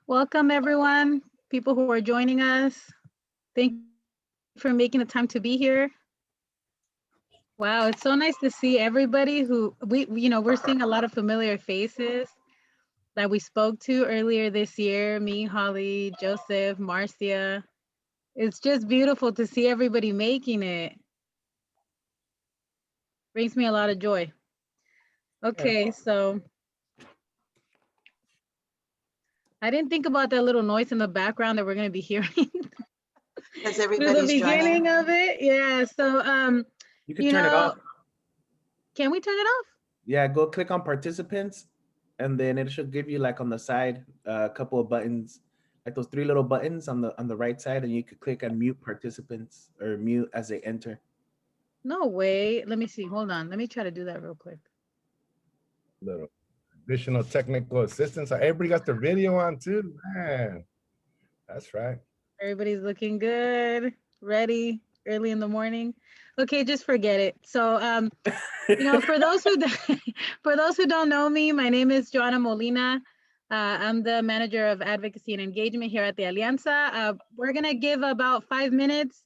Welcome, everyone, people who are joining us. Thank you for making the time to be here. Wow, it's so nice to see everybody who we're seeing a lot of familiar faces that we spoke to earlier this year, me, Holly, Joseph, Marcia. It's just beautiful to see everybody making it. Brings me a lot of joy. Okay, so I didn't think about that little noise in the background that we're going to be hearing. Because everybody's the beginning joining. of it. Yeah, so you can turn it off. Can we turn it off? Yeah, go click on participants, and then it should give you like on the side a couple of buttons, like those three little buttons on the right side, and you could click on mute participants or mute as they enter. No way. Let me see. Hold on. Let me try to do that real quick. Little additional technical assistance. Everybody got their video on too, man. That's right. Everybody's looking good, ready, early in the morning. Okay, just forget it. So, for those who don't know me, my name is Joanna Molina. I'm the manager of advocacy and engagement here at the Alianza. We're gonna give about 5 minutes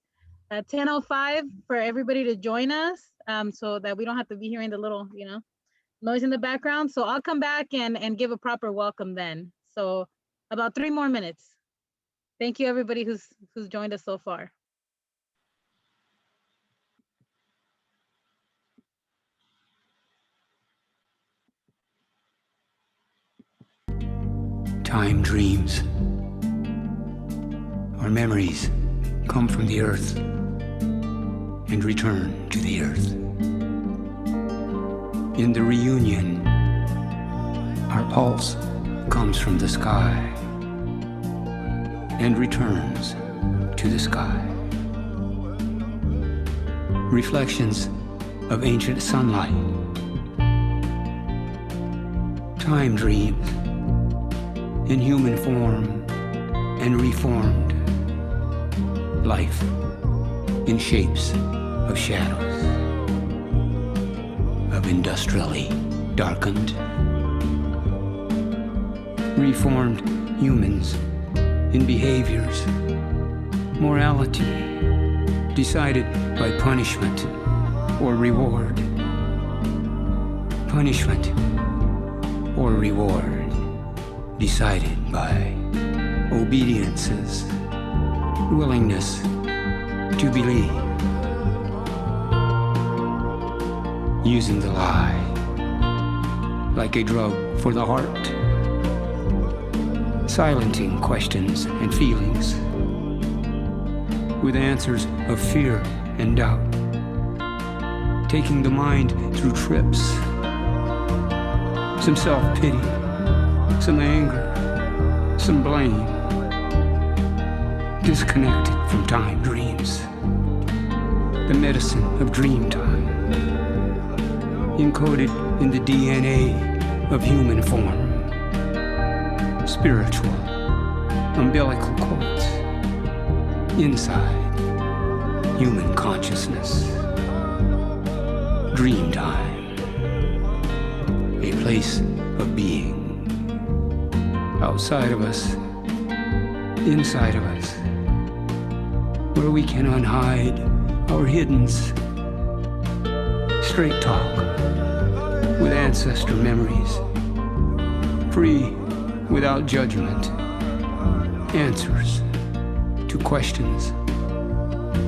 at 10:05 for everybody to join us, so that we don't have to be hearing the little, noise in the background. So I'll come back and give a proper welcome then. So about 3 more minutes. Thank you, everybody who's joined us so far. Time dreams. Our memories come from the earth and return to the earth. In the reunion, our pulse comes from the sky and returns to the sky. Reflections of ancient sunlight. Time dreams in human form and reformed. Life in shapes of shadows, of industrially darkened. Reformed humans in behaviors, morality, decided by punishment or reward. Punishment or reward, decided by obediences, willingness to believe, using the lie like a drug for the heart, silencing questions and feelings with answers of fear and doubt, taking the mind through trips, some self-pity, some anger, some blame, disconnected from time dreams, the medicine of dream time, encoded in the DNA of human form. Spiritual, umbilical cords, inside human consciousness. Dream time, a place of being. Outside of us, inside of us, where we can unhide our hiddens. Straight talk with ancestor memories, free without judgment, answers to questions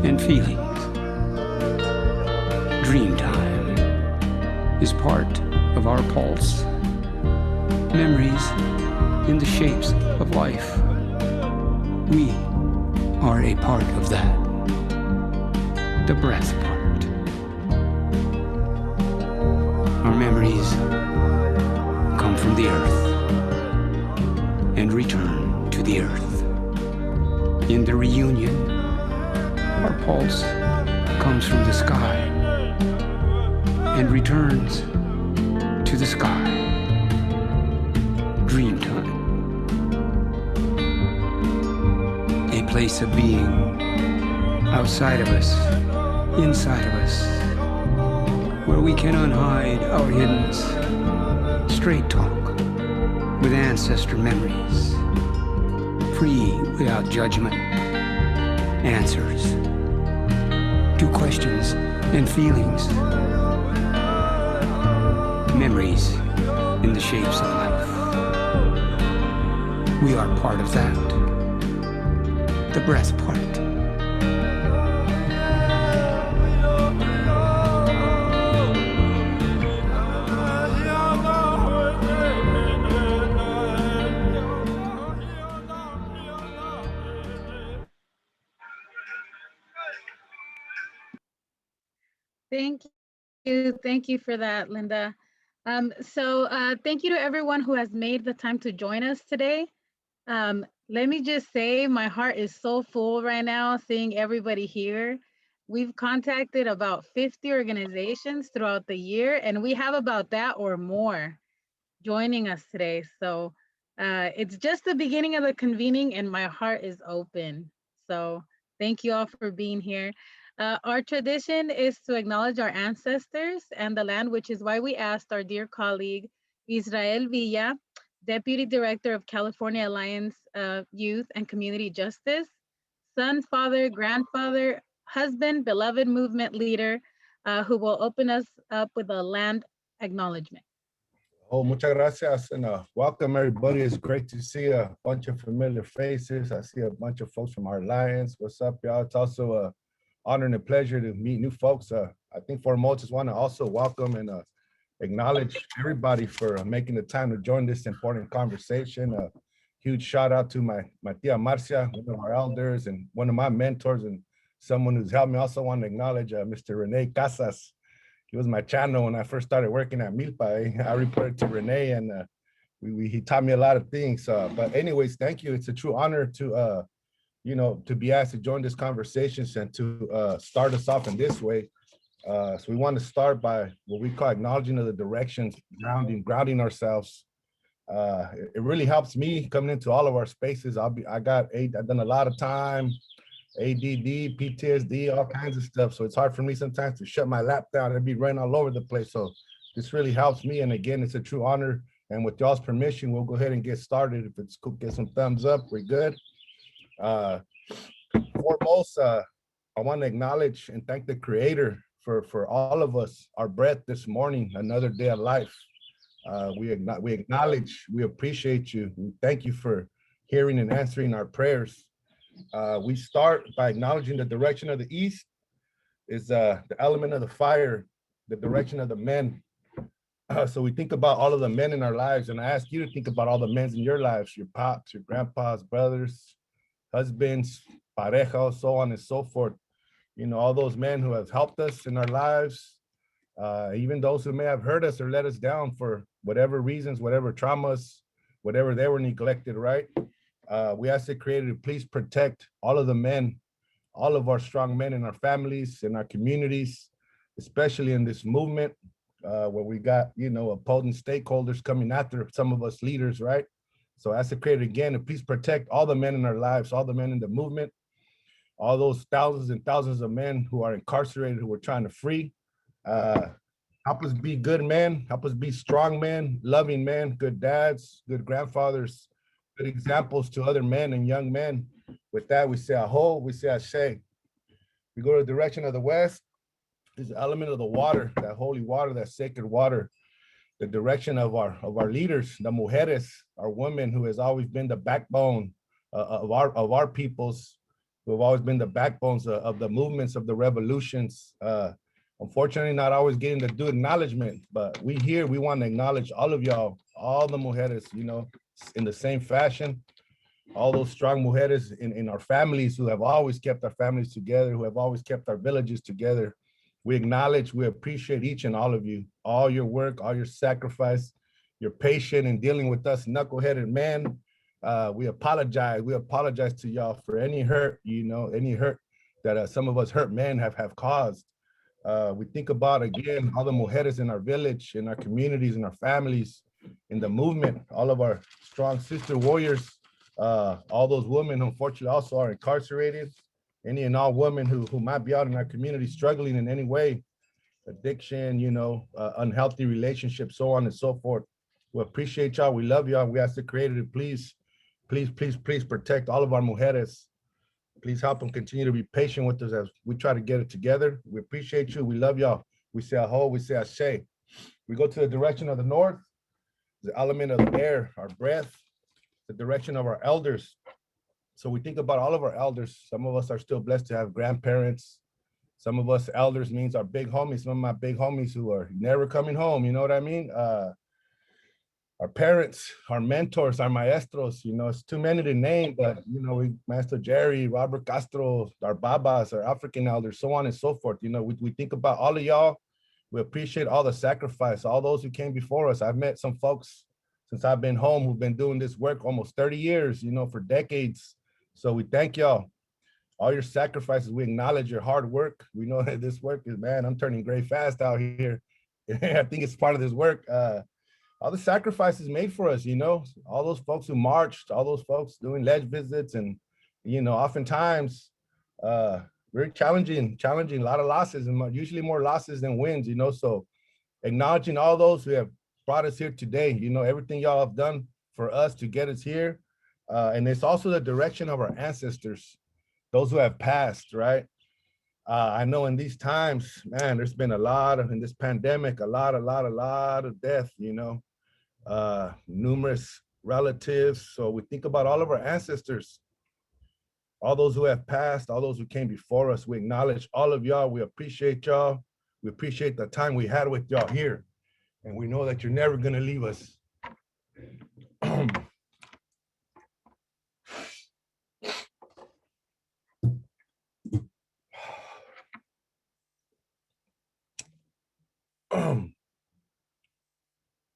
and feelings. Dream time is part of our pulse. Memories in the shapes of life. We are a part of that. The breath part. Our memories come from the earth and return to the earth. In the reunion, our pulse comes from the sky and returns to the sky. Dream time. A place of being outside of us, inside of us, where we can unhide our hiddens. Straight talk with ancestor memories, free without judgment, answers to questions and feelings, memories in the shapes of life. We are part of that, the breath part. Thank you for that, Linda. Thank you to everyone who has made the time to join us today. Let me just say, my heart is so full right now seeing everybody here. We've contacted about 50 organizations throughout the year, and we have about that or more joining us today. So it's just the beginning of the convening, and my heart is open. So thank you all for being here. Our tradition is to acknowledge our ancestors and the land, which is why we asked our dear colleague, Israel Villa, Deputy Director of California Alliance Youth and Community Justice, son, father, grandfather, husband, beloved movement leader, who will open us up with a land acknowledgement. Oh, muchas gracias, and welcome everybody. It's great to see a bunch of familiar faces. I see a bunch of folks from our Alliance. What's up, y'all? It's also a honor and a pleasure to meet new folks. I think for most, just want to also welcome and acknowledge everybody for making the time to join this important conversation. A huge shout out to my tia Marcia, one of our elders and one of my mentors and someone who's helped me. Also want to acknowledge Mr. Rene Casas. He was my channel when I first started working at Milpa. I reported to Rene and he taught me a lot of things. But anyways, thank you. It's a true honor to to be asked to join this conversation and to start us off in this way. So we want to start by what we call acknowledging of the directions, grounding ourselves. It really helps me coming into all of our spaces. I've done a lot of time, ADD, PTSD, all kinds of stuff. So it's hard for me sometimes to shut my lap down and be running all over the place. So this really helps me. And again, it's a true honor. And with y'all's permission, we'll go ahead and get started. If it's cool, get some thumbs up, we're good. Foremost, I want to acknowledge and thank the Creator for all of us, our breath this morning, another day of life. We acknowledge, we appreciate you. We thank you for hearing and answering our prayers. We start by acknowledging the direction of the east is the element of the fire, the direction of the men. So we think about all of the men in our lives, and I ask you to think about all the men in your lives, your pops, your grandpas, brothers, husbands, pareja, so on and so forth. You know, all those men who have helped us in our lives, even those who may have hurt us or let us down for whatever reasons, whatever traumas, whatever they were neglected, right? We ask the Creator to please protect all of the men, all of our strong men in our families, in our communities, especially in this movement where we got, opposing stakeholders coming after some of us leaders, right? So I ask the Creator again to please protect all the men in our lives, all the men in the movement, all those thousands and thousands of men who are incarcerated, who we're trying to free. Help us be good men, help us be strong men, loving men, good dads, good grandfathers, good examples to other men and young men. With that, we say aho, we say ashe. We go to the direction of the west, is the element of the water, that holy water, that sacred water. The direction of our leaders, the mujeres, our women who has always been the backbone of our peoples, who have always been the backbones of the movements, of the revolutions. Unfortunately, not always getting the due acknowledgement, but we want to acknowledge all of y'all, all the mujeres, in the same fashion. All those strong mujeres in our families who have always kept our families together, who have always kept our villages together. We acknowledge, we appreciate each and all of you, all your work, all your sacrifice, your patience in dealing with us knuckleheaded men. We apologize to y'all for any hurt, any hurt that some of us hurt men have caused. We think about, again, all the mujeres in our village, in our communities, in our families, in the movement, all of our strong sister warriors, all those women, unfortunately, also are incarcerated. Any and all women who might be out in our community struggling in any way, addiction, unhealthy relationships, so on and so forth. We appreciate y'all. We love y'all. We ask the Creator to please Please, please, please protect all of our mujeres. Please help them continue to be patient with us as we try to get it together. We appreciate you. We love y'all. We say aho, we say ashe. We go to the direction of the north, the element of the air, our breath, the direction of our elders. So we think about all of our elders. Some of us are still blessed to have grandparents. Some of us elders means our big homies, some of my big homies who are never coming home, you know what I mean? Our parents, our mentors, our maestros, you know, it's too many to name, but, you know, Master Jerry, Robert Castro, our babas, our African elders, so on and so forth. You know, we think about all of y'all. We appreciate all the sacrifice, all those who came before us. I've met some folks since I've been home who've been doing this work almost 30 years, you know, for decades. So we thank y'all. All your sacrifices, we acknowledge your hard work. We know that this work is, man, I'm turning gray fast out here. I think it's part of this work. All the sacrifices made for us, you know, all those folks who marched, all those folks doing ledge visits, and, you know, oftentimes very challenging, a lot of losses, and usually more losses than wins, you know. So acknowledging all those who have brought us here today, you know, everything y'all have done for us to get us here. And it's also the direction of our ancestors, those who have passed, right? I know in these times, man, there's been a lot of, in this pandemic, a lot of death, you know, numerous relatives. So we think about all of our ancestors, all those who have passed, all those who came before us. We acknowledge all of y'all. We appreciate y'all. We appreciate the time we had with y'all here. And we know that you're never gonna leave us.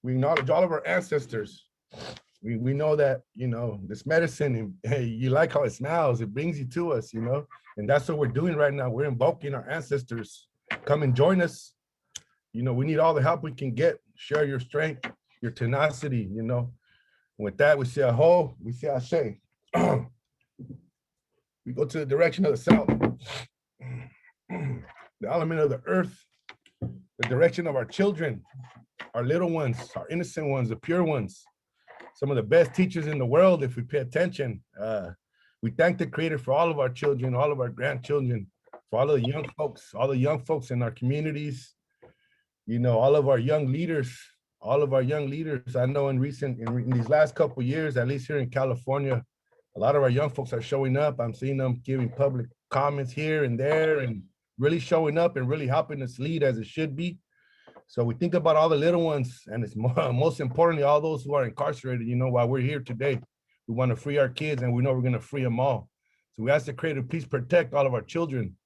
We acknowledge all of our ancestors. We know that, you know, this medicine, hey, you like how it smells, it brings you to us, you know, and that's what we're doing right now. We're invoking our ancestors. Come and join us. You know, we need all the help we can get. Share your strength, your tenacity, you know. And with that, we say aho, we say ashe. We go to the direction of the south, the element of the earth, the direction of our children, our little ones, our innocent ones, the pure ones, some of the best teachers in the world if we pay attention. We thank the Creator for all of our children, all of our grandchildren, for all of the young folks in our communities, you know, all of our young leaders, I know in these last couple of years, at least here in California, a lot of our young folks are showing up. I'm seeing them giving public comments here and there and really showing up and really helping us lead as it should be. So we think about all the little ones, and it's most importantly, all those who are incarcerated, you know, while we're here today. We want to free our kids, and we know we're going to free them all. So we ask the Creator, please protect all of our children.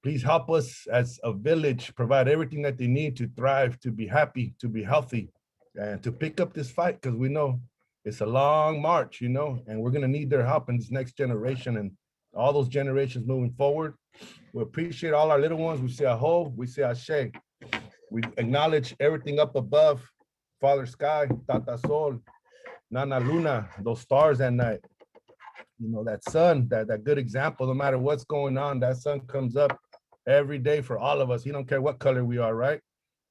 Please help us as a village, provide everything that they need to thrive, to be happy, to be healthy, and to pick up this fight, because we know it's a long march, you know, and we're going to need their help in this next generation and all those generations moving forward. We appreciate all our little ones. We say aho, we say ashe. We acknowledge everything up above, Father Sky, Tata Sol, Nana Luna, those stars at night. You know, that sun, that good example, no matter what's going on, that sun comes up every day for all of us. He don't care what color we are, right?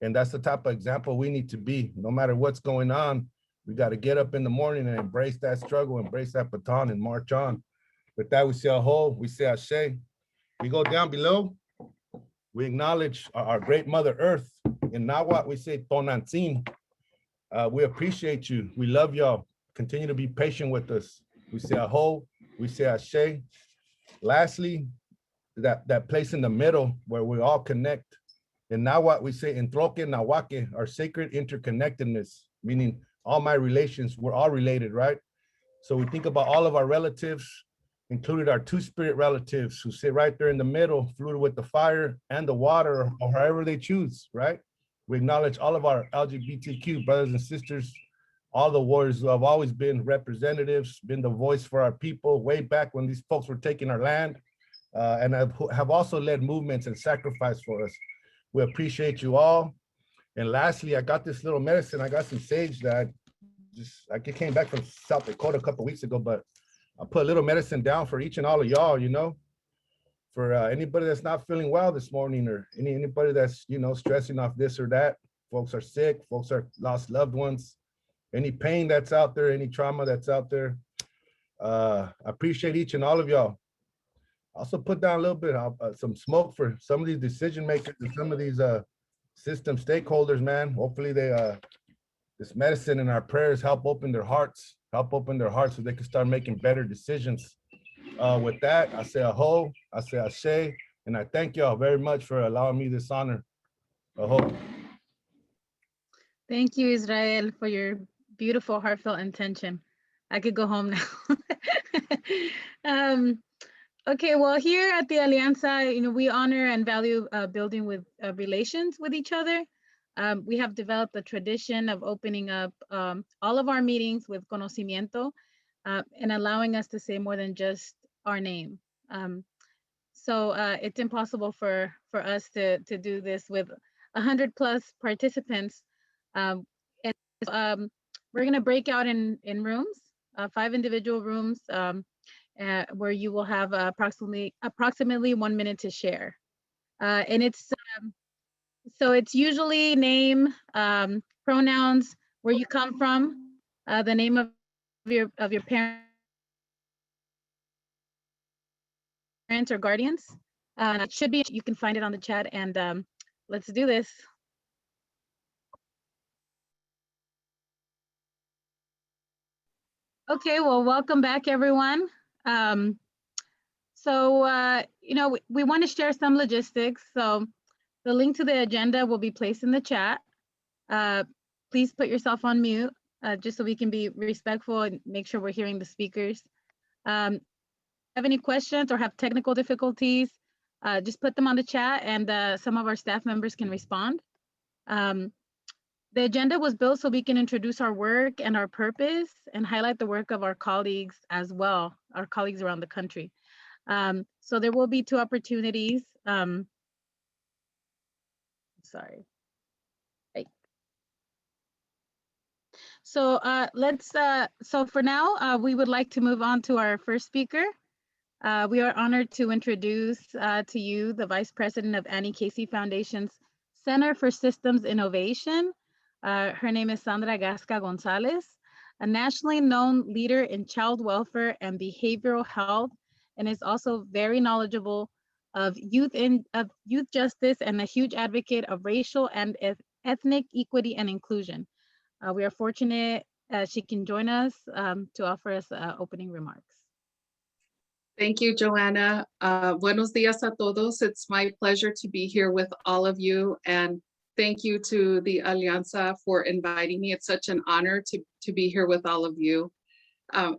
And that's the type of example we need to be. No matter what's going on, we got to get up in the morning and embrace that struggle, embrace that baton and march on. With that, we say aho, we say ashe. We go down below. We acknowledge our great Mother Earth. In Nahuatl, we say Tonantzin. We appreciate you. We love y'all. Continue to be patient with us. We say aho, we say ashe. Lastly, that place in the middle where we all connect. In Nahuatl, we say Entroque Nahuake, our sacred interconnectedness, meaning all my relations, we're all related, right? So we think about all of our relatives, included our two-spirit relatives who sit right there in the middle, fluid with the fire and the water, or however they choose, right? We acknowledge all of our LGBTQ brothers and sisters, all the warriors who have always been representatives, been the voice for our people way back when these folks were taking our land, and have also led movements and sacrifice for us. We appreciate you all. And lastly, I got this little medicine. I got some sage that I came back from South Dakota a couple of weeks ago, but I put a little medicine down for each and all of y'all, you know, for anybody that's not feeling well this morning, or anybody that's, you know, stressing off this or that. Folks are sick, folks are lost loved ones, any pain that's out there, any trauma that's out there. I appreciate each and all of y'all. Also put down a little bit of some smoke for some of these decision makers and some of these system stakeholders, man. Hopefully they this medicine and our prayers help open their hearts so they can start making better decisions. With that, I say aho, I say ashe, and I thank y'all very much for allowing me this honor. Aho. Thank you, Israel, for your beautiful, heartfelt intention. I could go home now. Okay, well, here at the Alianza, you know, we honor and value building with relations with each other. We have developed a tradition of opening up all of our meetings with conocimiento and allowing us to say more than just our name. So it's impossible for us to do this with 100+ participants. We're gonna break out in rooms, 5 individual rooms, where you will have approximately 1 minute to share. And it's so it's usually name, pronouns, where you come from, the name of your parents or guardians. It should be, you can find it on the chat, and let's do this. Okay, well, welcome back, everyone. You know, we want to share some logistics. So the link to the agenda will be placed in the chat. Please put yourself on mute, just so we can be respectful and make sure we're hearing the speakers. Have any questions or have technical difficulties, just put them on the chat, and some of our staff members can respond. The agenda was built so we can introduce our work and our purpose and highlight the work of our colleagues as well, our colleagues around the country. So there will be 2 opportunities. Sorry. Hey. So so for now, we would like to move on to our first speaker. We are honored to introduce to you the Vice President of Annie Casey Foundation's Center for Systems Innovation. Her name is Sandra Gasca-Gonzalez, a nationally known leader in child welfare and behavioral health, and is also very knowledgeable of youth justice and a huge advocate of racial and ethnic equity and inclusion. We are fortunate she can join us to offer us opening remarks. Thank you, Joanna. Buenos días a todos. It's my pleasure to be here with all of you, and thank you to the Alianza for inviting me. It's such an honor to be here with all of you.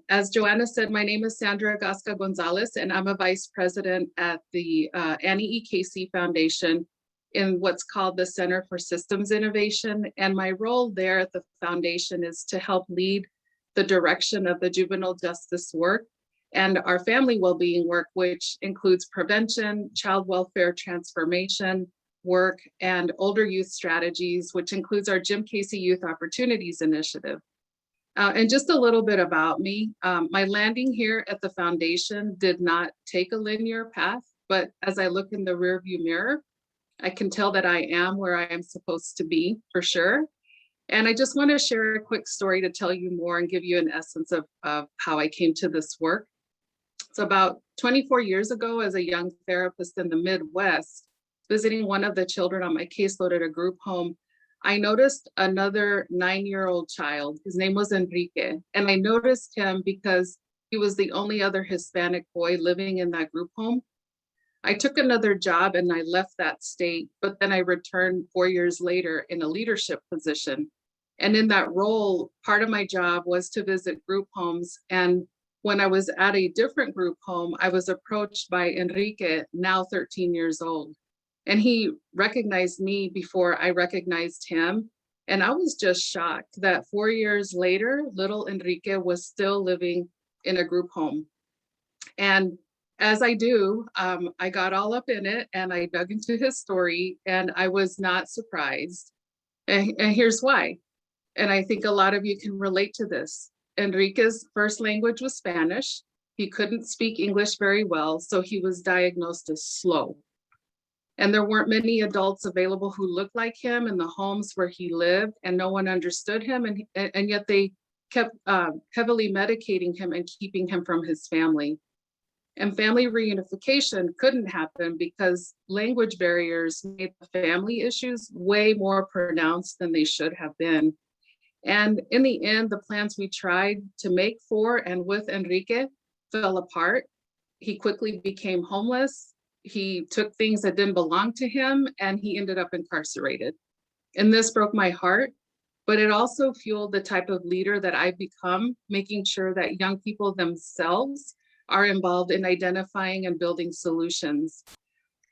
As Joanna said, my name is Sandra Gasca-Gonzalez, and I'm a vice president at the Annie E. Casey Foundation in what's called the Center for Systems Innovation. And my role there at the foundation is to help lead the direction of the juvenile justice work and our family well-being work, which includes prevention, child welfare transformation work, and older youth strategies, which includes our Jim Casey Youth Opportunities Initiative. And just a little bit about me, my landing here at the foundation did not take a linear path, but as I look in the rearview mirror, I can tell that I am where I am supposed to be, for sure. And I just want to share a quick story to tell you more and give you an essence of how I came to this work. So about 24 years ago, as a young therapist in the Midwest, visiting one of the children on my caseload at a group home, I noticed another 9-year-old child. His name was Enrique. And I noticed him because he was the only other Hispanic boy living in that group home. I took another job and I left that state, but then I returned 4 years later in a leadership position. And in that role, part of my job was to visit group homes. And when I was at a different group home, I was approached by Enrique, now 13 years old. And he recognized me before I recognized him. And I was just shocked that 4 years later, little Enrique was still living in a group home. And as I do, I got all up in it and I dug into his story and I was not surprised. And here's why. And I think a lot of you can relate to this. Enrique's first language was Spanish. He couldn't speak English very well, so he was diagnosed as slow. And there weren't many adults available who looked like him in the homes where he lived, and no one understood him. And yet they kept heavily medicating him and keeping him from his family. And family reunification couldn't happen because language barriers made the family issues way more pronounced than they should have been. And in the end, the plans we tried to make for and with Enrique fell apart. He quickly became homeless. He took things that didn't belong to him, and he ended up incarcerated. And this broke my heart, but it also fueled the type of leader that I've become, making sure that young people themselves are involved in identifying and building solutions.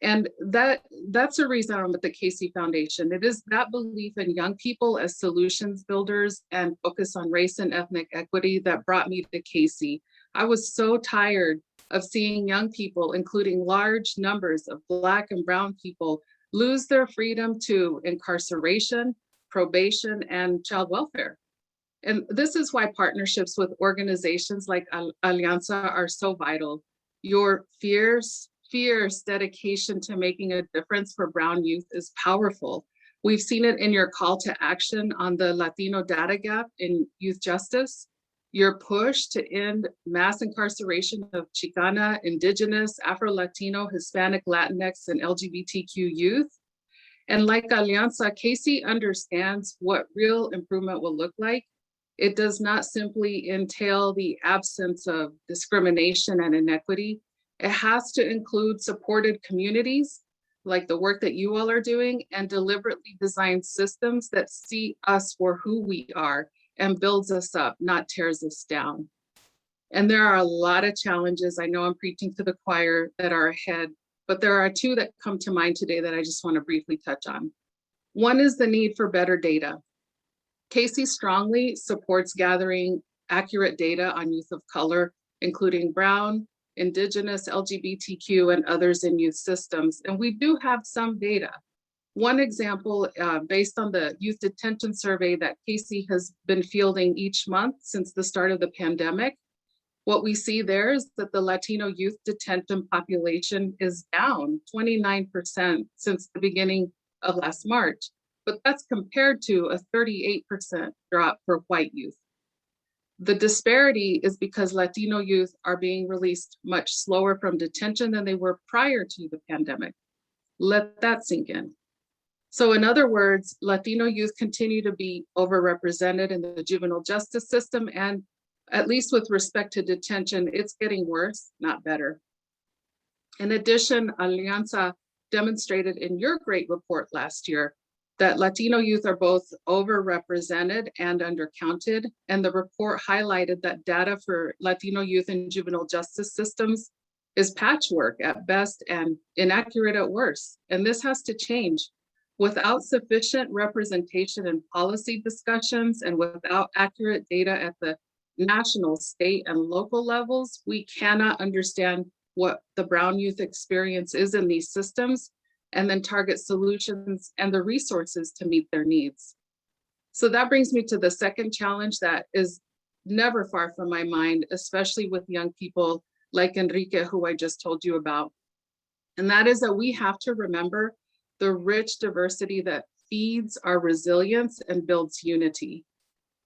And that's the reason I'm with the Casey Foundation. It is that belief in young people as solutions builders and focus on race and ethnic equity that brought me to Casey. I was so tired of seeing young people, including large numbers of Black and Brown people, lose their freedom to incarceration, probation, and child welfare. And this is why partnerships with organizations like Alianza are so vital. Your fierce dedication to making a difference for Brown youth is powerful. We've seen it in your call to action on the Latino data gap in youth justice, your push to end mass incarceration of Chicana, Indigenous, Afro-Latino, Hispanic, Latinx, and LGBTQ youth. And like Alianza, Casey understands what real improvement will look like. It does not simply entail the absence of discrimination and inequity. It has to include supported communities, like the work that you all are doing, and deliberately design systems that see us for who we are and builds us up, not tears us down. And there are a lot of challenges, I know I'm preaching to the choir, that are ahead, but there are two that come to mind today that I just want to briefly touch on. One is the need for better data. Casey strongly supports gathering accurate data on youth of color, including Brown, Indigenous, LGBTQ, and others in youth systems. And we do have some data. One example, based on the youth detention survey that Casey has been fielding each month since the start of the pandemic, what we see there is that the Latino youth detention population is down 29% since the beginning of last March. But that's compared to a 38% drop for white youth. The disparity is because Latino youth are being released much slower from detention than they were prior to the pandemic. Let that sink in. So in other words, Latino youth continue to be overrepresented in the juvenile justice system, and at least with respect to detention, it's getting worse, not better. In addition, Alianza demonstrated in your great report last year that Latino youth are both overrepresented and undercounted. And the report highlighted that data for Latino youth in juvenile justice systems is patchwork at best and inaccurate at worst. And this has to change. Without sufficient representation in policy discussions and without accurate data at the national, state, and local levels, we cannot understand what the Brown youth experience is in these systems and then target solutions and the resources to meet their needs. So that brings me to the second challenge that is never far from my mind, especially with young people like Enrique, who I just told you about. And that is that we have to remember the rich diversity that feeds our resilience and builds unity.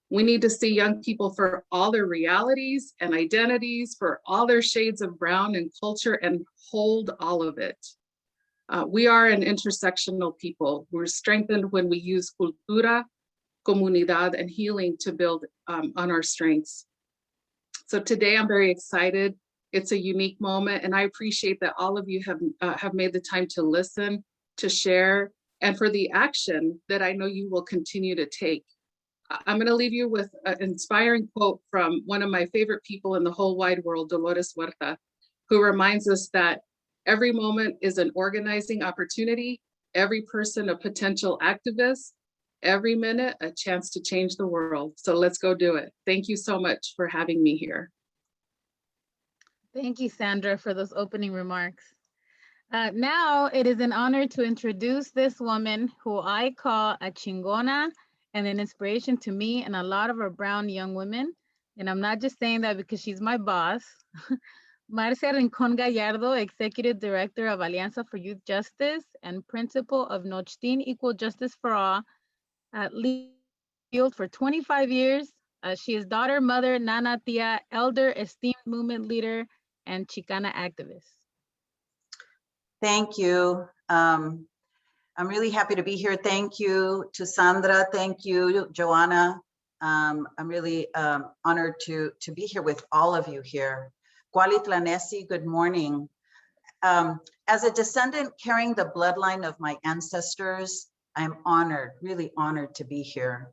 We need to see young people for all their realities and identities, for all their shades of brown and culture, and hold all of it. We are an intersectional people. We're strengthened when we use cultura, comunidad, and healing to build on our strengths. So today I'm very excited. It's a unique moment, and I appreciate that all of you have made the time to listen, to share, and for the action that I know you will continue to take. I'm going to leave you with an inspiring quote from one of my favorite people in the whole wide world, Dolores Huerta, who reminds us that every moment is an organizing opportunity, every person a potential activist, every minute a chance to change the world. So let's go do it. Thank you so much for having me here. Thank you, Sandra, for those opening remarks. Now it is an honor to introduce this woman who I call a chingona and an inspiration to me and a lot of our brown young women. And I'm not just saying that because she's my boss. Marcia Rincon-Gallardo, Executive Director of Alianza for Youth Justice and Principal of Nochtin Equal Justice for All, lead for 25 years, She is daughter, mother, nana, tia, elder, esteemed movement leader, and Chicana activist. Thank you. I'm really happy to be here. Thank you to Sandra. Thank you, Joanna. I'm really honored to be here with all of you here. Cualitlanesi, good morning. As a descendant carrying the bloodline of my ancestors, I'm honored, really honored to be here.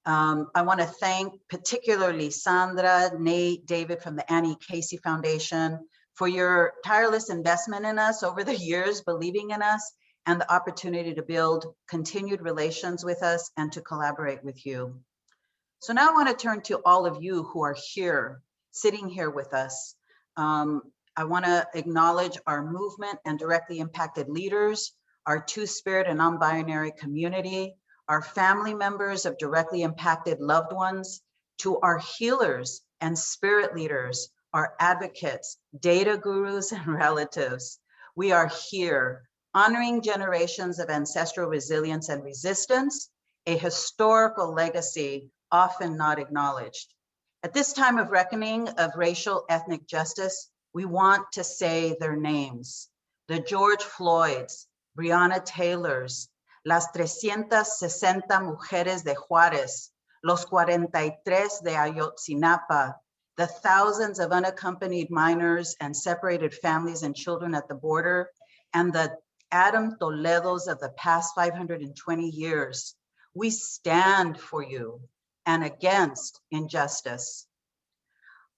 I want to thank particularly Sandra, Nate, David from the Annie Casey Foundation for your tireless investment in us over the years, believing in us, and the opportunity to build continued relations with us and to collaborate with you. So now I want to turn to all of you who are here, sitting here with us. I want to acknowledge our movement and directly impacted leaders, our two-spirit and non-binary community, our family members of directly impacted loved ones, to our healers and spirit leaders, our advocates, data gurus, and relatives. We are here honoring generations of ancestral resilience and resistance, a historical legacy often not acknowledged. At this time of reckoning of racial ethnic justice, we want to say their names: the George Floyds, Breonna Taylors, las 360 mujeres de Juárez, los 43 de Ayotzinapa, the thousands of unaccompanied minors and separated families and children at the border, and the Adam Toledos of the past 520 years. We stand for you and against injustice.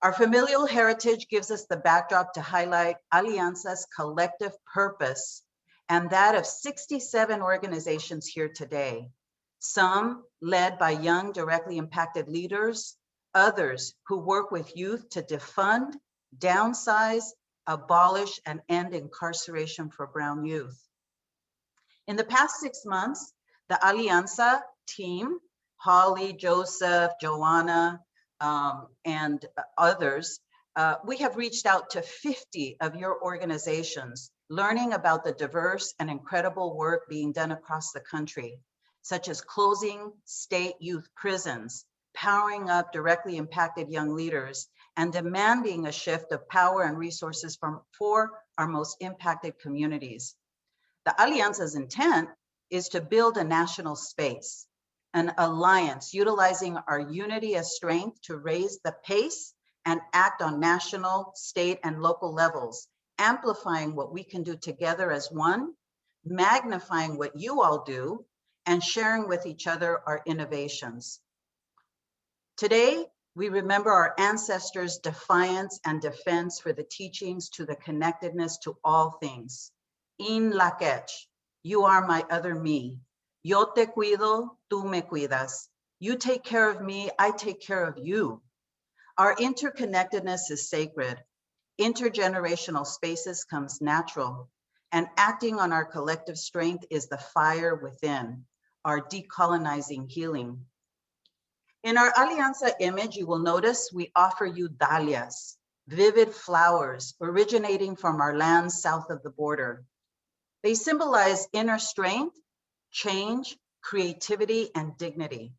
Our familial heritage gives us the backdrop to highlight Alianza's collective purpose and that of 67 organizations here today, some led by young directly impacted leaders, others who work with youth to defund, downsize, abolish, and end incarceration for Brown youth. In the past 6 months, the Alianza team, Holly, Joseph, Joanna, and others, we have reached out to 50 of your organizations, learning about the diverse and incredible work being done across the country, such as closing state youth prisons, powering up directly impacted young leaders, and demanding a shift of power and resources for our most impacted communities. The Alianza's intent is to build a national space, an alliance utilizing our unity as strength to raise the pace and act on national, state, and local levels, amplifying what we can do together as one, magnifying what you all do, and sharing with each other our innovations. Today, we remember our ancestors' defiance and defense for the teachings to the connectedness to all things. In la quech, you are my other me. Yo te cuido, tú me cuidas. You take care of me, I take care of you. Our interconnectedness is sacred. Intergenerational spaces comes natural, and acting on our collective strength is the fire within, our decolonizing healing. In our Alianza image, you will notice we offer you dahlias, vivid flowers originating from our lands south of the border. They symbolize inner strength, change, creativity, and dignity,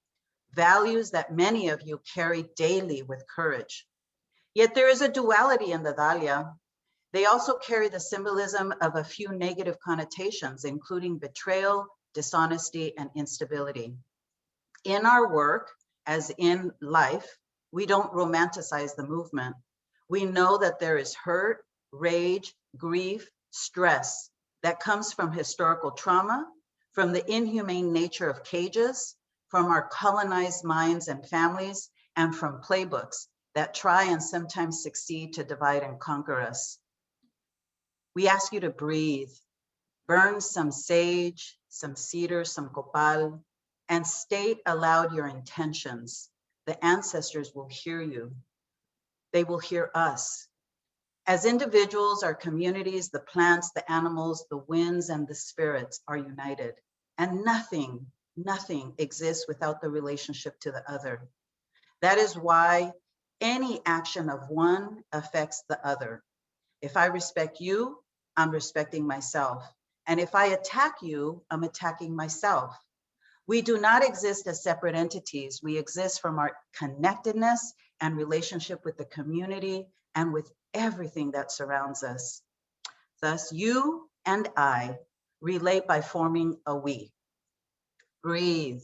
values that many of you carry daily with courage. Yet there is a duality in the dahlia. They also carry the symbolism of a few negative connotations, including betrayal, dishonesty, and instability. In our work, as in life, we don't romanticize the movement. We know that there is hurt, rage, grief, stress that comes from historical trauma, from the inhumane nature of cages, from our colonized minds and families, and from playbooks that try and sometimes succeed to divide and conquer us. We ask you to breathe, burn some sage, some cedar, some copal, and state aloud your intentions. The ancestors will hear you. They will hear us. As individuals, our communities, the plants, the animals, the winds, and the spirits are united. And nothing exists without the relationship to the other. That is why any action of one affects the other. If I respect you, I'm respecting myself. And if I attack you, I'm attacking myself. We do not exist as separate entities. We exist from our connectedness and relationship with the community and with everything that surrounds us. Thus, you and I relate by forming a we. Breathe.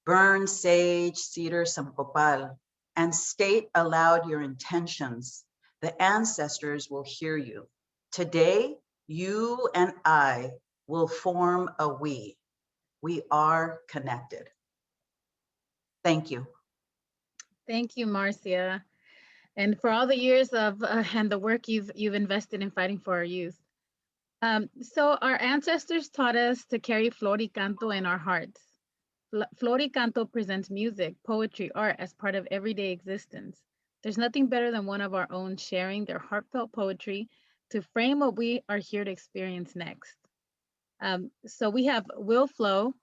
Burn sage, cedar, sampopal, and state aloud your intentions. The ancestors will hear you. Today, you and I will form a we. We are connected. Thank you. Thank you, Marcia, and for all the years of and the work you've invested in fighting for our youth. So our ancestors taught us to carry flor y canto in our hearts. Flor y canto presents music, poetry, art as part of everyday existence. There's nothing better than one of our own sharing their heartfelt poetry to frame what we are here to experience next. So we have WillFlo.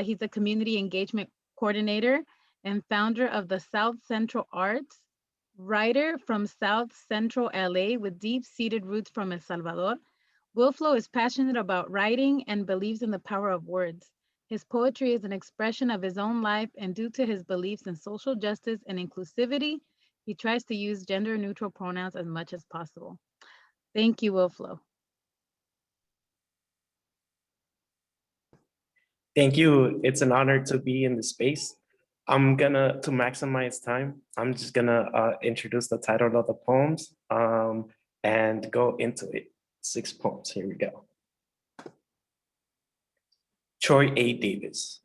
He's a community engagement coordinator and founder of the South Central Arts, writer from South Central LA with deep-seated roots from El Salvador. WillFlo is passionate about writing and believes in the power of words. His poetry is an expression of his own life, and due to his beliefs in social justice and inclusivity, he tries to use gender-neutral pronouns as much as possible. Thank you, WillFlo. Thank you. It's an honor to be in the space. To maximize time, I'm just gonna introduce the title of the poems and go into it. 6 poems, here we go. Troy A. Davis.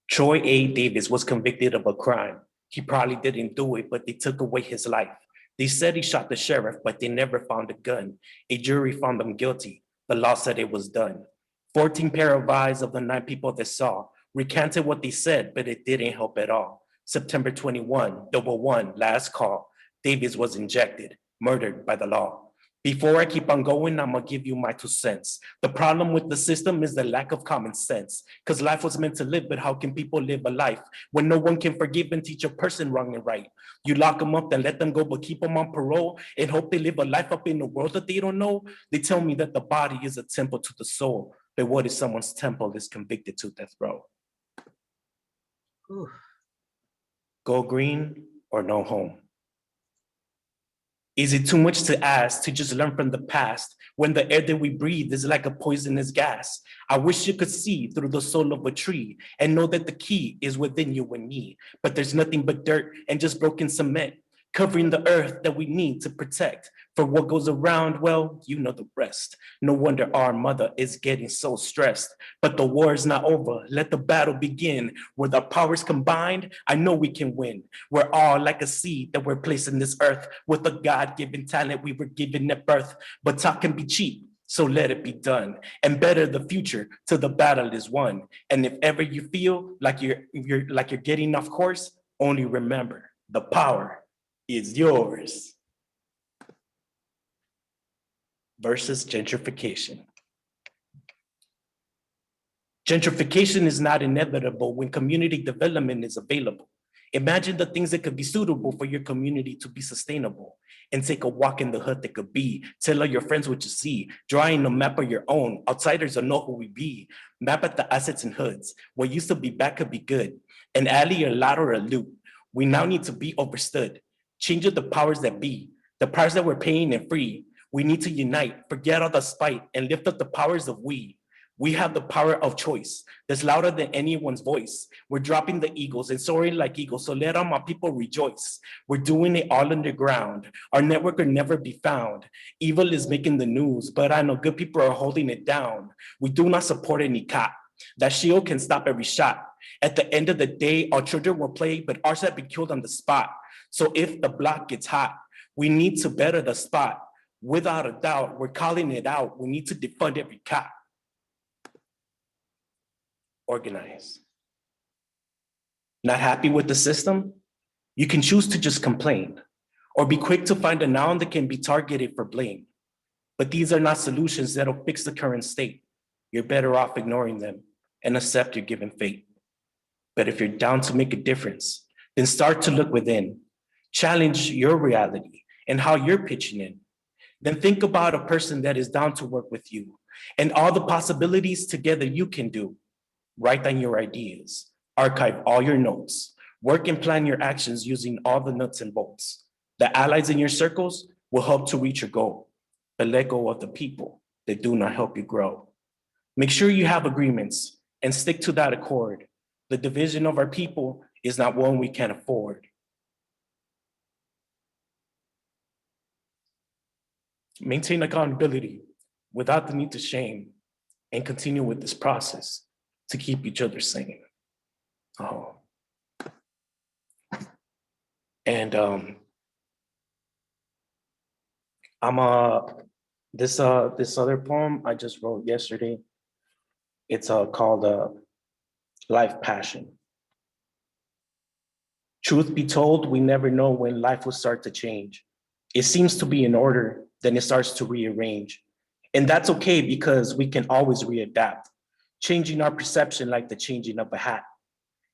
Troy A. Davis was convicted of a crime. He probably didn't do it, but they took away his life. They said he shot the sheriff, but they never found a gun. A jury found him guilty. The law said it was done. 14 pair of eyes of the 9 people that saw recanted what they said, but it didn't help at all. September 21, 111, last call. Davis was injected, murdered by the law. Before I keep on going, I'm gonna give you my 2 cents. The problem with the system is the lack of common sense. Because life was meant to live, but how can people live a life when no one can forgive and teach a person wrong and right? You lock them up, then let them go, but keep them on parole and hope they live a life up in the world that they don't know. They tell me that the body is a temple to the soul, but what if someone's temple is convicted to death row? Ooh. Go green or no home. Is it too much to ask to just learn from the past when the air that we breathe is like a poisonous gas? I wish you could see through the soul of a tree and know that the key is within you and me, but there's nothing but dirt and just broken cement covering the earth that we need to protect. For what goes around, well, you know the rest. No wonder our mother is getting so stressed. But the war is not over. Let the battle begin. With our powers combined, I know we can win. We're all like a seed that we're placed in this earth with a God-given talent we were given at birth. But talk can be cheap, so let it be done. And better the future till the battle is won. And if ever you feel like you're getting off course, only remember the power is yours. Versus gentrification. Gentrification is not inevitable when community development is available. Imagine the things that could be suitable for your community to be sustainable. And take a walk in the hood that could be. Tell all your friends what you see. Drawing a map of your own. Outsiders don't know who we be. Map at the assets and hoods. What used to be bad could be good. An alley, a lot, or a loop. We now need to be overstood. Change of the powers that be. The price that we're paying and free. We need to unite, forget all the spite, and lift up the powers of we. We have the power of choice that's louder than anyone's voice. We're dropping the egos and soaring like eagles, so let all my people rejoice. We're doing it all underground. Our network will never be found. Evil is making the news, but I know good people are holding it down. We do not support any cop. That shield can stop every shot. At the end of the day, our children will play, but ours have been killed on the spot. So if the block gets hot, we need to better the spot. Without a doubt, we're calling it out. We need to defund every cop. Organize. Not happy with the system? You can choose to just complain or be quick to find a noun that can be targeted for blame. But these are not solutions that'll fix the current state. You're better off ignoring them and accept your given fate. But if you're down to make a difference, then start to look within. Challenge your reality and how you're pitching in. Then think about a person that is down to work with you and all the possibilities together you can do. Write down your ideas, archive all your notes, work and plan your actions using all the nuts and bolts. The allies in your circles will help to reach your goal, but let go of the people that do not help you grow. Make sure you have agreements and stick to that accord. The division of our people is not one we can afford. Maintain accountability without the need to shame, and continue with this process to keep each other sane. Oh. And this other poem I just wrote yesterday. It's called Life Passion. Truth be told, we never know when life will start to change. It seems to be in order, then it starts to rearrange. And that's okay because we can always readapt, changing our perception like the changing of a hat.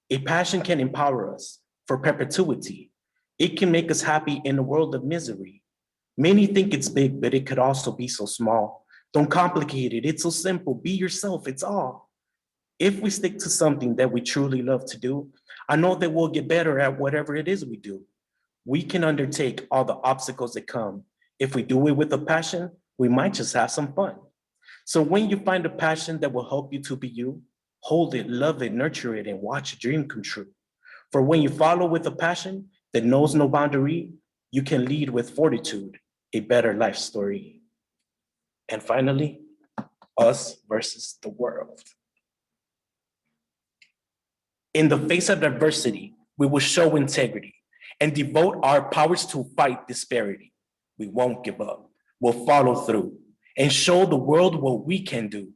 A passion can empower us for perpetuity. It can make us happy in a world of misery. Many think it's big, but it could also be so small. Don't complicate it, it's so simple. Be yourself, it's all. If we stick to something that we truly love to do, I know that we'll get better at whatever it is we do. We can undertake all the obstacles that come. If we do it with a passion, we might just have some fun. So when you find a passion that will help you to be you, hold it, love it, nurture it, and watch your dream come true. For when you follow with a passion that knows no boundary, you can lead with fortitude, a better life story. And finally, us versus the world. In the face of diversity, we will show integrity and devote our powers to fight disparity. We won't give up, we'll follow through and show the world what we can do.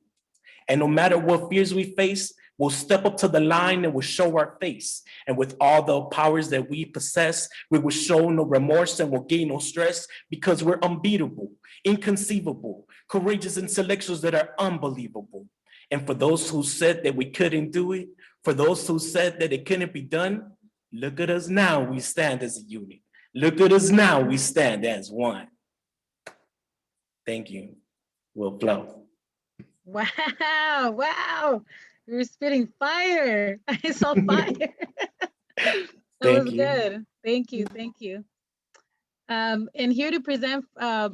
And no matter what fears we face, we'll step up to the line and we'll show our face. And with all the powers that we possess, we will show no remorse and will gain no stress because we're unbeatable, inconceivable, courageous intellectuals that are unbelievable. And for those who said that we couldn't do it, for those who said that it couldn't be done, look at us now, we stand as a unit. Look at us now, we stand as one. Thank you, WillFlo. Wow, wow. You're spitting fire. I saw fire. That was good. Thank you, thank you. And here to present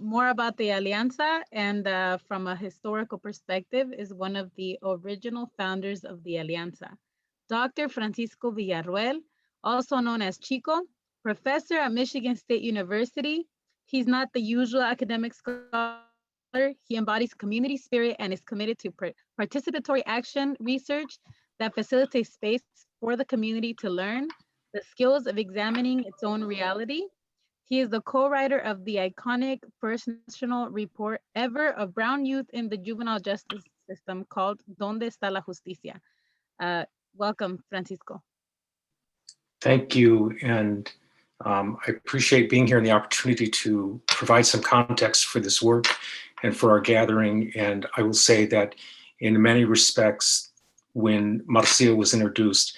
more about the Alianza and from a historical perspective is one of the original founders of the Alianza, Dr. Francisco Villarruel, also known as Chico, professor at Michigan State University. He's not the usual academic scholar. He embodies community spirit and is committed to participatory action research that facilitates space for the community to learn the skills of examining its own reality. He is the co-writer of the iconic first national report ever of brown youth in the juvenile justice system called ¿Dónde está la justicia? Welcome, Francisco. Thank you, and I appreciate being here and the opportunity to provide some context for this work and for our gathering. And I will say that in many respects, when Marcia was introduced,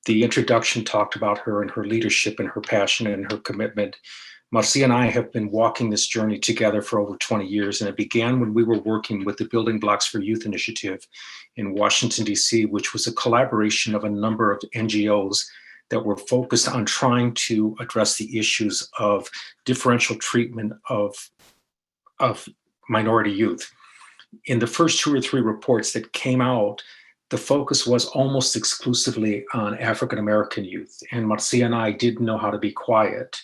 the introduction talked about her and her leadership and her passion and her commitment. Marcia and I have been walking this journey together for over 20 years, and it began when we were working with the Building Blocks for Youth initiative in Washington, D.C., which was a collaboration of a number of NGOs that were focused on trying to address the issues of differential treatment of minority youth. In the first 2 or 3 reports that came out, the focus was almost exclusively on African-American youth. And Marcia and I didn't know how to be quiet.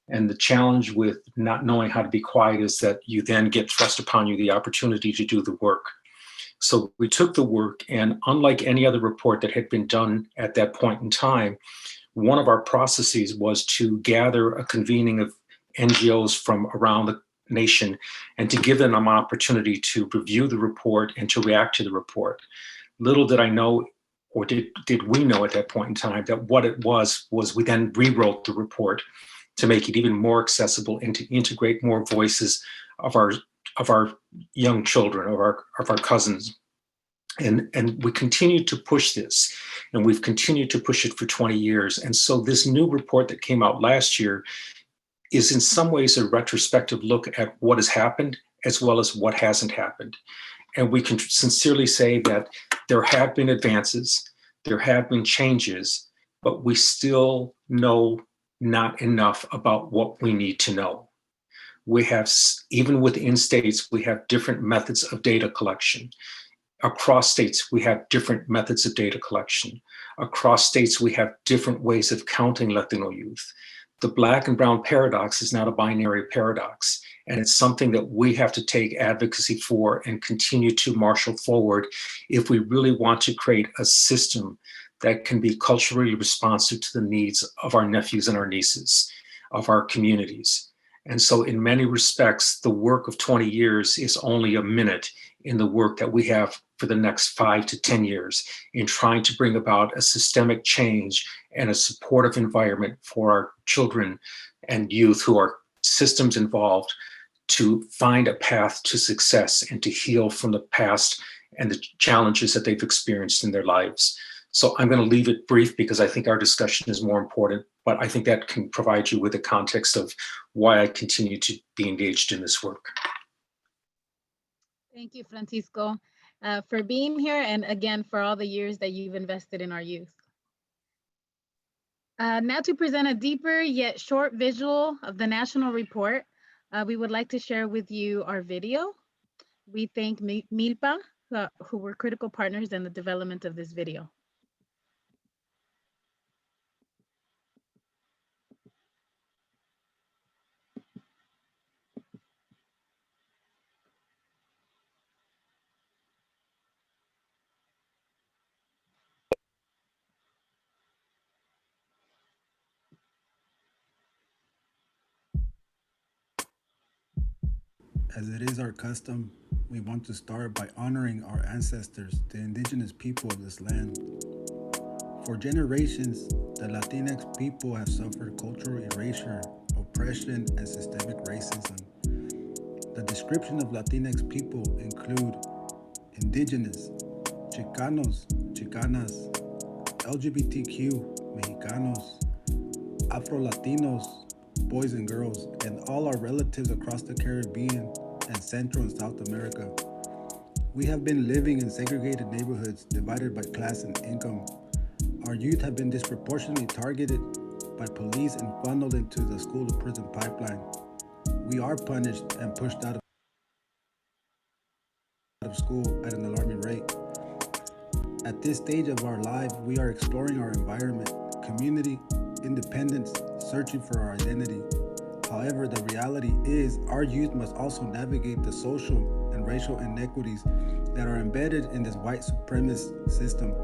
And the challenge with not knowing how to be quiet is that you then get thrust upon you the opportunity to do the work. So we took the work, and unlike any other report that had been done at that point in time, one of our processes was to gather a convening of NGOs from around the nation and to give them an opportunity to review the report and to react to the report. Little did I know, or did we know at that point in time, that what it was we then rewrote the report to make it even more accessible and to integrate more voices of our young children, of our cousins. And we continue to push this, and we've continued to push it for 20 years. And so this new report that came out last year is in some ways a retrospective look at what has happened as well as what hasn't happened. And we can sincerely say that there have been advances, There have been changes, but we still know not enough about what we need to know. We have, even within states, we have different methods of data collection. Across states, we have different methods of data collection. Across states, we have different ways of counting Latino youth. The Black and brown paradox is not a binary paradox, and it's something that we have to take advocacy for and continue to marshal forward if we really want to create a system that can be culturally responsive to the needs of our nephews and our nieces, of our communities. And so in many respects, the work of 20 years is only a minute in the work that we have for the next 5 to 10 years in trying to bring about a systemic change and a supportive environment for our children and youth who are systems involved to find a path to success and to heal from the past and the challenges that they've experienced in their lives. So I'm going to leave it brief because I think our discussion is more important, but I think that can provide you with a context of why I continue to be engaged in this work. Thank you, Francisco, for being here, and again, for all the years that you've invested in our youth. Now to present a deeper yet short visual of the national report, we would like to share with you our video. We thank Milpa, who were critical partners in the development of this video. As it is our custom, we want to start by honoring our ancestors, the indigenous people of this land. For generations, the Latinx people have suffered cultural erasure, oppression, and systemic racism. The description of Latinx people include indigenous, Chicanos, Chicanas, LGBTQ, Mexicanos, Afro-Latinos, boys and girls, and all our relatives across the Caribbean and Central and South America. We have been living in segregated neighborhoods divided by class and income. Our youth have been disproportionately targeted by police and funneled into the school to prison pipeline. We are punished and pushed out of school at an alarming rate. At this stage of our life, we are exploring our environment, community, independence, searching for our identity. However, the reality is our youth must also navigate the social and racial inequities that are embedded in this white supremacist system.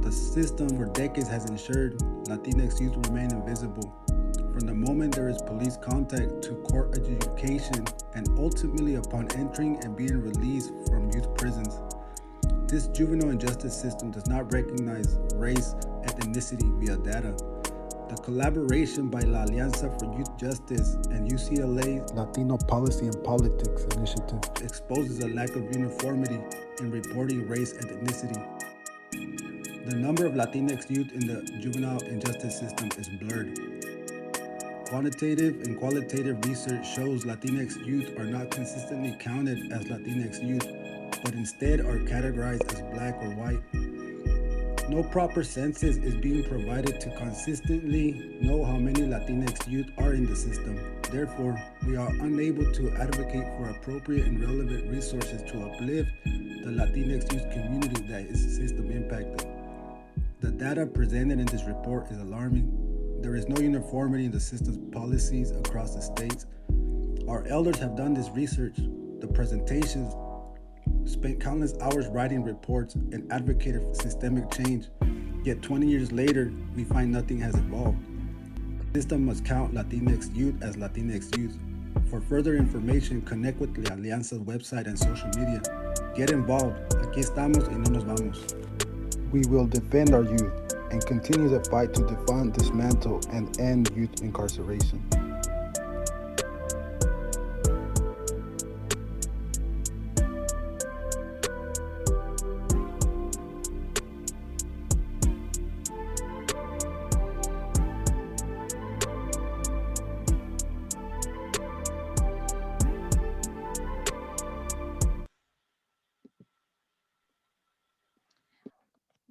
The system for decades has ensured Latinx youth remain invisible. From the moment there is police contact to court adjudication and ultimately upon entering and being released from youth prisons. This juvenile injustice system does not recognize race, ethnicity via data. The collaboration by La Alianza for Youth Justice and UCLA's Latino Policy and Politics Initiative exposes a lack of uniformity in reporting race and ethnicity. The number of Latinx youth in the juvenile injustice system is blurred. Quantitative and qualitative research shows Latinx youth are not consistently counted as Latinx youth, but instead are categorized as Black or white. No proper census is being provided to consistently know how many Latinx youth are in the system. Therefore, we are unable to advocate for appropriate and relevant resources to uplift the Latinx youth community that is system impacted. The data presented in this report is alarming. There is no uniformity in the system's policies across the states. Our elders have done this research. The presentations spent countless hours writing reports and advocated for systemic change. Yet 20 years later, we find nothing has evolved. The system must count Latinx youth as Latinx youth. For further information, connect with La Alianza's website and social media. Get involved. Aquí estamos y no nos vamos. We will defend our youth and continue the fight to defund, dismantle, and end youth incarceration.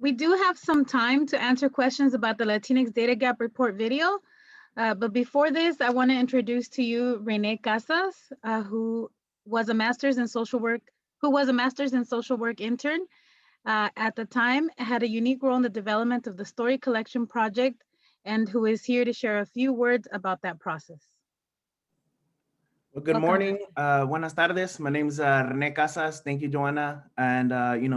we do have some time to answer questions about the Latinx Data Gap Report video. But before this, I want to introduce to you Rene Casas, who was a master's in social work intern at the time, had a unique role in the development of the story collection project, and who is here to share a few words about that process. Well, good Welcome. morning. Buenas tardes. My name is Rene Casas. Thank you, Joanna. And,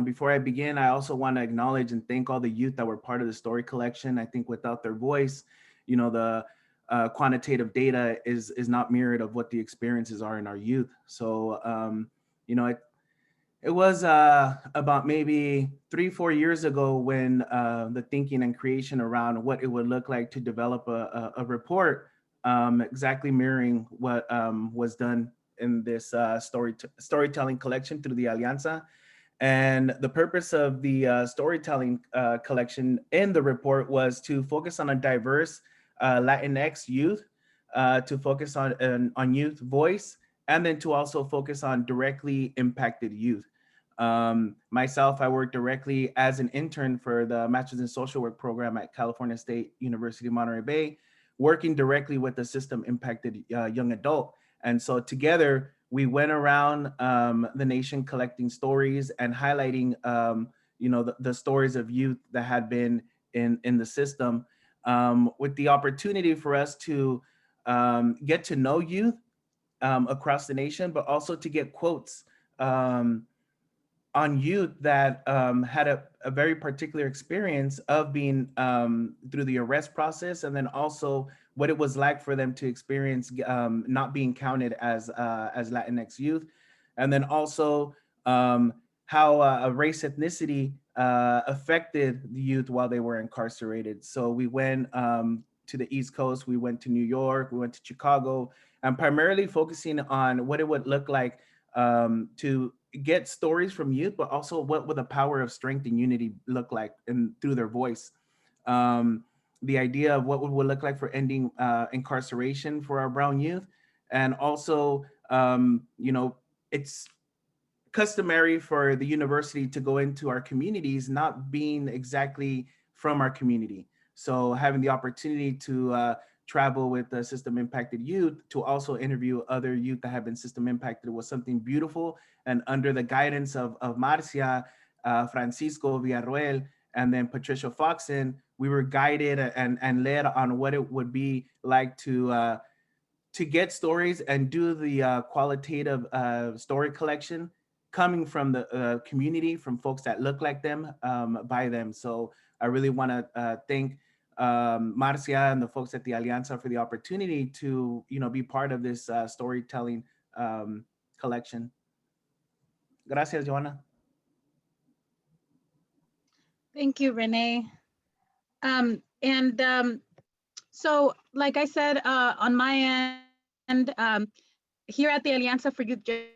before I begin, I also want to acknowledge and thank all the youth that were part of the story collection. I think without their voice, the quantitative data is not mirrored of what the experiences are in our youth. So, it was about maybe 3-4 years ago when the thinking and creation around what it would look like to develop a report exactly mirroring what was done in this storytelling collection through the Alianza. And the purpose of the storytelling collection in the report was to focus on a diverse Latinx youth, to focus on youth voice, and then to also focus on directly impacted youth. Myself, I worked directly as an intern for the Master's in Social Work program at California State University, Monterey Bay, working directly with the system impacted young adult. And so together we went around the nation collecting stories and highlighting, the stories of youth that had been in the system, with the opportunity for us to get to know youth across the nation, but also to get quotes on youth that had a very particular experience of being through the arrest process, and then also what it was like for them to experience not being counted as Latinx youth, and then also how race ethnicity affected the youth while they were incarcerated. So we went to the East Coast, we went to New York, we went to Chicago, and primarily focusing on what it would look like to get stories from youth, but also what would the power of strength and unity look like through their voice. The idea of what would look like for ending incarceration for our brown youth. And also, it's customary for the university to go into our communities not being exactly from our community. So having the opportunity to travel with the system impacted youth, to also interview other youth that have been system impacted, was something beautiful. And under the guidance of Marcia, Francisco Villarruel, and then Patricia Foxen, we were guided and led on what it would be like to get stories and do the qualitative story collection coming from the community, from folks that look like them, by them. So I really want to thank Marcia and the folks at the Alianza for the opportunity to, be part of this storytelling collection. Gracias, Joanna. Thank you, Rene. So like I said, on my end, here at the Alianza for Youth Justice,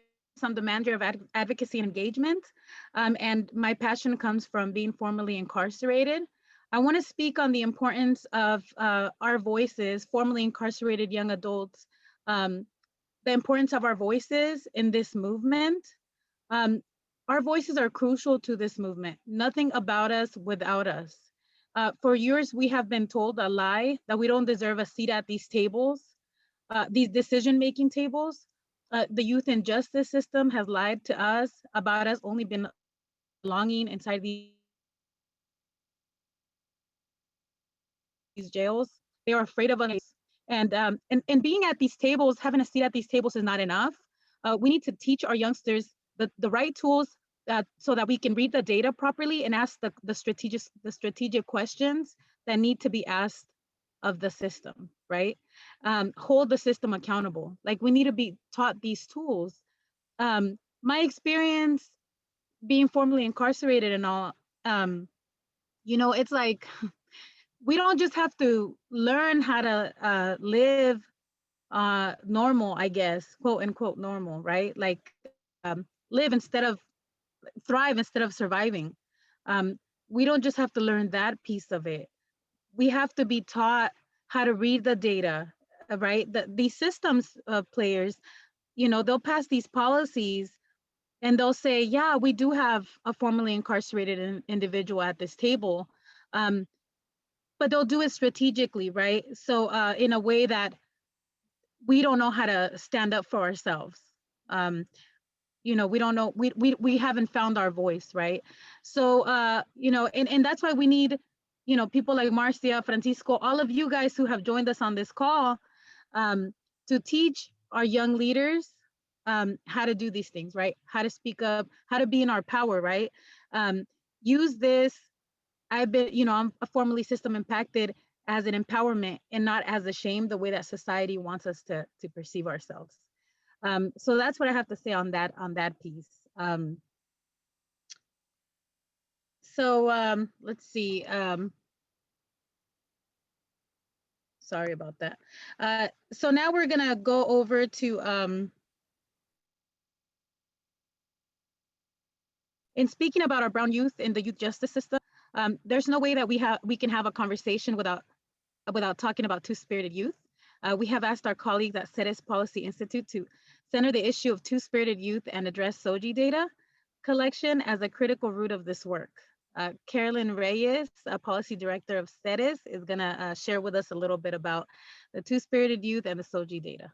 I'm the manager of advocacy and engagement, and my passion comes from being formerly incarcerated. I want to speak on the importance of our voices, formerly incarcerated young adults, the importance of our voices in this movement. Our voices are crucial to this movement. Nothing about us without us. For years, we have been told a lie that we don't deserve a seat at these tables, these decision-making tables. The youth and justice system has lied to us about us only belonging inside these jails. They are afraid of us. And being at these tables, having a seat at these tables is not enough. We need to teach our youngsters the right tools so that we can read the data properly and ask the strategic questions that need to be asked of the system, right? Hold the system accountable. Like, we need to be taught these tools. My experience being formerly incarcerated and all, it's like, we don't just have to learn how to live normal, I guess, quote unquote normal, right? Like live instead of thrive instead of surviving. We don't just have to learn that piece of it. We have to be taught how to read the data, right? These systems players, they'll pass these policies and they'll say, yeah, we do have a formerly incarcerated individual at this table. But they'll do it strategically, right? So in a way that we don't know how to stand up for ourselves. You know, we don't know, we haven't found our voice, right? So, you know, and that's why we need, you know, people like Marcia, Francisco, all of you guys who have joined us on this call, to teach our young leaders how to do these things, right? How to speak up, how to be in our power, right? Use this. I've been, you know, I'm formerly system impacted as an empowerment and not as a shame, the way that society wants us to perceive ourselves. So that's what I have to say on that piece. Let's see. Sorry about that. So now we're gonna go over to, in speaking about our brown youth in the youth justice system, there's no way that we can have a conversation without talking about two-spirited youth. We have asked our colleagues at SEDES Policy Institute to center the issue of two-spirited youth and address SOGIE data collection as a critical root of this work. Carolyn Reyes, a policy director of SEDES, is gonna share with us a little bit about the two-spirited youth and the SOGIE data.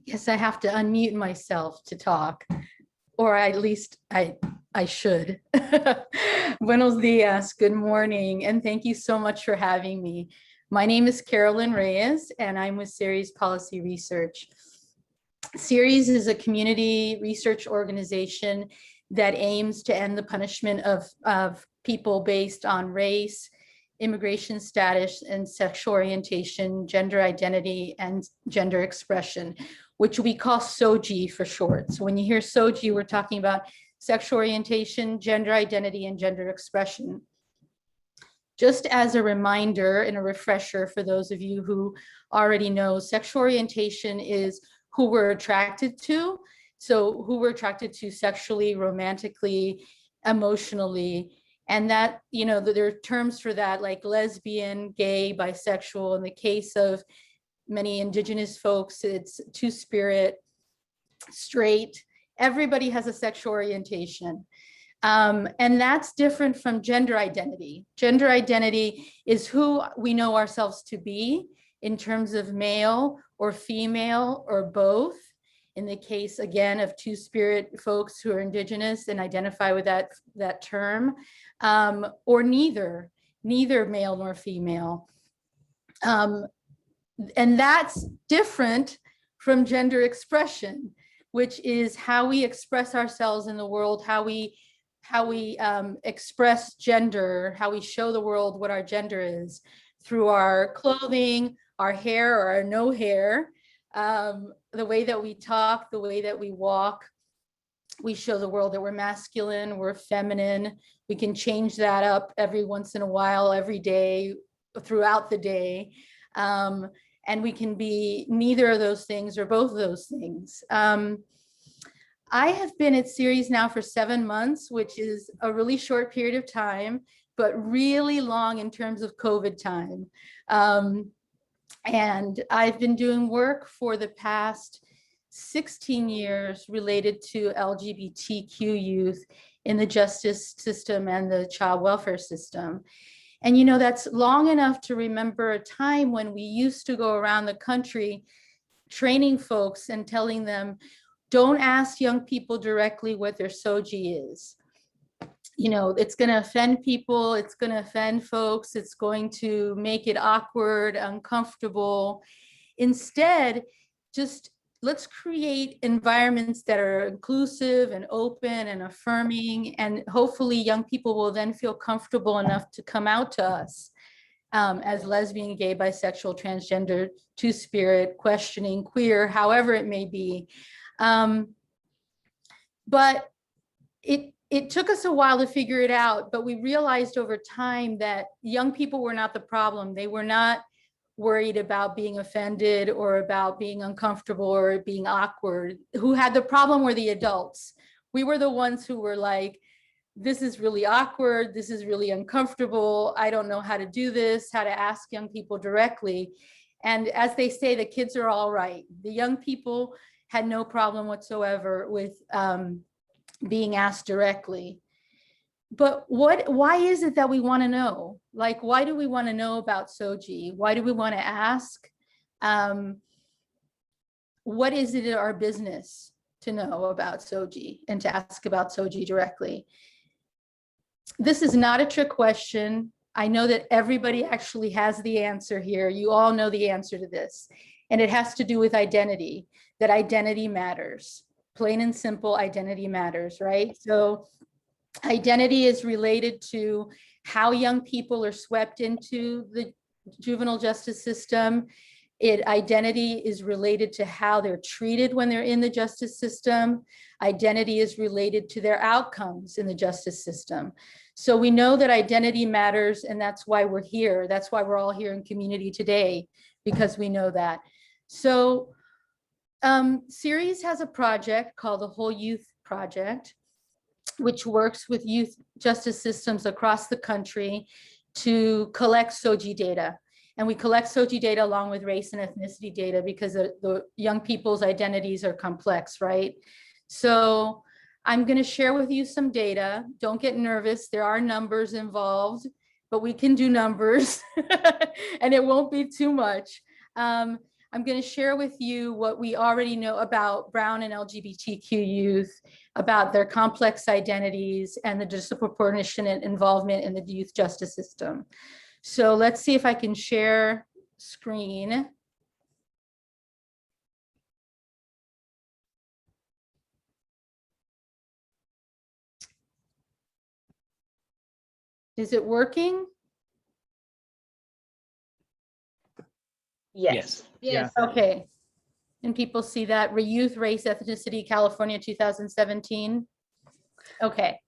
Yes, I have to unmute myself to talk, or at least I should. Buenos dias, good morning, and thank you so much for having me. My name is Carolyn Reyes, and I'm with Ceres Policy Research. Ceres is a community research organization that aims to end the punishment of people based on race, immigration status, and sexual orientation, gender identity, and gender expression, which we call SOGIE for short. So when you hear SOGIE, we're talking about sexual orientation, gender identity, and gender expression. Just as a reminder and a refresher for those of you who already know, sexual orientation is who we're attracted to. So who we're attracted to sexually, romantically, emotionally. And that, you know, there are terms for that like lesbian, gay, bisexual. In the case of many indigenous folks, it's two-spirit, straight. Everybody has a sexual orientation. And that's different from gender identity. Gender identity is who we know ourselves to be in terms of male or female or both. In the case, again, of two-spirit folks who are indigenous and identify with that term, or neither male nor female. And that's different from gender expression, which is how we express ourselves in the world, how we express gender, how we show the world what our gender is through our clothing, our hair or our no hair, the way that we talk, the way that we walk. We show the world that we're masculine, we're feminine. We can change that up every once in a while, every day, throughout the day. And we can be neither of those things or both of those things. I have been at Ceres now for 7 months, which is a really short period of time, but really long in terms of COVID time. And I've been doing work for the past 16 years related to LGBTQ youth in the justice system and the child welfare system. And you know, that's long enough to remember a time when we used to go around the country training folks and telling them, don't ask young people directly what their SOGIE is. You know, it's going to offend people, it's going to offend folks, it's going to make it awkward, uncomfortable. Instead, just let's create environments that are inclusive and open and affirming, and hopefully young people will then feel comfortable enough to come out to us as lesbian, gay, bisexual, transgender, two-spirit, questioning, queer, however it may be. But it took us a while to figure it out, but we realized over time that young people were not the problem. They were not worried about being offended or about being uncomfortable or being awkward. Who had the problem were the adults. We were the ones who were like, this is really awkward, this is really uncomfortable, I don't know how to do this, how to ask young people directly. And as they say, the kids are all right. The young people had no problem whatsoever with being asked directly. But why is it that we want to know? Like, why do we want to know about SOGIE? Why do we want to ask? What is it in our business to know about SOGIE and to ask about SOGIE directly? This is not a trick question. I know that everybody actually has the answer here. You all know the answer to this. And it has to do with identity, that identity matters. Plain and simple, identity matters, right? So identity is related to how young people are swept into the juvenile justice system. Identity is related to how they're treated when they're in the justice system. Identity is related to their outcomes in the justice system. So we know that identity matters, and that's why we're here. That's why we're all here in community today, because we know that. So Ceres has a project called the Whole Youth Project, which works with youth justice systems across the country to collect SOGIE data. And we collect SOGIE data along with race and ethnicity data because the young people's identities are complex, right? So I'm going to share with you some data. Don't get nervous. There are numbers involved, but we can do numbers and it won't be too much. I'm going to share with you what we already know about Brown and LGBTQ youth, about their complex identities and the disproportionate involvement in the youth justice system. So let's see if I can share screen. Is it working? Yes. Yes. Okay. And people see that Youth, Race, Ethnicity, California, 2017. Okay.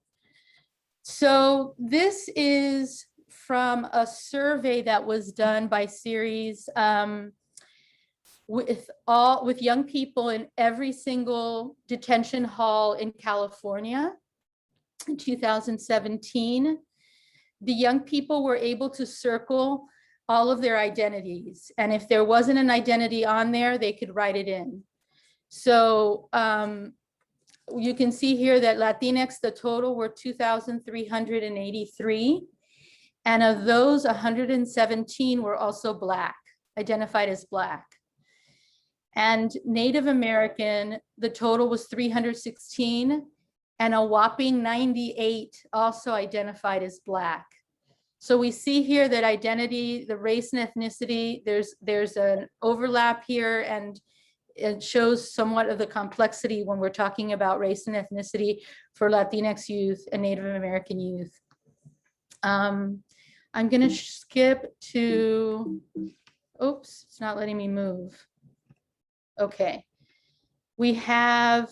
So this is from a survey that was done by Ceres with young people in every single detention hall in California in 2017. The young people were able to circle all of their identities. And if there wasn't an identity on there, they could write it in. So you can see here that Latinx, the total were 2,383. And of those, 117 were also Black, identified as Black. And Native American, the total was 316, and a whopping 98 also identified as Black. So we see here that identity, the race and ethnicity, there's an overlap here, and it shows somewhat of the complexity when we're talking about race and ethnicity for Latinx youth and Native American youth. I'm gonna skip to, oops, it's not letting me move. Okay, we have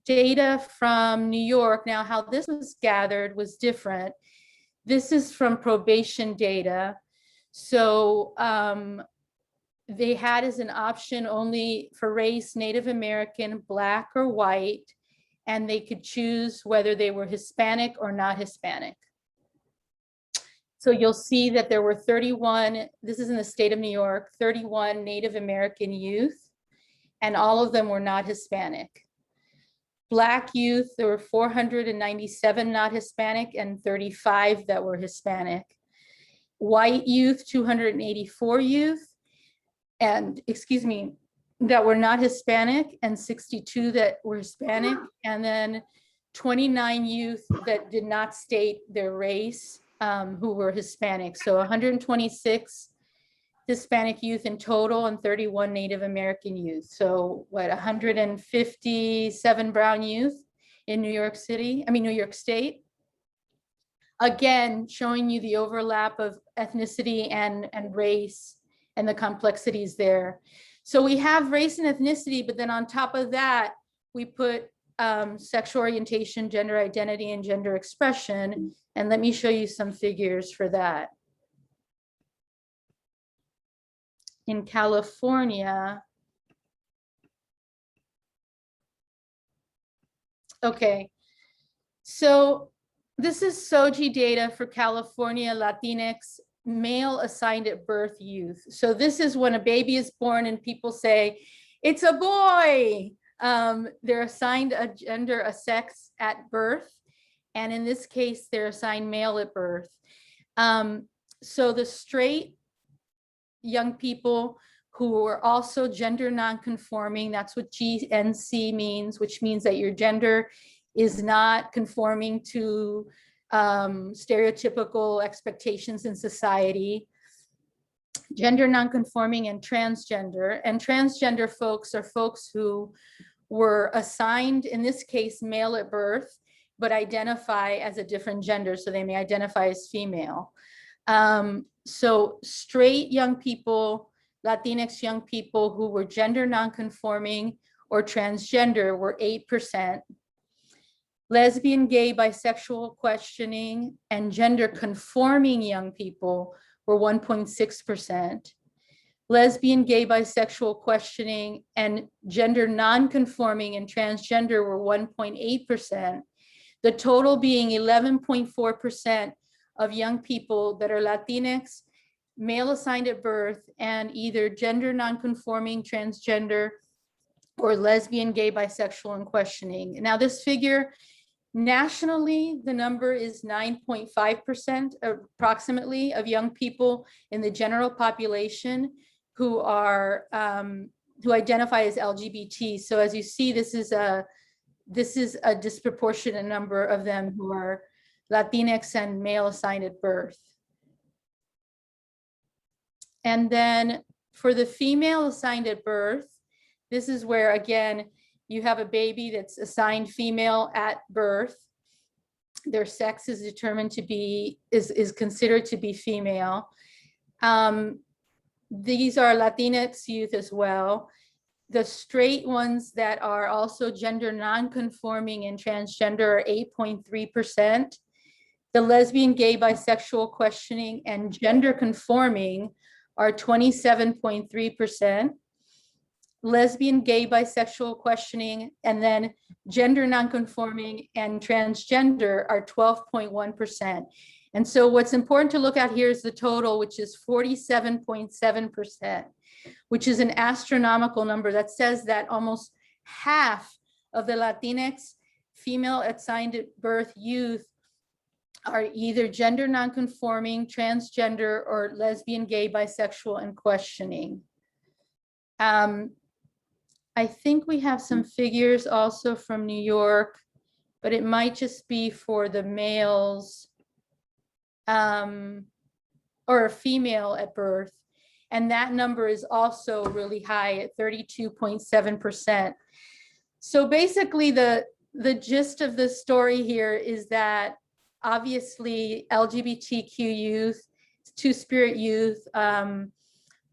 data from New York. Now, how this was gathered was different. This is from probation data. So they had as an option only for race, Native American, Black or white, and they could choose whether they were Hispanic or not Hispanic. So you'll see that there were 31, this is in the state of New York, 31 Native American youth, and all of them were not Hispanic. Black youth, there were 497 not Hispanic and 35 that were Hispanic. White youth, 284 youth, and excuse me, that were not Hispanic, and 62 that were Hispanic, and then 29 youth that did not state their race, who were Hispanic. So 126 Hispanic youth in total and 31 Native American youth. So what, 157 brown youth in New York City, New York State. Again, showing you the overlap of ethnicity and race and the complexities there. So we have race and ethnicity, but then on top of that, we put sexual orientation, gender identity, and gender expression. And let me show you some figures for that. In California, okay, so this is SOGIE data for California Latinx male assigned at birth youth. So this is when a baby is born and people say, it's a boy. They're assigned a gender, a sex at birth. And in this case, they're assigned male at birth. So the straight young people who are also gender nonconforming, that's what GNC means, which means that your gender is not conforming to stereotypical expectations in society. Gender nonconforming and transgender folks are folks who were assigned, in this case, male at birth, but identify as a different gender, so they may identify as female. So straight young people, Latinx young people who were gender nonconforming or transgender were 8%. Lesbian, gay, bisexual, questioning, and gender conforming young people were 1.6%. Lesbian, gay, bisexual, questioning, and gender non-conforming and transgender were 1.8%. The total being 11.4% of young people that are Latinx, male assigned at birth, and either gender non-conforming, transgender, or lesbian, gay, bisexual, and questioning. Now this figure, nationally, the number is 9.5% approximately of young people in the general population who are who identify as LGBT. So as you see, this is a disproportionate number of them who are Latinx and male assigned at birth. And then for the female assigned at birth, this is where, again, you have a baby that's assigned female at birth. Their sex is determined to be, is considered to be female. These are Latinx youth as well. The straight ones that are also gender non-conforming and transgender are 8.3%. The lesbian, gay, bisexual, questioning, and gender conforming are 27.3%. Lesbian, gay, bisexual, questioning, and then gender nonconforming and transgender are 12.1%. And so what's important to look at here is the total, which is 47.7%, which is an astronomical number that says that almost half of the Latinx female assigned at birth youth are either gender nonconforming, transgender, or lesbian, gay, bisexual, and questioning. I think we have some figures also from New York, but it might just be for the males or a female at birth. And that number is also really high at 32.7%. So basically the gist of the story here is that obviously LGBTQ youth, Two-Spirit youth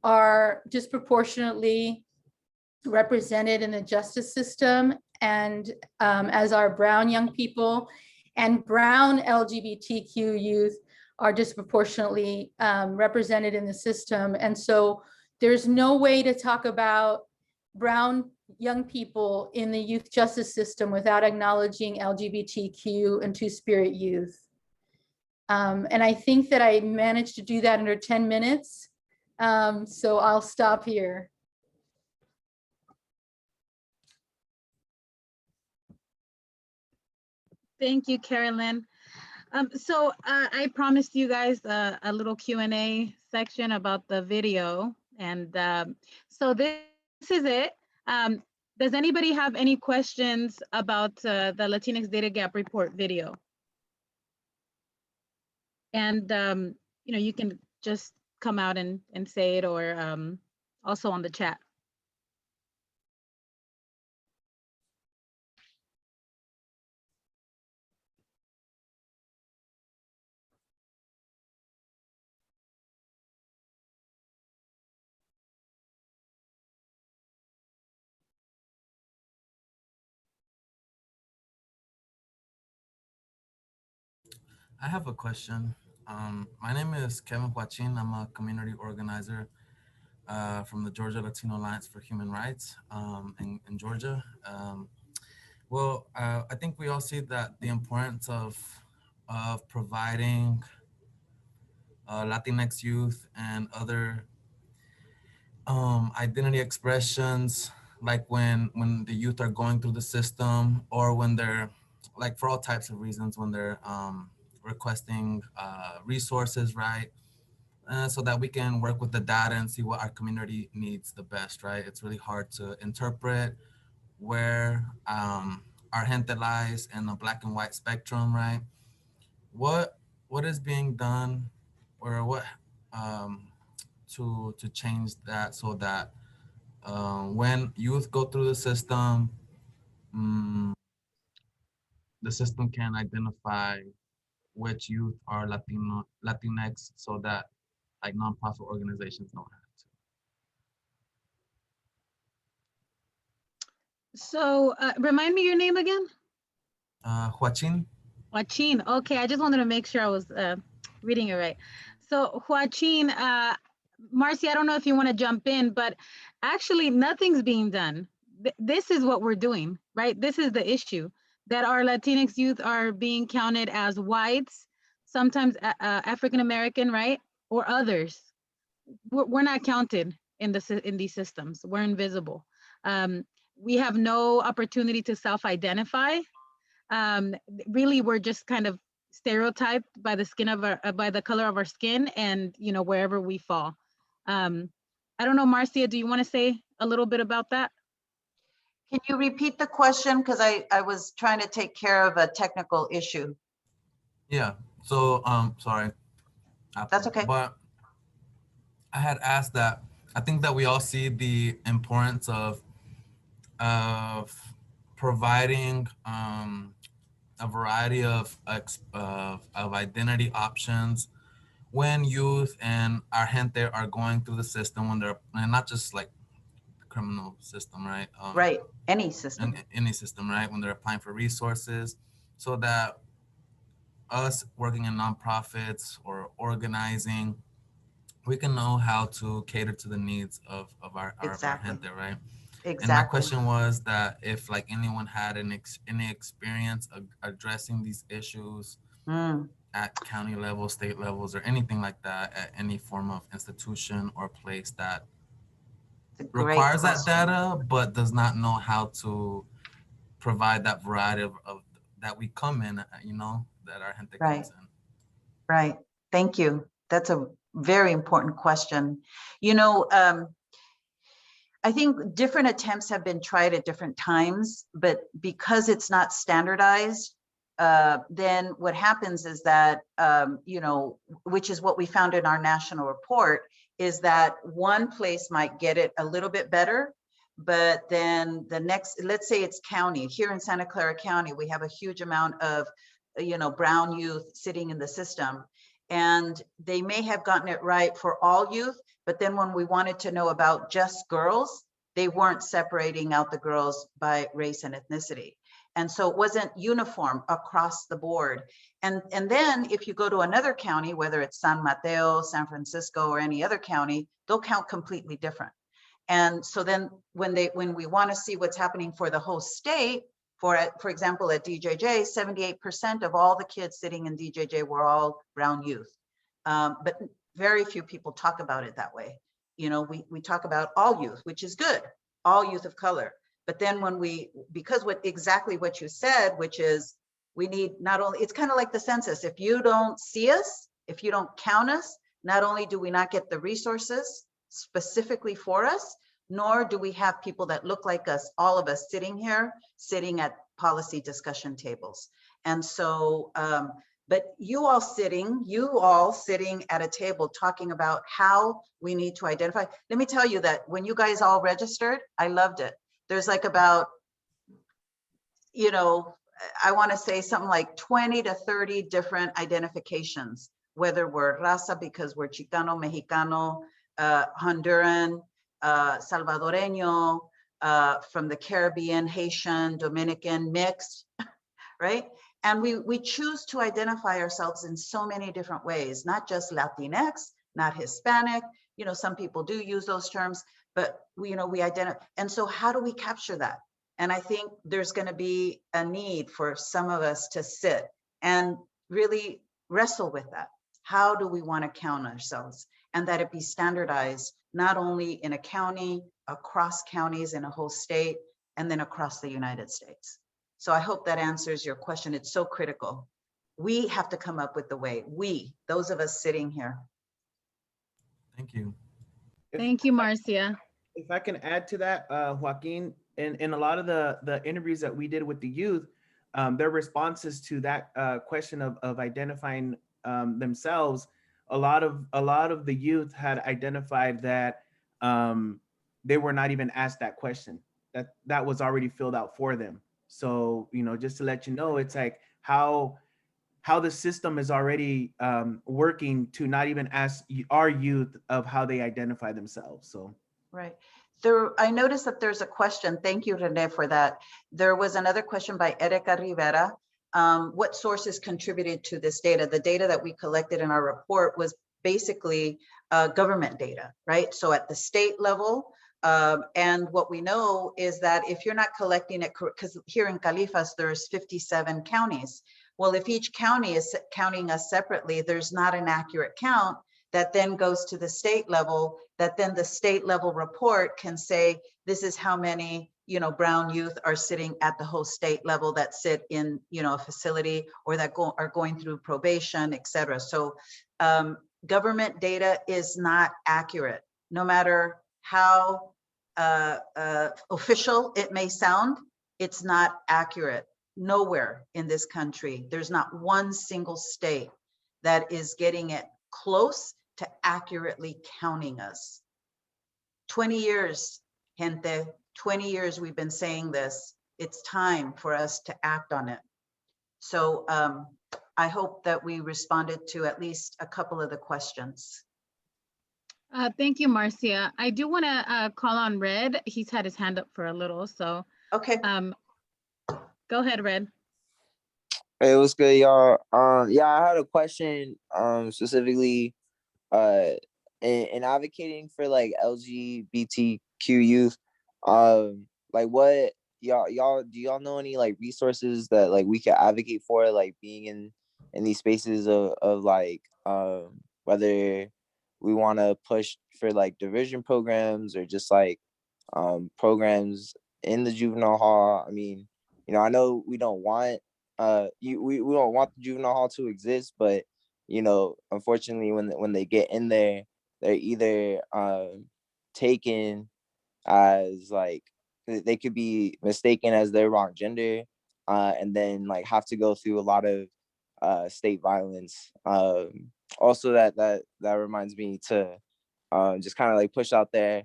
are disproportionately represented in the justice system, and as are brown young people, and brown LGBTQ youth are disproportionately represented in the system. And so there's no way to talk about brown young people in the youth justice system without acknowledging LGBTQ and Two-Spirit youth. And I think that I managed to do that under 10 minutes. So I'll stop here. Thank you, Carolyn. So I promised you guys a little Q&A section about the video. And so this is it. Does anybody have any questions about the Latinx Data Gap Report video? And you know, you can just come out and say it, or also on the chat. I have a question. My name is Kevin Huachin. I'm a community organizer from the Georgia Latino Alliance for Human Rights in Georgia. I think we all see that the importance of providing Latinx youth and other identity expressions, like when the youth are going through the system, or when they're, like, for all types of reasons, when they're requesting resources, right? So that we can work with the data and see what our community needs the best, right? It's really hard to interpret where our gente lies in the black and white spectrum, right? What is being done, or what to change that, so that when youth go through the system can identify which youth are Latinx, so that, like, nonprofit organizations don't have to. So remind me your name again. Joaquin. Joaquin. Okay, I just wanted to make sure I was reading it right. So Joaquin, Marcia, I don't know if you want to jump in, but actually nothing's being done. This is what we're doing, right? This is the issue, that our Latinx youth are being counted as whites, sometimes African-American, right? Or others. We're not counted in these systems. We're invisible. We have no opportunity to self-identify. Really, we're just kind of stereotyped by the skin of our, by the color of our skin, and wherever we fall. I don't know, Marcia, do you want to say a little bit about that? Can you repeat the question? Because I was trying to take care of a technical issue. Yeah, so sorry. That's okay. But I had asked that, I think that we all see the importance of providing a variety of identity options when youth and our gente are going through the system, when they're, and not just like the criminal system, right? Right, any system. Any system, right? When they're applying for resources, so that us working in nonprofits or organizing, we can know how to cater to the needs of our gente, right? Exactly. And my question was that if, like, anyone had any experience of addressing these issues at county level, state levels, or anything like that, at any form of institution or place that requires that data, but does not know how to provide that variety of that we come in, that our gente comes in. Right. Thank you. That's a very important question. I think different attempts have been tried at different times, but because it's not standardized, then what happens is that, which is what we found in our national report, is that one place might get it a little bit better, but then the next, let's say it's county. Here in Santa Clara County, we have a huge amount of, brown youth sitting in the system. And they may have gotten it right for all youth, but then when we wanted to know about just girls, they weren't separating out the girls by race and ethnicity. And so it wasn't uniform across the board. And then if you go to another county, whether it's San Mateo, San Francisco, or any other county, they'll count completely different. And so then when we want to see what's happening for the whole state, for example, at DJJ, 78% of all the kids sitting in DJJ were all brown youth. But very few people talk about it that way. We talk about all youth, which is good, all youth of color. But then when because exactly what you said, which is we need not only, it's kind of like the census. If you don't see us, if you don't count us, not only do we not get the resources specifically for us, nor do we have people that look like us, all of us sitting at policy discussion tables. And so, but you all sitting at a table talking about how we need to identify. Let me tell you that when you guys all registered, I loved it. There's like about, I want to say something like 20 to 30 different identifications, whether we're raza because we're Chicano, Mexicano, Honduran, Salvadoreño, from the Caribbean, Haitian, Dominican, mixed, right? And we choose to identify ourselves in so many different ways, not just Latinx, not Hispanic. Some people do use those terms, but we identify. And so how do we capture that? And I think there's going to be a need for some of us to sit and really wrestle with that. How do we want to count ourselves? And that it be standardized, not only in a county, across counties in a whole state, and then across the United States. So I hope that answers your question. It's so critical. We have to come up with the way, those of us sitting here. Thank you. Thank you, Marcia. If I can add to that, Joaquin, in a lot of the interviews that we did with the youth, their responses to that question of identifying themselves, a lot of the youth had identified that they were not even asked that question, that was already filled out for them. So, you know, just to let you know, it's like how the system is already working to not even ask our youth of how they identify themselves. So right there, I noticed that there's a question. Thank you, Rene, for that. There was another question by Erika Rivera. What sources contributed to this data? The data that we collected in our report was basically government data, right? So at the state level, and what we know is that if you're not collecting it, because here in Califas, there's 57 counties. Well, if each county is counting us separately, there's not an accurate count that then goes to the state level, that then the state level report can say, this is how many, you know, brown youth are sitting at the whole state level that sit in, you know, a facility, or that are going through probation, et cetera. So government data is not accurate, no matter how official it may sound. It's not accurate. Nowhere in this country, there's not one single state that is getting it close to accurately counting us. 20 years, gente, 20 years we've been saying this. It's time for us to act on it. So I hope that we responded to at least a couple of the questions. Thank you, Marcia. I do want to call on Red. He's had his hand up for a little, so. Okay. Go ahead, Red. Hey, what's good, y'all? Yeah, I had a question, specifically, in advocating for like LGBTQ youth. Like, what do y'all know any like resources that like we could advocate for, like being in these spaces of like whether we want to push for like diversion programs or just like programs in the juvenile hall. I mean, you know, I know we don't want we don't want the juvenile hall to exist, but you know, unfortunately, when they get in there, they're either taken as like, they could be mistaken as their wrong gender, and then like have to go through a lot of state violence. Also, that reminds me to just kind of like push out there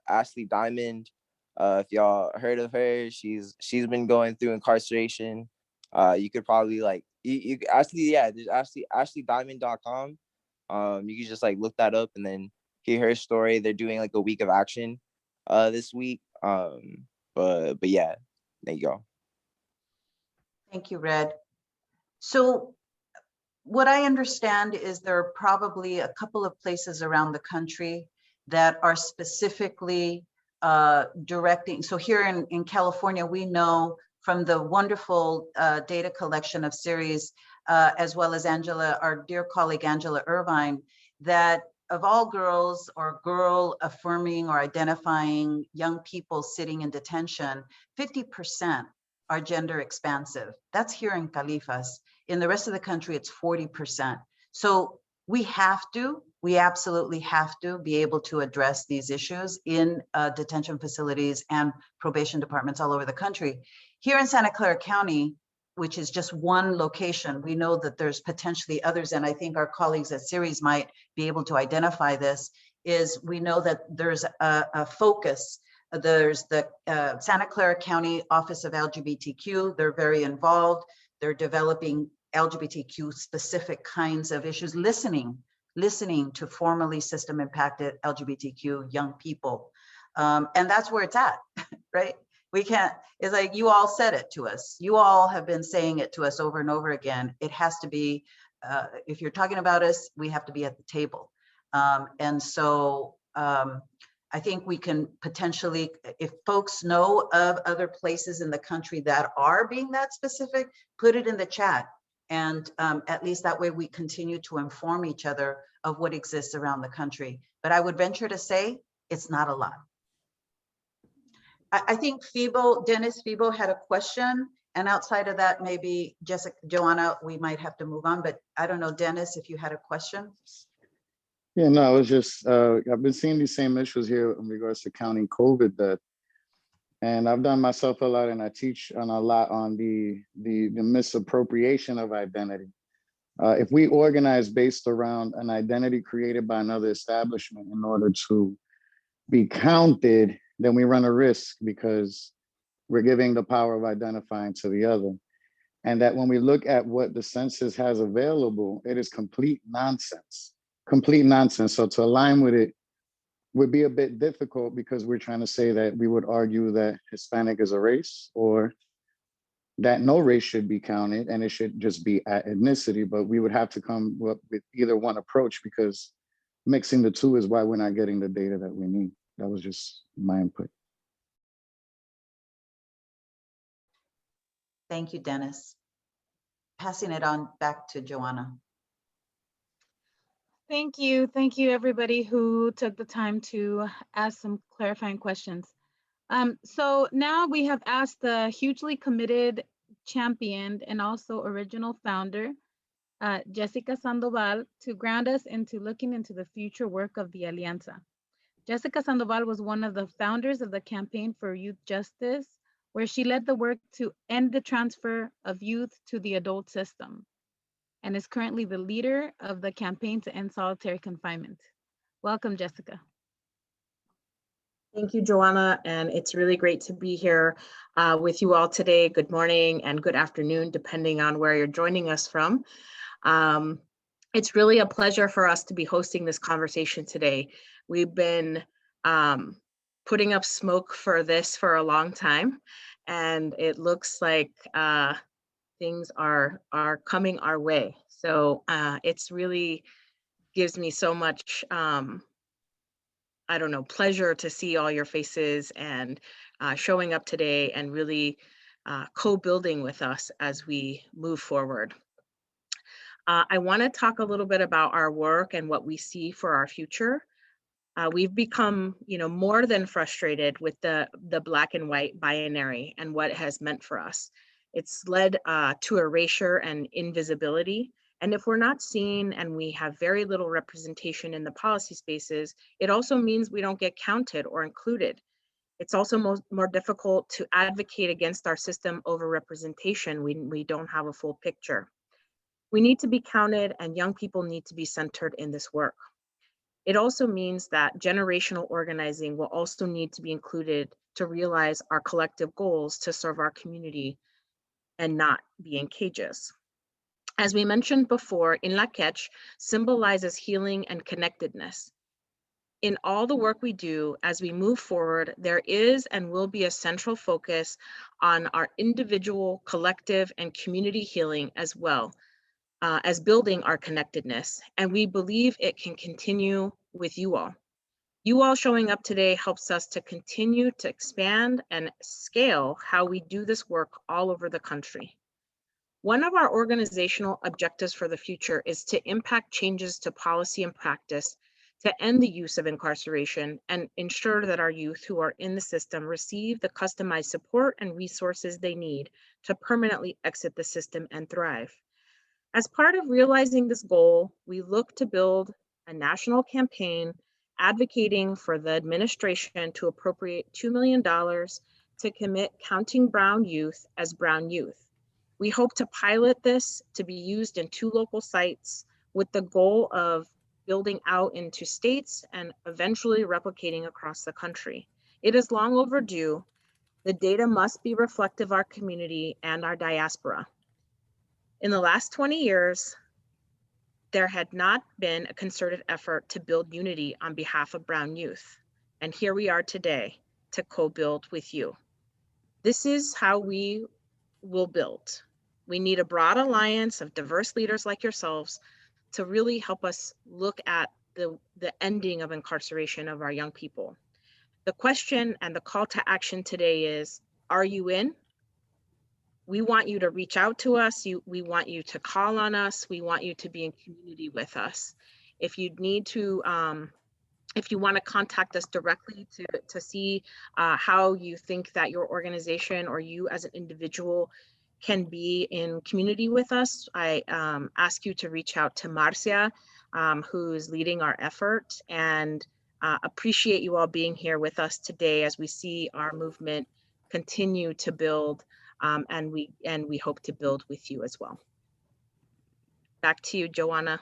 Ashley Diamond. If y'all heard of her, she's been going through incarceration. You could probably like you actually, yeah, there's ashleydiamond.com. You can just like look that up and then hear her story. They're doing like a week of action this week. But yeah, there you go. Thank you, Red. So what I understand is there are probably a couple of places around the country that are specifically directing. So here in California, we know from the wonderful data collection of series, as well as Angela, our dear colleague Angela Irvine, that of all girls or girl affirming or identifying young people sitting in detention, 50% are gender expansive. That's here in Califas. In the rest of the country, it's 40%. So we absolutely have to be able to address these issues in detention facilities and probation departments all over the country. Here in Santa Clara County, which is just one location, we know that there's potentially others, and I think our colleagues at Series might be able to identify this, is we know that there's a focus. There's the Santa Clara County Office of LGBTQ. They're very involved. They're developing LGBTQ specific kinds of issues, listening to formerly system impacted LGBTQ young people. And that's where it's at, right? We can't, it's like you all said it to us. You all have been saying it to us over and over again. It has to be, if you're talking about us, we have to be at the table. And so I think we can potentially, if folks know of other places in the country that are being that specific, put it in the chat And at least that way we continue to inform each other of what exists around the country. But I would venture to say it's not a lot. I think Dennis Fibo had a question. And outside of that, maybe Jessica, Joanna, we might have to move on, but I don't know, Dennis, if you had a question. Yeah, no, it was just, I've been seeing these same issues here in regards to counting COVID death. And I've done myself a lot, and I teach on a lot on the misappropriation of identity. If we organize based around an identity created by another establishment in order to be counted, then we run a risk because we're giving the power of identifying to the other. And that when we look at what the census has available, it is complete nonsense. So to align with it would be a bit difficult because we're trying to say that we would argue that Hispanic is a race or that no race should be counted and it should just be at ethnicity, but we would have to come up with either one approach because mixing the two is why we're not getting the data that we need. That was just my input. Thank you, Dennis. Passing it on back to Joanna. Thank you. Thank you, everybody who took the time to ask some clarifying questions. So now we have asked the hugely committed, championed, and also original founder, Jessica Sandoval, to ground us into looking into the future work of the Alianza. Jessica Sandoval was one of the founders of the Campaign for Youth Justice, where she led the work to end the transfer of youth to the adult system, and is currently the leader of the Campaign to End Solitary Confinement. Welcome, Jessica. Thank you, Joanna, and it's really great to be here with you all today. Good morning and good afternoon, depending on where you're joining us from. It's really a pleasure for us to be hosting this conversation today. We've been putting up smoke for this for a long time, and it looks like things are coming our way. So it's really gives me so much pleasure to see all your faces and showing up today and really co-building with us as we move forward. I want to talk a little bit about our work and what we see for our future. We've become, more than frustrated with the black and white binary and what it has meant for us. It's led to erasure and invisibility. And if we're not seen and we have very little representation in the policy spaces, it also means we don't get counted or included. It's also more difficult to advocate against our system over representation when we don't have a full picture. We need to be counted, and young people need to be centered in this work. It also means that generational organizing will also need to be included to realize our collective goals to serve our community and not be in cages. As we mentioned before, in La Quech symbolizes healing and connectedness. In all the work we do, as we move forward, there is and will be a central focus on our individual, collective, and community healing as well as building our connectedness. And we believe it can continue with you all. You all showing up today helps us to continue to expand and scale how we do this work all over the country. One of our organizational objectives for the future is to impact changes to policy and practice to end the use of incarceration and ensure that our youth who are in the system receive the customized support and resources they need to permanently exit the system and thrive. As part of realizing this goal, we look to build a national campaign advocating for the administration to appropriate $2 million to commit counting brown youth as brown youth. We hope to pilot this to be used in 2 local sites with the goal of building out into states and eventually replicating across the country. It is long overdue. The data must be reflective of our community and our diaspora. In the last 20 years, there had not been a concerted effort to build unity on behalf of brown youth. And here we are today to co-build with you. This is how we will build. We need a broad alliance of diverse leaders like yourselves to really help us look at the ending of incarceration of our young people. The question and the call to action today is, are you in? we want you to reach out to us. We want you to call on us. We want you to be in community with us. If you need to, if you want to contact us directly to see how you think that your organization or you as an individual can be in community with us, I ask you to reach out to Marcia, who's leading our effort, and appreciate you all being here with us today as we see our movement continue to build, and we hope to build with you as well. Back to you, Joanna.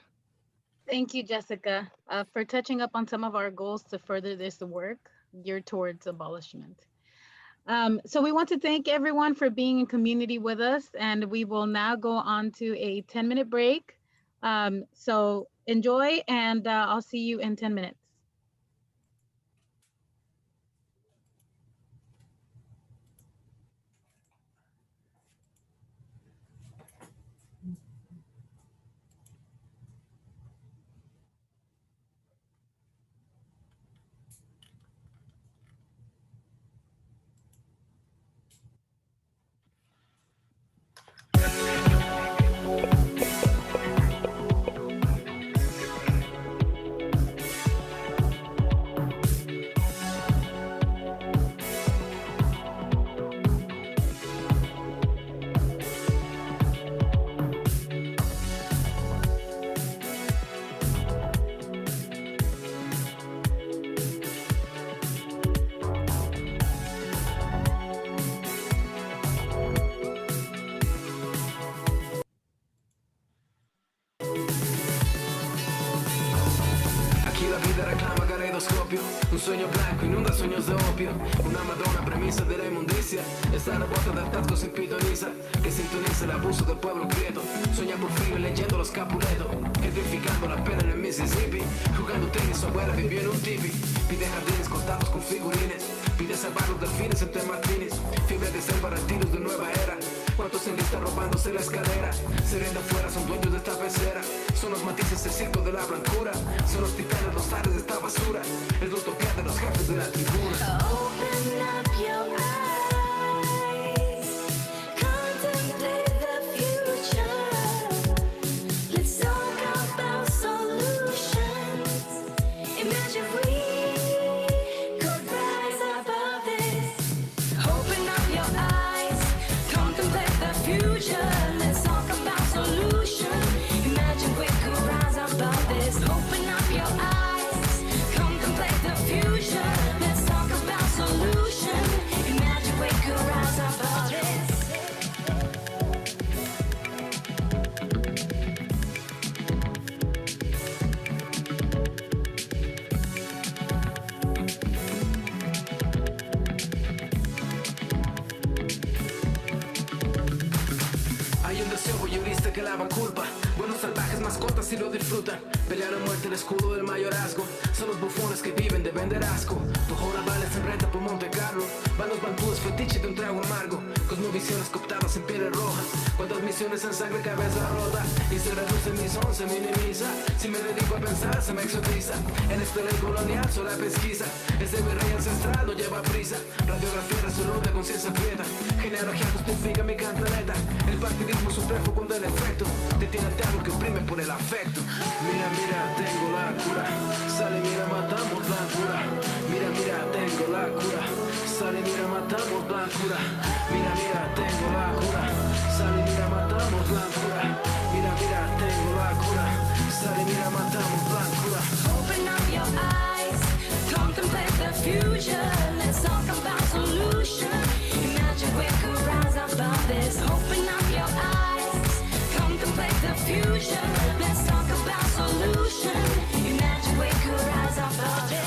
Thank you, Jessica, for touching up on some of our goals to further this work geared towards abolishment. So we want to thank everyone for being in community with us, and we will now go on to a 10-minute break. So enjoy, and I'll see you in 10 minutes. Un sueño blanco inunda sueños de opio. Una madrona premisa de la inmundicia. Está la bota de atasco sin pitoniza, que sintoniza el abuso del pueblo quieto. Sueña por frío leyendo los Capuletos, gentrificando la pena en el Mississippi. Jugando tenis, su abuela vivió en un tipi. Pide jardines cortados con figurines. Pide salvar los delfines entre Martínez. Fiebre de selva, retiros de nueva era. ¿Cuántos enlistas robándose la escalera? Se ven de afuera, son dueños de esta pecera. Son los matices, el circo de la blancura. Son los titanes, los ares de esta basura. Es la utopía de los jefes de la tribuna. Open up your eyes, contemplate the future. Let's talk about solutions. Imagine we could rise above this. Open up your eyes, contemplate the future. Let's talk about solutions. Imagine we could rise above this. Open up your eyes, contemplate the future. Let's talk about solution. Imagine we could rise above this. Hay un deseo voyeurista que lava culpa. Buenos salvajes mascotas y lo disfrutan. Pelear a muerte el escudo del mayorazgo. Son los bufones que viven de vender asco. Tu jola vale en renta por Monte Carlo. Van los bantúes fetiche de un trago amargo. Cosmovisiones cooptadas en pieles rojas. Cuántas misiones en sangre, cabeza rota. Y se reduce mi son, se minimiza. Si me dedico a pensar, se me exotiza. En esta ley colonial, sola pesquisa. Ese virrey ancestral no lleva prisa. Radiografía resoluta, conciencia quieta. Genealogía justifica mi cantaleta. El partidismo es un refugio con del efecto. Te tiene algo que oprime por el afecto. Mira, mira, tengo la cura. Sale, mira, matamos la cura. Mira, mira, tengo la cura. Sale, mira, matamos la cura. Mira, mira, tengo la cura. Sale, mira, matamos la cura. Mira, mira, tengo la cura. Sale, mira, matamos la cura. Open up your eyes, contemplate the future. Let's talk about solution. Imagine we could rise above this. Open up your eyes, contemplate the future. Let's talk about solution. Imagine we could rise above this.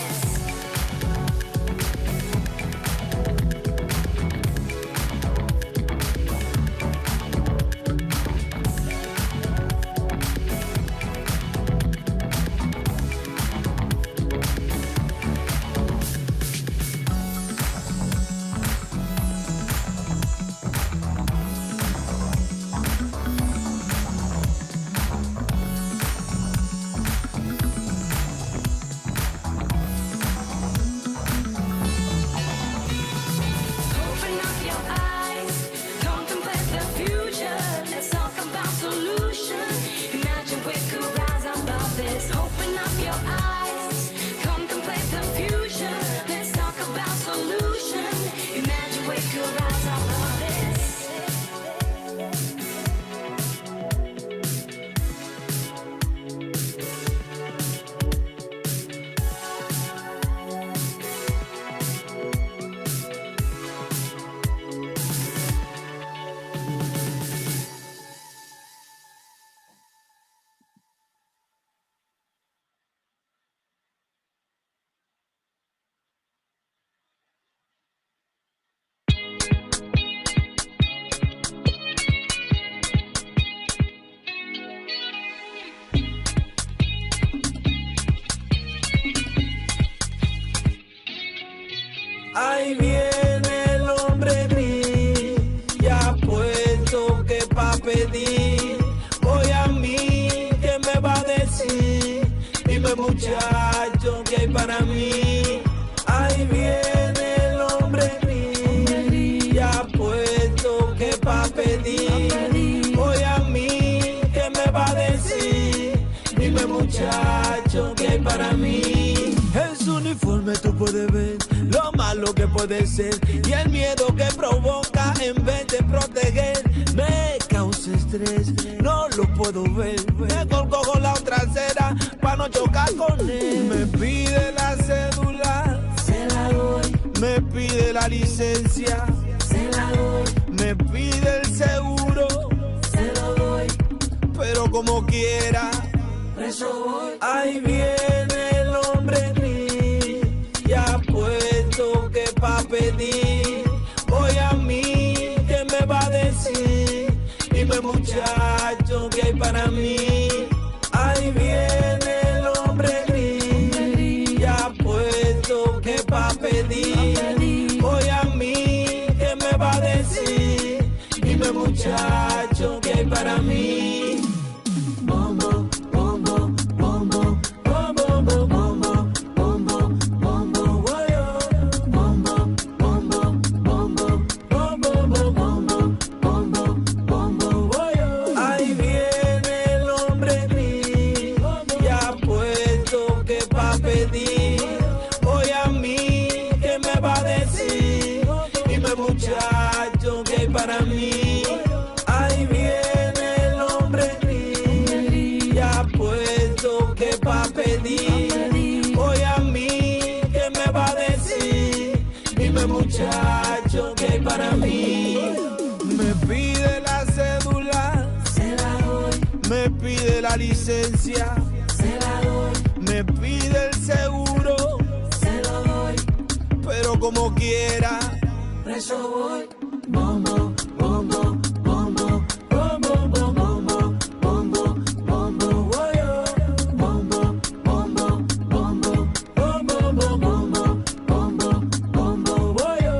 Ahí viene el hombre gris, ya puesto que pa' pedir. Voy a mí, ¿qué me va a decir? Dime muchacho, ¿qué hay para mí? Ahí viene el hombre gris, ya puesto que pa' pedir. Voy a mí, ¿qué me va a decir? Dime muchacho, ¿qué hay para mí? En su uniforme tú puedes ver lo malo que puede ser y el miedo que provoca en vez de proteger. Me causa estrés, no lo puedo ver. Mejor cojo la otra acera para no chocar con él. Me pide la cédula, se la doy. Me pide la licencia, se la doy. Me pide el seguro, se lo doy. Pero como quiera, preso voy. Ahí viene el hombre gris, ya puesto que pa' pedir. Voy a mí, ¿qué me va a decir? Dime muchacho, ¿qué hay para mí? Ahí viene el hombre gris, ya puesto que pa' pedir. Voy a mí, ¿qué me va a decir? Dime muchacho, ¿qué hay para mí? Bombo, bombo, bombo, bombo, bombo, bombo, bombo, woyo. Bombo, bombo, bombo, bombo, bombo, bombo, bombo, woyo. Ahí viene el hombre gris, ya puesto que pa' pedir. Voy a mí, ¿qué me va a decir? Dime muchacho, ¿qué hay para mí? Ahí viene el hombre gris, ya puesto que pa' pedir. Voy a mí, ¿qué me va a decir? Dime muchacho, ¿qué hay para mí? Me pide la cédula, se la doy. Me pide la licencia, se la doy. Me pide el seguro, se lo doy. Pero como quiera, preso voy. Bombo, bombo, bombo, bombo, bombo, bombo, bombo, woyo. Bombo, bombo, bombo, bombo, bombo, bombo, bombo, woyo.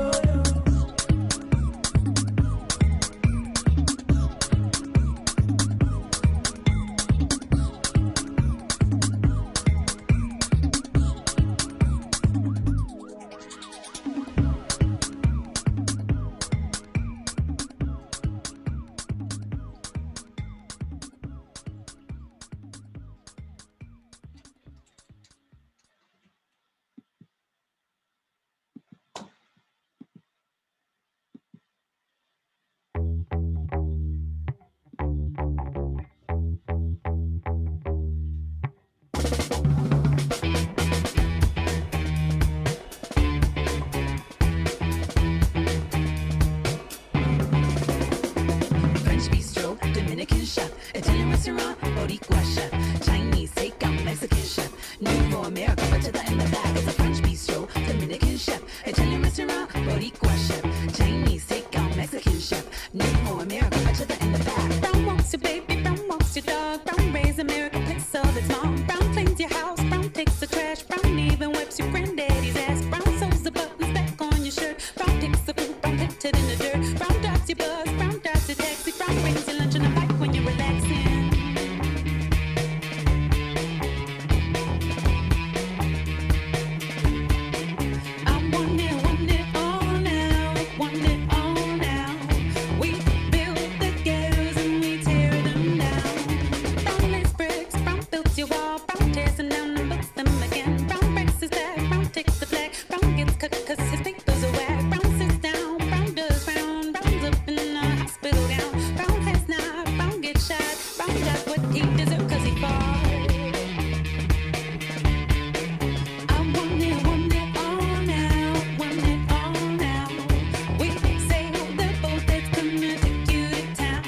French bistro, Dominican chef, Italian restaurant, Boricua chef, Chinese takeout, Mexican chef, new for America, but to the in the back is a French bistro, Dominican chef, Italian restaurant, Boricua chef, Chinese takeout, Mexican chef, new for America, but to the in the back. Brown walks your baby, brown walks your dog, brown raised America, picks all its mom, brown cleans your house, brown takes the trash, brown even wipes your granddaddy's ass, brown sews the buttons back on your shirt, brown picks the food, brown hits it in the dirt, brown drops your buzz, brown drops your taxi, brown brings your lunch on a bike when you're relaxing. I want it all now, want it all now. We build the ghettos and we tear them down. Brown lace bricks, brown builds your wall, brown tears them down and builds them again. Brown breaks his back, brown takes the flag, brown gets cut 'cause his papers are whack. Brown sits down, brown does brown, brown's up in a hospital gown. Brown has not, brown gets shot, brown got what he deserved 'cause he fought. I want it all now, want it all now. We sail the boat that's gonna take you to town.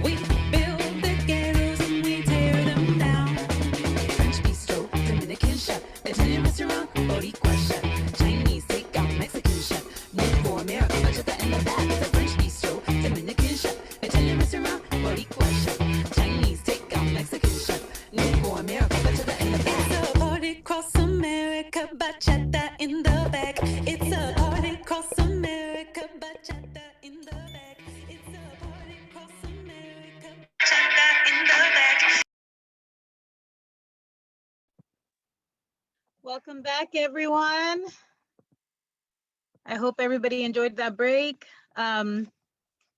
We build the ghettos and we tear them down. French bistro, Dominican chef, Italian restaurant, Boricua chef, Chinese takeout, Mexican chef, new for America, but to the in the back is a French bistro, Dominican chef, Italian restaurant, Boricua chef, Chinese takeout, Mexican chef, new for America, but to the in the back. It's a party across America, bachata in the back. It's a party Welcome back, everyone. I hope everybody enjoyed that break. Let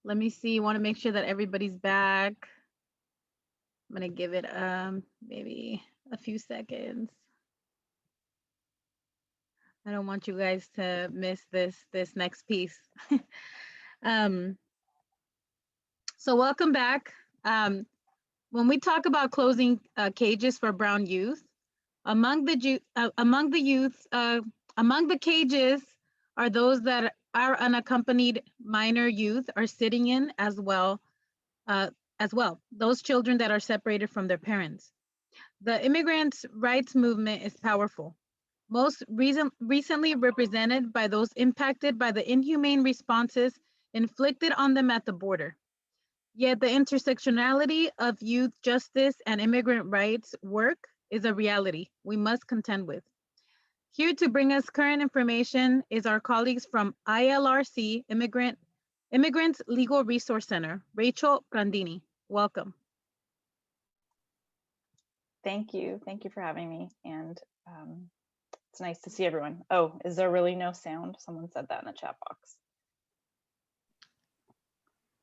me see, want to make sure that everybody's back. I'm gonna give it maybe a few seconds. I don't want you guys to miss this next piece. So welcome back. When we talk about closing cages for brown youth, among the cages are those that our unaccompanied minor youth are sitting in as well. Those children that are separated from their parents. The immigrants' rights movement is powerful, most recently represented by those impacted by the inhumane responses inflicted on them at the border. Yet the intersectionality of youth justice and immigrant rights work is a reality we must contend with. Here to bring us current information is our colleagues from ILRC Immigrants Legal Resource Center, Rachel Prandini. Welcome. Thank you. Thank you for having me. And it's nice to see everyone. Oh, is there really no sound? Someone said that in the chat box.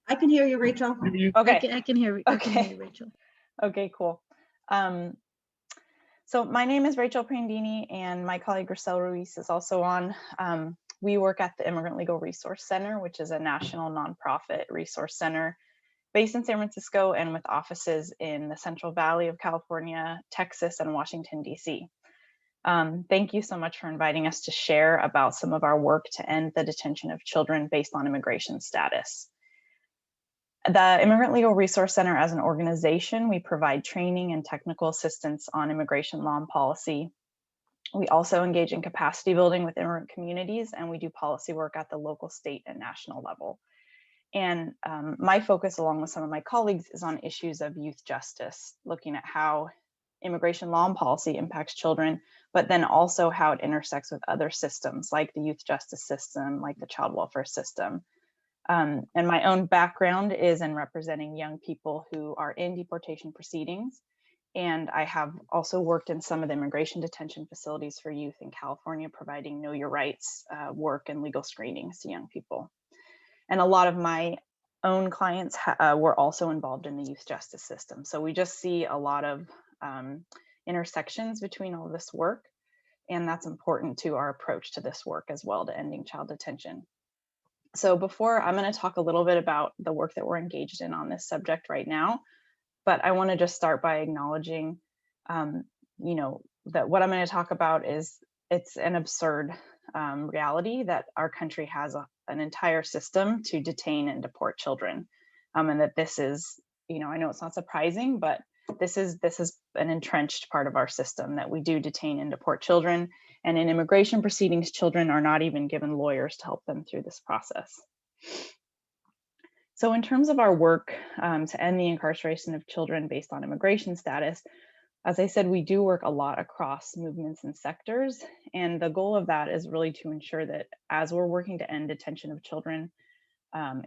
I can hear you, Rachel. Okay. I can hear you. I can hear you, Rachel. Okay, cool. So my name is Rachel Prandini and my colleague Grisel Ruiz is also on. We work at the Immigrant Legal Resource Center, which is a national nonprofit resource center based in San Francisco and with offices in the Central Valley of California, Texas, and Washington, D.C. Thank you so much for inviting us to share about some of our work to end the detention of children based on immigration status. The Immigrant Legal Resource Center as an organization, we provide training and technical assistance on immigration law and policy. We also engage in capacity building with immigrant communities, and we do policy work at the local, state, and national level. And my focus, along with some of my colleagues, is on issues of youth justice, looking at how immigration law and policy impacts children, but then also how it intersects with other systems like the youth justice system, like the child welfare system. And my own background is in representing young people who are in deportation proceedings. And I have also worked in some of the immigration detention facilities for youth in California, providing know your rights work and legal screenings to young people. And a lot of my own clients were also involved in the youth justice system. So we just see a lot of intersections between all of this work. And that's important to our approach to this work as well, to ending child detention. So before, I'm going to talk a little bit about the work that we're engaged in on this subject right now, but I want to just start by acknowledging, that what I'm going to talk about is, it's an absurd reality that our country has an entire system to detain and deport children, and that this is, I know it's not surprising, but this is an entrenched part of our system, that we do detain and deport children. And in immigration proceedings, children are not even given lawyers to help them through this process. So in terms of our work to end the incarceration of children based on immigration status, as I said, we do work a lot across movements and sectors. And the goal of that is really to ensure that as we're working to end detention of children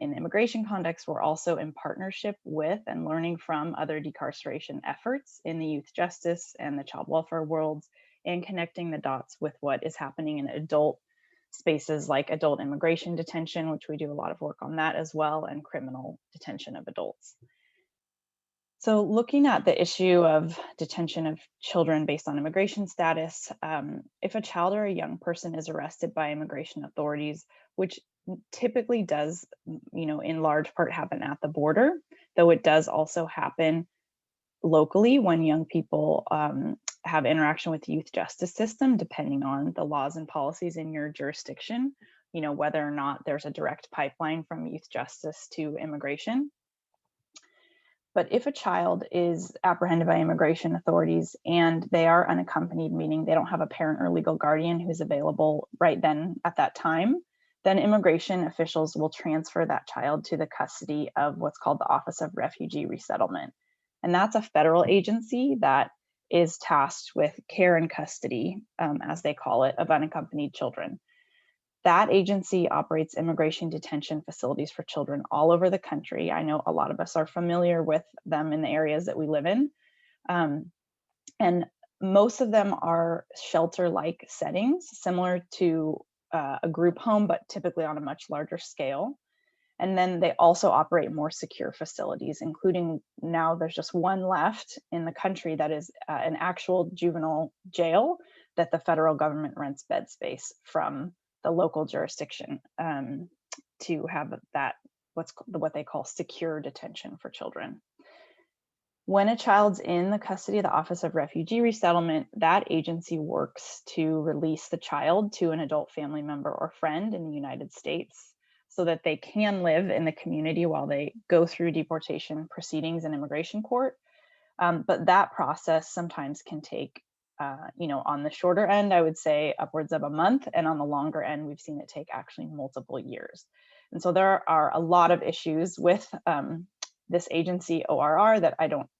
in the immigration context, we're also in partnership with and learning from other decarceration efforts in the youth justice and the child welfare worlds, and connecting the dots with what is happening in adult spaces like adult immigration detention, which we do a lot of work on that as well, and criminal detention of adults. So looking at the issue of detention of children based on immigration status, if a child or a young person is arrested by immigration authorities, which typically does, in large part happen at the border, though it does also happen locally when young people have interaction with the youth justice system, depending on the laws and policies in your jurisdiction, whether or not there's a direct pipeline from youth justice to immigration. But if a child is apprehended by immigration authorities and they are unaccompanied, meaning they don't have a parent or legal guardian who's available right then at that time, then immigration officials will transfer that child to the custody of what's called the Office of Refugee Resettlement. And that's a federal agency that is tasked with care and custody, as they call it, of unaccompanied children. That agency operates immigration detention facilities for children all over the country. I know a lot of us are familiar with them in the areas that we live in. And Most of them are shelter-like settings, similar to a group home, but typically on a much larger scale. And then they also operate more secure facilities, including now there's just one left in the country that is an actual juvenile jail that the federal government rents bed space from the local jurisdiction to have that, what they call secure detention for children. When a child's in the custody of the Office of Refugee Resettlement, that agency works to release the child to an adult family member or friend in the United States so that they can live in the community while they go through deportation proceedings in immigration court. But that process sometimes can take, on the shorter end, I would say upwards of a month, and on the longer end, we've seen it take actually multiple years. And so there are a lot of issues with this agency ORR that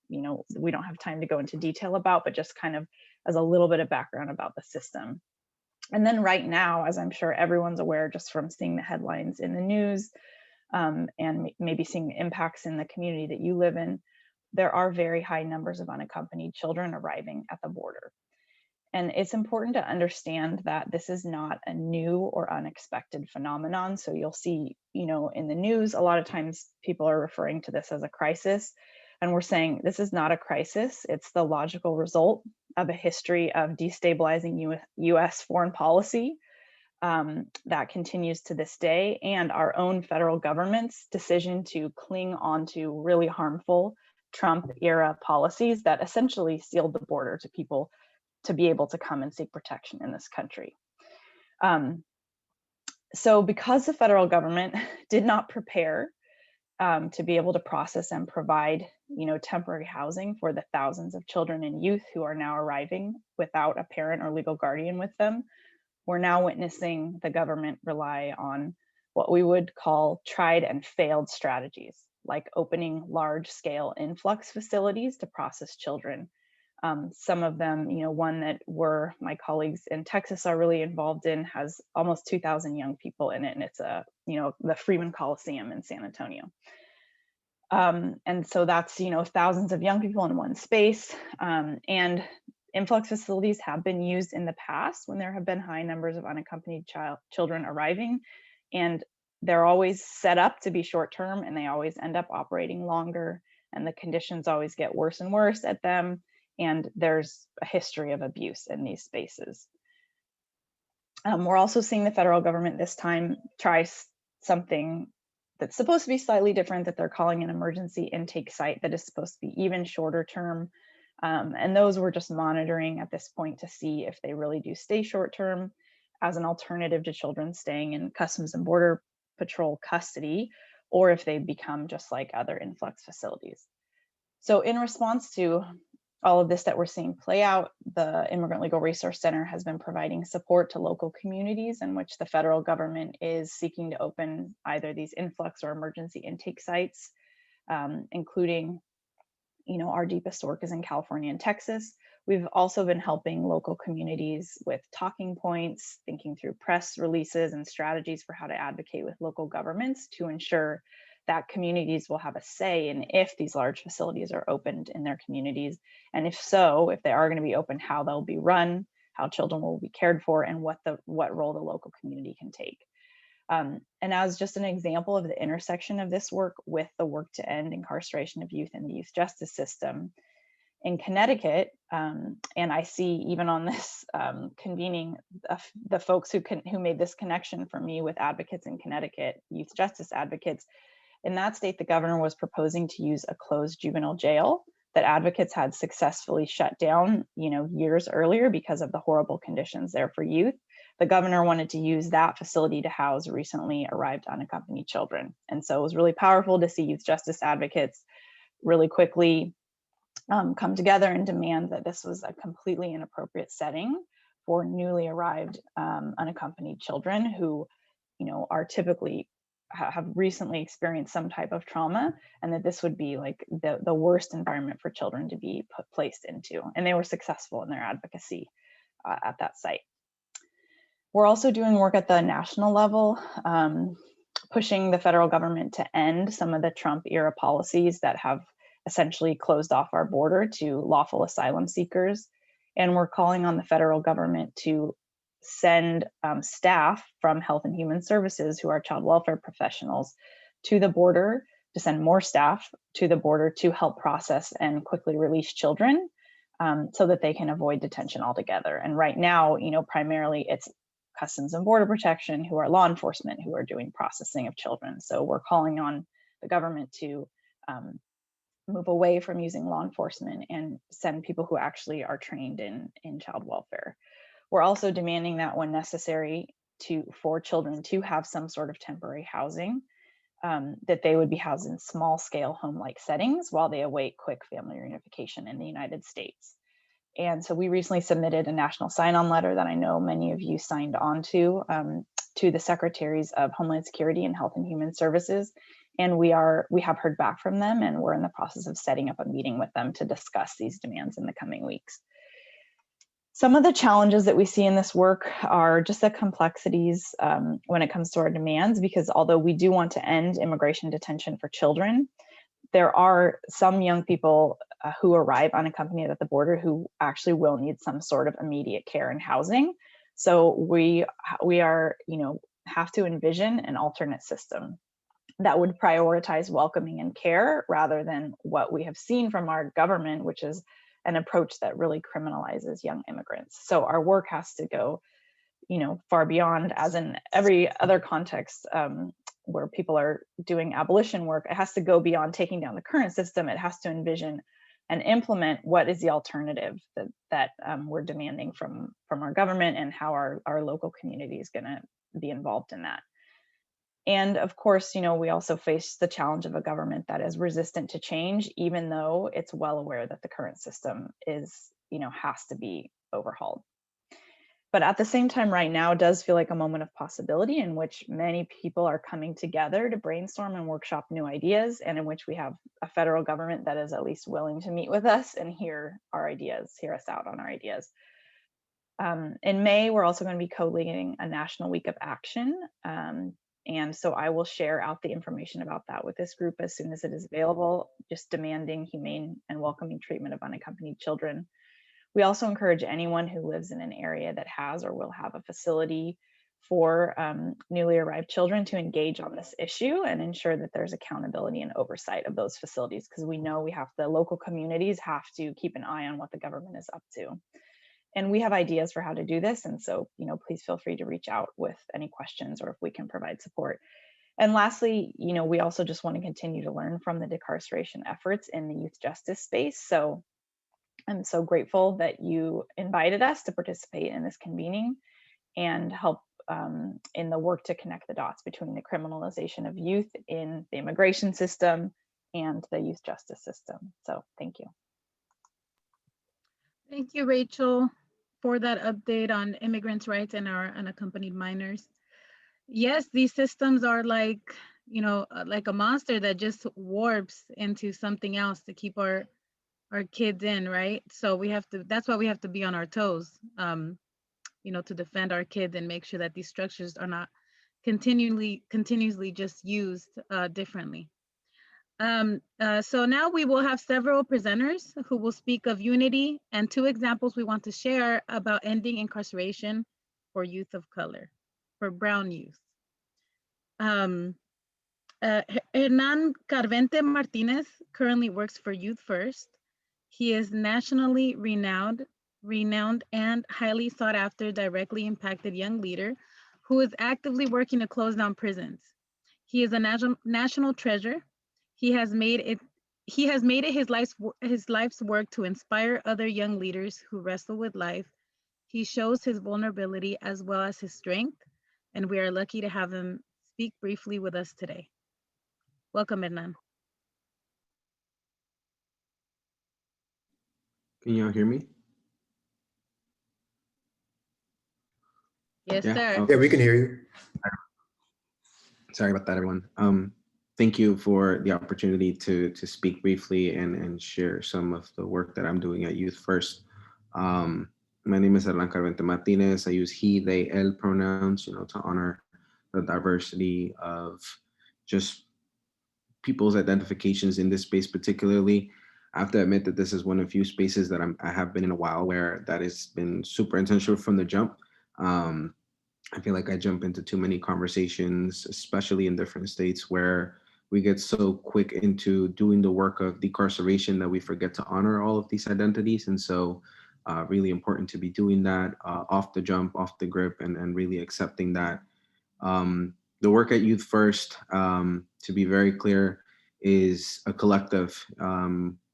we don't have time to go into detail about, but just kind of as a little bit of background about the system. And then right now, as I'm sure everyone's aware, just from seeing the headlines in the news and maybe seeing the impacts in the community that you live in, there are very high numbers of unaccompanied children arriving at the border. And it's important to understand that this is not a new or unexpected phenomenon. So you'll see, in the news, a lot of times people are referring to this as a crisis. And we're saying this is not a crisis. It's the logical result of a history of destabilizing US foreign policy that continues to this day, and our own federal government's decision to cling on to really harmful Trump era policies that essentially sealed the border to people to be able to come and seek protection in this country. So because the federal government did not prepare to be able to process and provide, temporary housing for the thousands of children and youth who are now arriving without a parent or legal guardian with them, we're now witnessing the government rely on what we would call tried and failed strategies, like opening large-scale influx facilities to process children. Some of them, one that my colleagues in Texas are really involved in has almost 2,000 young people in it, and it's the Freeman Coliseum in San Antonio. And so that's, thousands of young people in one space. And influx facilities have been used in the past when there have been high numbers of unaccompanied children arriving, and they're always set up to be short-term, and they always end up operating longer, and the conditions always get worse and worse at them. And there's a history of abuse in these spaces. We're also seeing the federal government this time try something that's supposed to be slightly different, that they're calling an emergency intake site that is supposed to be even shorter term. And those we're just monitoring at this point to see if they really do stay short term as an alternative to children staying in Customs and Border Patrol custody, or if they become just like other influx facilities. So in response to all of this that we're seeing play out, the Immigrant Legal Resource Center has been providing support to local communities in which the federal government is seeking to open either these influx or emergency intake sites, including, our deepest work is in California and Texas. We've also been helping local communities with talking points, thinking through press releases and strategies for how to advocate with local governments to ensure that communities will have a say in if these large facilities are opened in their communities. And if so, if they are going to be open, how they'll be run, how children will be cared for, and what role the local community can take. And as just an example of the intersection of this work with the work to end incarceration of youth in the youth justice system, in Connecticut, and I see even on this convening, the folks who made this connection for me with advocates in Connecticut, youth justice advocates. In that state, the governor was proposing to use a closed juvenile jail that advocates had successfully shut down, years earlier because of the horrible conditions there for youth. The governor wanted to use that facility to house recently arrived unaccompanied children. And so it was really powerful to see youth justice advocates really quickly come together and demand that this was a completely inappropriate setting for newly arrived unaccompanied children who, are typically have recently experienced some type of trauma, and that this would be like the worst environment for children to be placed into. And they were successful in their advocacy at that site. We're also doing work at the national level, pushing the federal government to end some of the Trump era policies that have essentially closed off our border to lawful asylum seekers And we're calling on the federal government to send staff from Health and Human Services, who are child welfare professionals, to the border, to send more staff to the border to help process and quickly release children so that they can avoid detention altogether. And right now, primarily it's Customs and Border Protection, who are law enforcement, who are doing processing of children. So we're calling on the government to move away from using law enforcement and send people who actually are trained in child welfare. We're also demanding that when necessary for children to have some sort of temporary housing, that they would be housed in small scale home-like settings while they await quick family reunification in the United States. And so we recently submitted a national sign-on letter that I know many of you signed on to the Secretaries of Homeland Security and Health and Human Services. And we have heard back from them, and we're in the process of setting up a meeting with them to discuss these demands in the coming weeks. Some of the challenges that we see in this work are just the complexities when it comes to our demands, because although we do want to end immigration detention for children, there are some young people who arrive unaccompanied at the border who actually will need some sort of immediate care and housing. So we are, have to envision an alternate system that would prioritize welcoming and care rather than what we have seen from our government, which is an approach that really criminalizes young immigrants. So our work has to go, far beyond, as in every other context where people are doing abolition work. It has to go beyond taking down the current system. It has to envision and implement what is the alternative that we're demanding from our government, and how our local community is going to be involved in that. And of course, we also face the challenge of a government that is resistant to change, even though it's well aware that the current system is, has to be overhauled. But at the same time, right now does feel like a moment of possibility in which many people are coming together to brainstorm and workshop new ideas, and in which we have a federal government that is at least willing to meet with us and hear us out on our ideas. In May, we're also going to be co-leading a National Week of Action. And so I will share out the information about that with this group as soon as it is available, just demanding humane and welcoming treatment of unaccompanied children. We also encourage anyone who lives in an area that has or will have a facility for newly arrived children to engage on this issue and ensure that there's accountability and oversight of those facilities, because we know the local communities have to keep an eye on what the government is up to. And we have ideas for how to do this. And so, please feel free to reach out with any questions or if we can provide support. And lastly, we also just want to continue to learn from the decarceration efforts in the youth justice space. So I'm so grateful that you invited us to participate in this convening and help in the work to connect the dots between the criminalization of youth in the immigration system and the youth justice system. So thank you. Thank you, Rachel, for that update on immigrants' rights and our unaccompanied minors. Yes, these systems are like a monster that just warps into something else to keep our kids in, right? So that's why we have to be on our toes, to defend our kids and make sure that these structures are not continuously just used differently. So now we will have several presenters who will speak of unity and 2 examples we want to share about ending incarceration for youth of color, for brown youth. Hernan Carvente-Martinez currently works for Youth First. He is nationally renowned and highly sought after directly impacted young leader who is actively working to close down prisons. He is a national treasure. He has made it his life's work to inspire other young leaders who wrestle with life. He shows his vulnerability as well as his strength, and we are lucky to have him speak briefly with us today. Welcome, Hernan. Can y'all hear me? Yes, Yeah? sir. Okay. Yeah, we can hear you. Sorry about that, everyone. Thank you for the opportunity to speak briefly and share some of the work that I'm doing at Youth First. My name is Hernan Carvente-Martinez. I use he, they, él pronouns, to honor the diversity of just people's identifications in this space particularly. I have to admit that this is one of the few spaces that I have been in a while where that has been super intentional from the jump. I feel like I jump into too many conversations, especially in different states, where we get so quick into doing the work of decarceration that we forget to honor all of these identities. And so really important to be doing that off the jump, off the grip, and really accepting that. The work at Youth First, to be very clear, is a collective.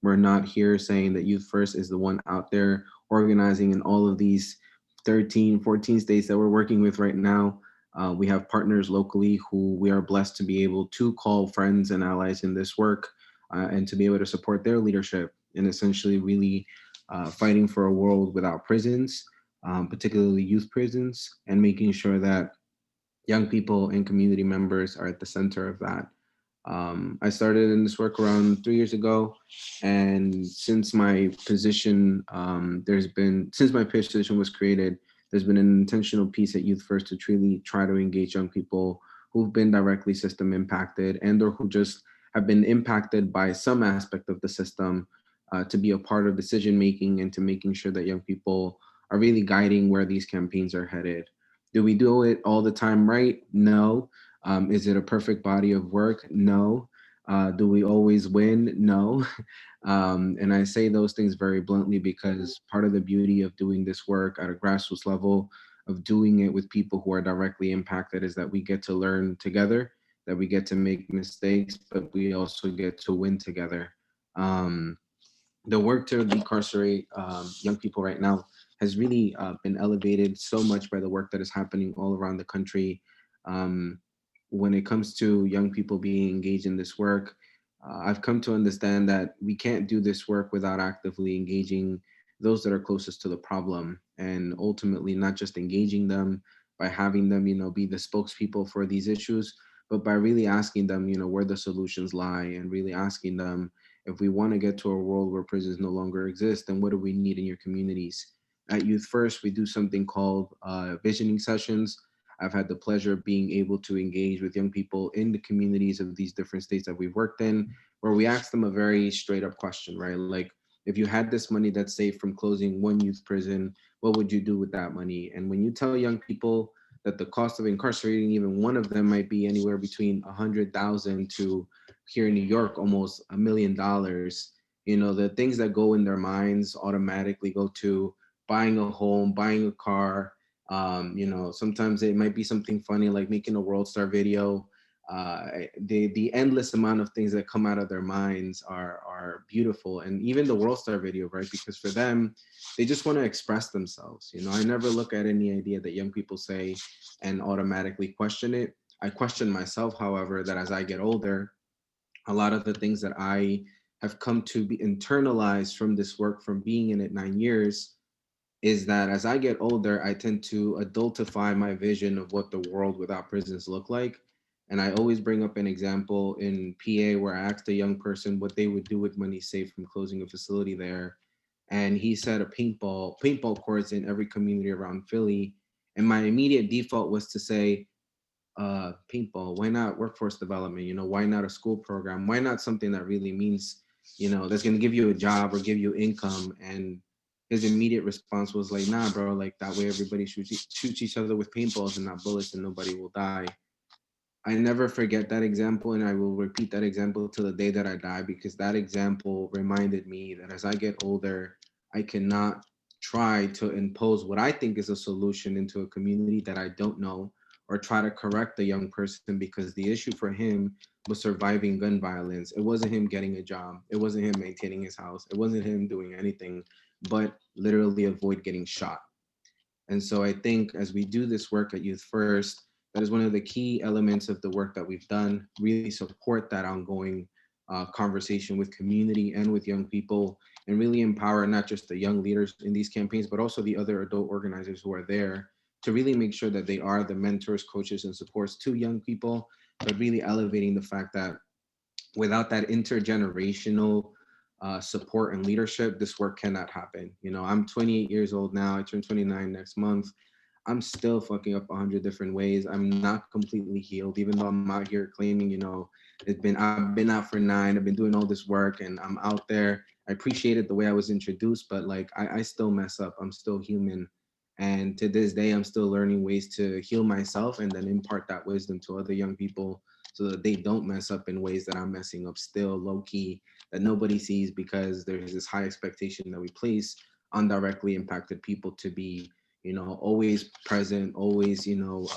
We're not here saying that Youth First is the one out there organizing in all of these 13, 14 states that we're working with right now. We have partners locally who we are blessed to be able to call friends and allies in this work and to be able to support their leadership and essentially really fighting for a world without prisons, particularly youth prisons, and making sure that young people and community members are at the center of that. I started in this work around 3 years ago, and since my position, since my position was created, there's been an intentional piece at Youth First to truly try to engage young people who've been directly system impacted and or who just have been impacted by some aspect of the system to be a part of decision making and to making sure that young people are really guiding where these campaigns are headed. Do we do it all the time right? No. Is it a perfect body of work? No. Do we always win? No. And I say those things very bluntly because part of the beauty of doing this work at a grassroots level, of doing it with people who are directly impacted, is that we get to learn together, that we get to make mistakes, but we also get to win together. The work to decarcerate young people right now has really been elevated so much by the work that is happening all around the country. When it comes to young people being engaged in this work, I've come to understand that we can't do this work without actively engaging those that are closest to the problem, and ultimately not just engaging them by having them, be the spokespeople for these issues, but by really asking them, where the solutions lie, and really asking them, if we want to get to a world where prisons no longer exist, then what do we need in your communities? At Youth First, we do something called visioning sessions. I've had the pleasure of being able to engage with young people in the communities of these different states that we've worked in, where we ask them a very straight up question, right? Like, if you had this money that's saved from closing one youth prison, what would you do with that money? And when you tell young people that the cost of incarcerating even one of them might be anywhere between 100,000 to, here in New York, almost $1 million, the things that go in their minds automatically go to buying a home, buying a car. Sometimes it might be something funny like making a World Star video. The endless amount of things that come out of their minds are beautiful. And even the World Star video, right? Because for them, they just want to express themselves. I never look at any idea that young people say and automatically question it. I question myself, however, that as I get older, a lot of the things that I have come to be internalized from this work, from being in it 9 years, is that as I get older, I tend to adultify my vision of what the world without prisons look like. And I always bring up an example in PA where I asked a young person what they would do with money saved from closing a facility there. And he said a paintball courts in every community around Philly. And my immediate default was to say, paintball, why not workforce development? Why not a school program? Why not something that really means, that's going to give you a job or give you income? And his immediate response was like, nah, bro, like that way everybody shoots each other with paintballs and not bullets and nobody will die. I never forget that example, and I will repeat that example till the day that I die, because that example reminded me that as I get older, I cannot try to impose what I think is a solution into a community that I don't know, or try to correct the young person because the issue for him was surviving gun violence. It wasn't him getting a job. It wasn't him maintaining his house. It wasn't him doing anything but literally avoid getting shot. And so I think as we do this work at Youth First, that is one of the key elements of the work that we've done, really support that ongoing conversation with community and with young people, and really empower not just the young leaders in these campaigns, but also the other adult organizers who are there to really make sure that they are the mentors, coaches, and supports to young people, but really elevating the fact that without that intergenerational support and leadership, this work cannot happen. I'm 28 years old now. I turn 29 next month. I'm still fucking up 100 different ways. I'm not completely healed, even though I'm out here claiming, I've been out for 9, I've been doing all this work and I'm out there. I appreciated the way I was introduced, but like I still mess up. I'm still human. And to this day, I'm still learning ways to heal myself and then impart that wisdom to other young people so that they don't mess up in ways that I'm messing up still low key, that nobody sees, because there's this high expectation that we place on directly impacted people to be, you know, always present, always, you know,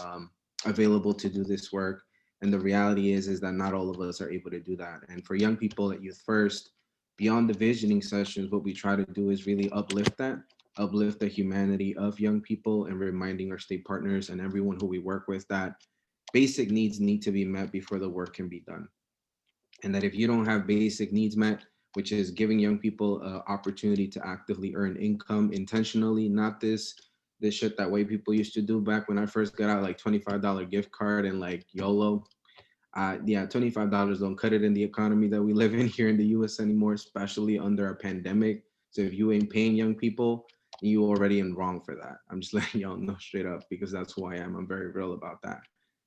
available to do this work. And the reality is that not all of us are able to do that. And for young people at Youth First, beyond the visioning sessions, what we try to do is really uplift the humanity of young people, and reminding our state partners and everyone who we work with that basic needs need to be met before the work can be done. And that if you don't have basic needs met, which is giving young people an opportunity to actively earn income intentionally, not this shit that white people used to do back when I first got out, like $25 gift card and like YOLO. Yeah, $25 don't cut it in the economy that we live in here in the US anymore, especially under a pandemic. So if you ain't paying young people, you already in wrong for that. I'm just letting y'all know straight up, because that's who I am. I'm very real about that.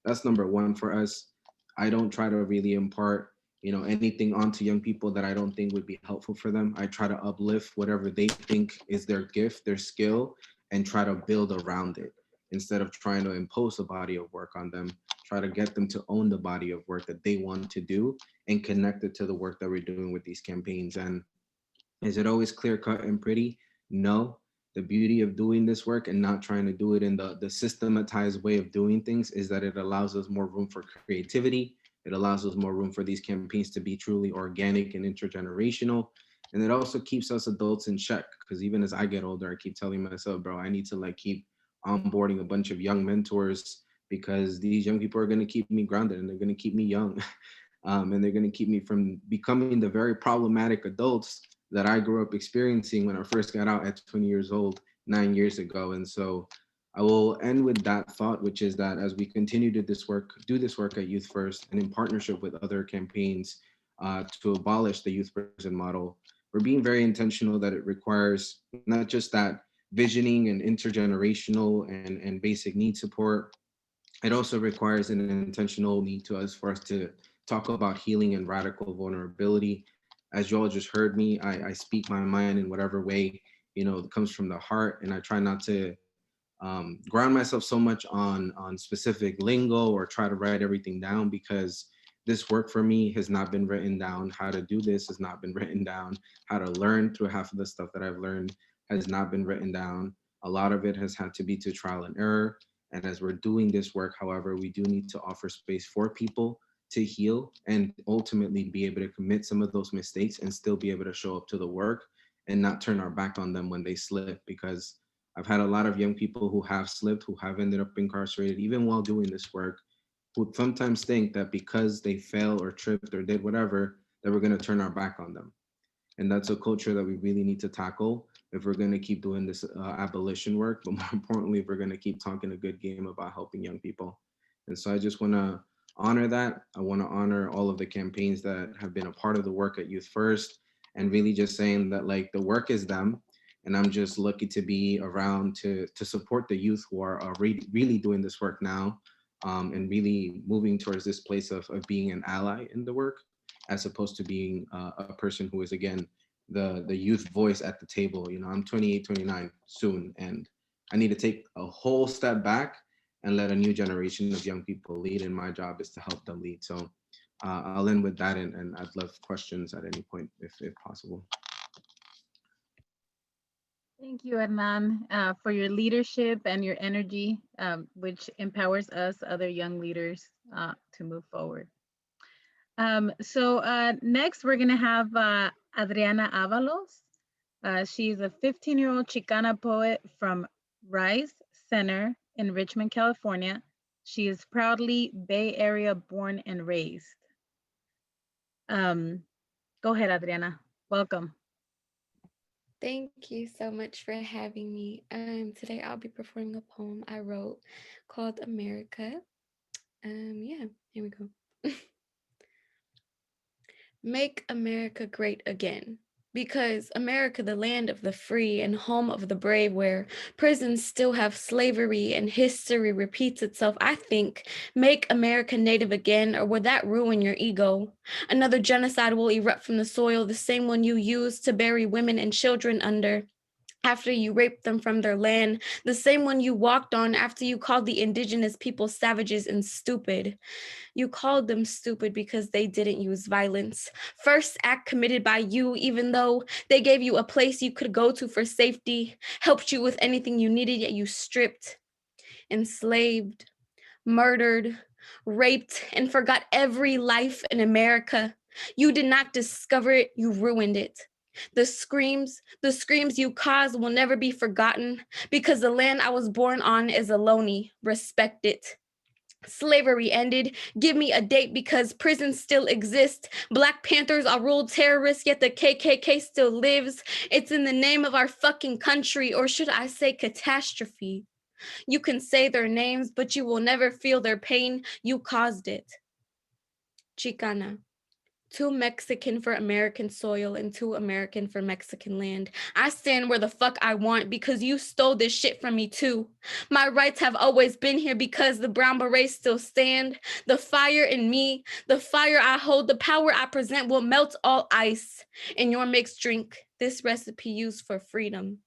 That's number one for us. I don't try to really impart, you know, anything onto young people that I don't think would be helpful for them. I try to uplift whatever they think is their gift, their skill, and try to build around it instead of trying to impose a body of work on them. Try to get them to own the body of work that they want to do and connect it to the work that we're doing with these campaigns. And is it always clear cut and pretty? No. The beauty of doing this work and not trying to do it in the systematized way of doing things is that it allows us more room for creativity. It allows us more room for these campaigns to be truly organic and intergenerational. And it also keeps us adults in check, because even as I get older, I keep telling myself, bro, I need to like keep onboarding a bunch of young mentors, because these young people are going to keep me grounded and they're going to keep me young. And they're going to keep me from becoming the very problematic adults that I grew up experiencing when I first got out at 20 years old, 9 years ago. And so I will end with that thought, which is that as we continue to do this work at Youth First, and in partnership with other campaigns to abolish the youth prison model, we're being very intentional that it requires not just that visioning and intergenerational and basic need support. It also requires an intentional need for us to talk about healing and radical vulnerability. As you all just heard me, I speak my mind in whatever way, you know, it comes from the heart, and I try not to ground myself so much on specific lingo or try to write everything down, because this work for me has not been written down. How to do this has not been written down. How to learn through half of the stuff that I've learned has not been written down. A lot of it has had to be to trial and error. And as we're doing this work, however, we do need to offer space for people to heal and ultimately be able to commit some of those mistakes and still be able to show up to the work and not turn our back on them when they slip. Because I've had a lot of young people who have slipped, who have ended up incarcerated, even while doing this work, who sometimes think that because they fell or tripped or did whatever, that we're going to turn our back on them. And that's a culture that we really need to tackle if we're going to keep doing this abolition work, but more importantly, if we're going to keep talking a good game about helping young people. And so I just want to honor that. I want to honor all of the campaigns that have been a part of the work at Youth First, and really just saying that like the work is them. And I'm just lucky to be around to support the youth who are really doing this work now, and really moving towards this place of being an ally in the work, as opposed to being a person who is, again, the youth voice at the table. You know, I'm 28, 29 soon, and I need to take a whole step back and let a new generation of young people lead, and my job is to help them lead. So I'll end with that, and I'd love questions at any point if possible. Thank you, Hernan, for your leadership and your energy, which empowers us, other young leaders, to move forward. So next, we're going to have Adriana Avalos. She's a 15-year-old Chicana poet from Reyes Center in Richmond, California. She is proudly Bay Area born and raised. Go ahead, Adriana. Welcome. Thank you so much for having me. Today I'll be performing a poem I wrote called America. Yeah, here we go. Make America great again, Because America, the land of the free and home of the brave, where prisons still have slavery and history repeats itself, I think, make America native again, or would that ruin your ego? Another genocide will erupt from the soil, the same one you used to bury women and children under. After you raped them from their land, the same one you walked on after you called the indigenous people savages and stupid. You called them stupid because they didn't use violence. First act committed by you, even though they gave you a place you could go to for safety, helped you with anything you needed, yet you stripped, enslaved, murdered, raped, and forgot every life in America. You did not discover it, you ruined it. The screams you caused will never be forgotten because the land I was born on is Ohlone. Respect it. Slavery ended. Give me a date because prisons still exist. Black Panthers are ruled terrorists, yet the KKK still lives. It's in the name of our fucking country, or should I say catastrophe. You can say their names, but you will never feel their pain. You caused it. Chicana. Too Mexican for American soil and too American for Mexican land. I stand where the fuck I want because you stole this shit from me too. My rights have always been here because the brown berets still stand. The fire in me, the fire I hold, the power I present will melt all ice in your mixed drink. This recipe used for freedom.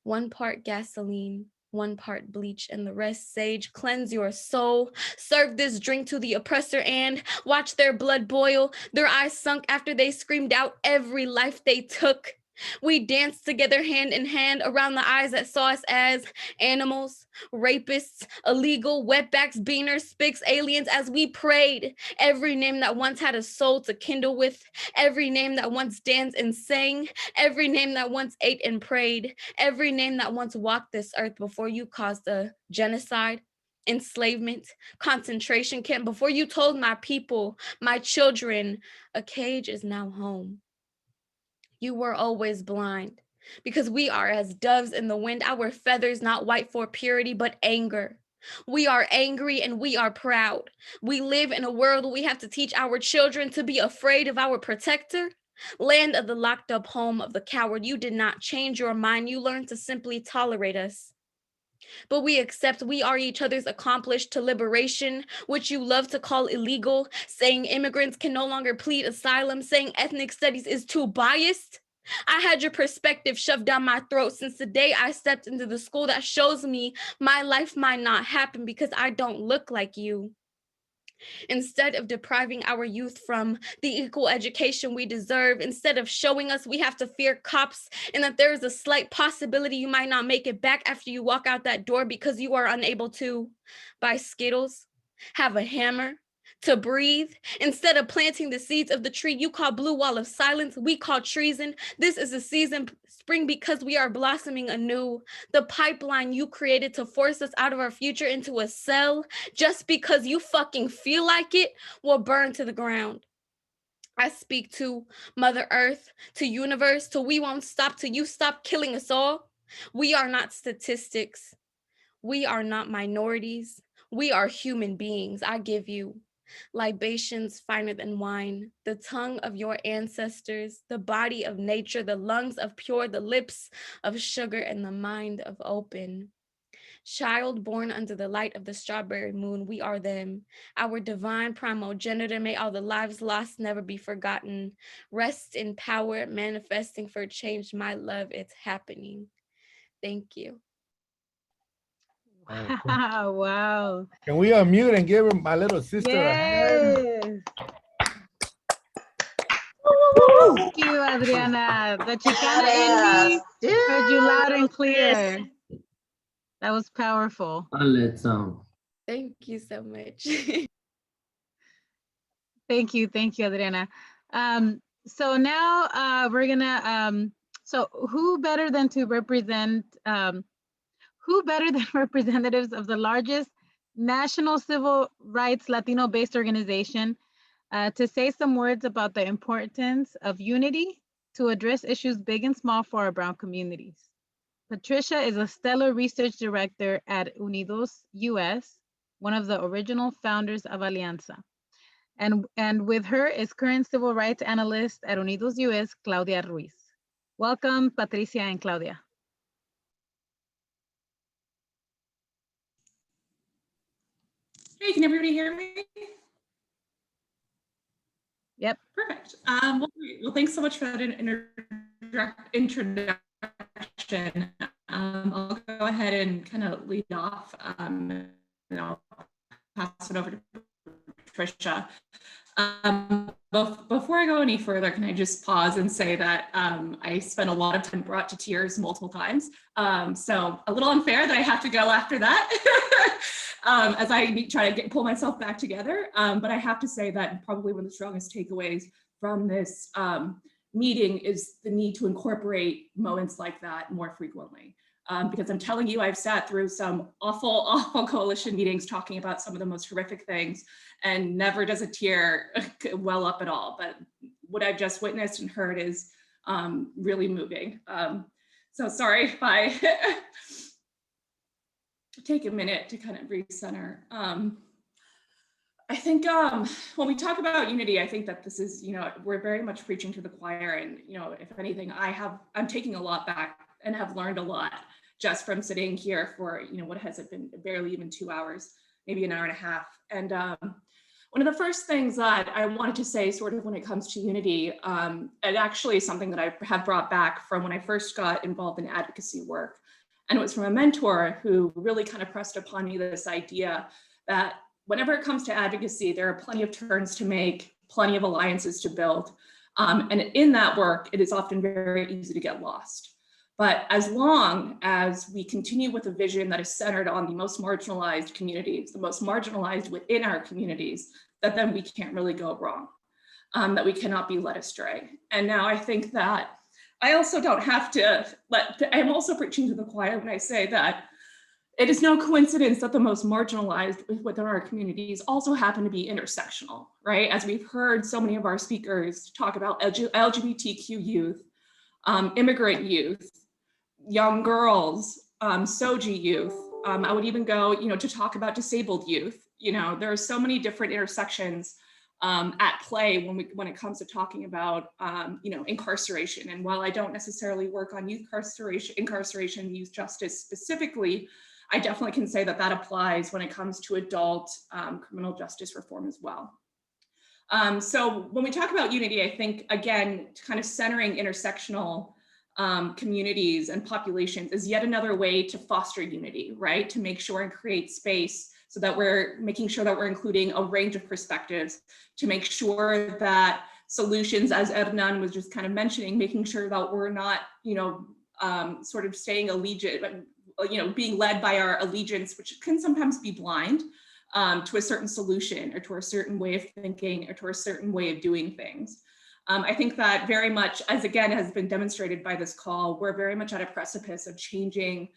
1 part gasoline, 1 part bleach, and the rest sage. Cleanse your soul. Serve this drink to the oppressor and watch their blood boil. Their eyes sunk after they screamed out every life they took. We danced together hand in hand around the eyes that saw us as animals, rapists, illegal, wetbacks, beaners, spics, aliens, as we prayed. Every name that once had a soul to kindle with, every name that once danced and sang, every name that once ate and prayed, every name that once walked this earth before you caused a genocide, enslavement, concentration camp, before you told my people, my children, a cage is now home. You were always blind because we are as doves in the wind, our feathers not white for purity, but anger. We are angry and we are proud. We live in a world where we have to teach our children to be afraid of our protector. Land of the locked up home of the coward, you did not change your mind. You learned to simply tolerate us. But we accept we are each other's accomplice to liberation, which you love to call illegal, saying immigrants can no longer plead asylum, saying ethnic studies is too biased. I had your perspective shoved down my throat since the day I stepped into the school that shows me my life might not happen because I don't look like you. Instead of depriving our youth from the equal education we deserve, instead of showing us we have to fear cops and that there is a slight possibility you might not make it back after you walk out that door because you are unable to buy Skittles, have a hammer, to breathe, instead of planting the seeds of the tree you call blue wall of silence, we call treason. This is a season, spring, because we are blossoming anew. The pipeline you created to force us out of our future into a cell, just because you fucking feel like it, will burn to the ground. I speak to Mother Earth, to universe, till we won't stop, till you stop killing us all. We are not statistics. We are not minorities. We are human beings. I give you libations finer than wine, the tongue of your ancestors, the body of nature, the lungs of pure, the lips of sugar, and the mind of open. Child born under the light of the strawberry moon, we are them. Our divine primogenitor, may all the lives lost never be forgotten. Rest in power, manifesting for change, my love, it's happening. Thank you. Wow. Can we unmute and give my little sister a hand? Yes. Thank you, Adriana. The Chicana in me heard you loud and clear. That was powerful. Thank you so much. Thank you, Adriana. So now we're gonna, so who better than representatives of the largest national civil rights Latino-based organization to say some words about the importance of unity to address issues big and small for our Brown communities. Patricia is a stellar research director at Unidos US, one of the original founders of Alianza. And with her is current civil rights analyst at Unidos US, Claudia Ruiz. Welcome, Patricia and Claudia. Hey, can everybody hear me? Yep. Perfect. Well, thanks so much for that introduction. I'll go ahead and kind of lead off, and I'll pass it over to Patricia. Before I go any further, can I just pause and say that I spent a lot of time brought to tears multiple times. So a little unfair that I have to go after that as I try to pull myself back together. But I have to say that probably one of the strongest takeaways from this meeting is the need to incorporate moments like that more frequently. Because I'm telling you, I've sat through some awful coalition meetings talking about some of the most horrific things, and never does a tear well up at all. But what I've just witnessed and heard is really moving. So sorry if I take a minute to kind of recenter. I think when we talk about unity, I think that this is, we're very much preaching to the choir, and, if anything, I'm taking a lot back and have learned a lot just from sitting here for, what has it been, barely even 2 hours, maybe an hour and a half. And one of the first things that I wanted to say sort of when it comes to unity, and actually something that I have brought back from when I first got involved in advocacy work. And it was from a mentor who really kind of pressed upon me this idea that whenever it comes to advocacy, there are plenty of turns to make, plenty of alliances to build. And in that work, it is often very easy to get lost. But as long as we continue with a vision that is centered on the most marginalized communities, the most marginalized within our communities, that then we can't really go wrong, that we cannot be led astray. And now I think that I also don't have to I'm also preaching to the choir when I say that it is no coincidence that the most marginalized within our communities also happen to be intersectional, right? As we've heard so many of our speakers talk about LGBTQ youth, immigrant youth, young girls, SOGIE youth. I would even go, to talk about disabled youth. There are so many different intersections at play when it comes to talking about, incarceration. And while I don't necessarily work on youth incarceration, youth justice specifically, I definitely can say that that applies when it comes to adult criminal justice reform as well. So when we talk about unity, I think, again, kind of centering intersectional communities and populations is yet another way to foster unity, right? To make sure and create space so that we're making sure that we're including a range of perspectives, to make sure that solutions, as Hernan was just kind of mentioning, making sure that we're not, sort of staying allegiant, being led by our allegiance, which can sometimes be blind to a certain solution or to a certain way of thinking or to a certain way of doing things. I think that very much, as again has been demonstrated by this call, we're very much at a precipice of changing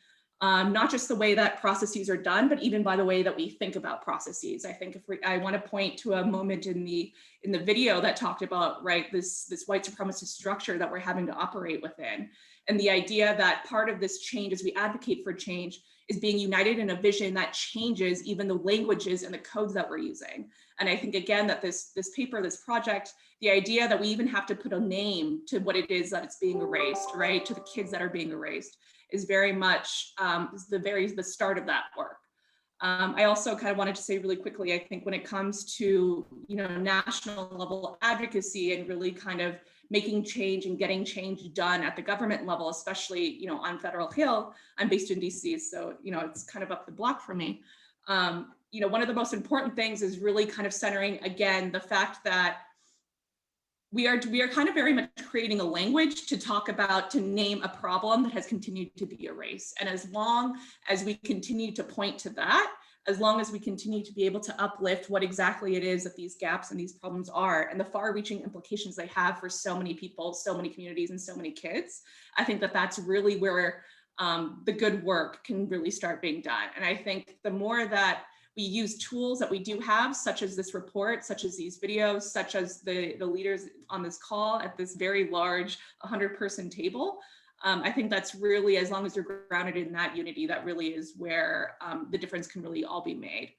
not just the way that processes are done, but even by the way that we think about processes. I think I want to point to a moment in the video that talked about, right, this white supremacist structure that we're having to operate within. And the idea that part of this change, as we advocate for change, is being united in a vision that changes even the languages and the codes that we're using. And I think, again, that this paper, this project, the idea that we even have to put a name to what it is that it's being erased, right, to the kids that are being erased, is very much the start of that work. I also kind of wanted to say really quickly, I think when it comes to, national level advocacy and really kind of making change and getting change done at the government level, especially, on Federal Hill. I'm based in DC, so, it's kind of up the block for me. One of the most important things is really kind of centering, again, the fact that we are kind of very much creating a language to talk about, to name a problem that has continued to be erased. And as long as we continue to point to that, as long as we continue to be able to uplift what exactly it is that these gaps and these problems are and the far-reaching implications they have for so many people, so many communities, and so many kids, I think that that's really where the good work can really start being done. And I think the more that we use tools that we do have, such as this report, such as these videos, such as the leaders on this call at this very large 100-person table, I think that's really, as long as you're grounded in that unity, that really is where the difference can really all be made.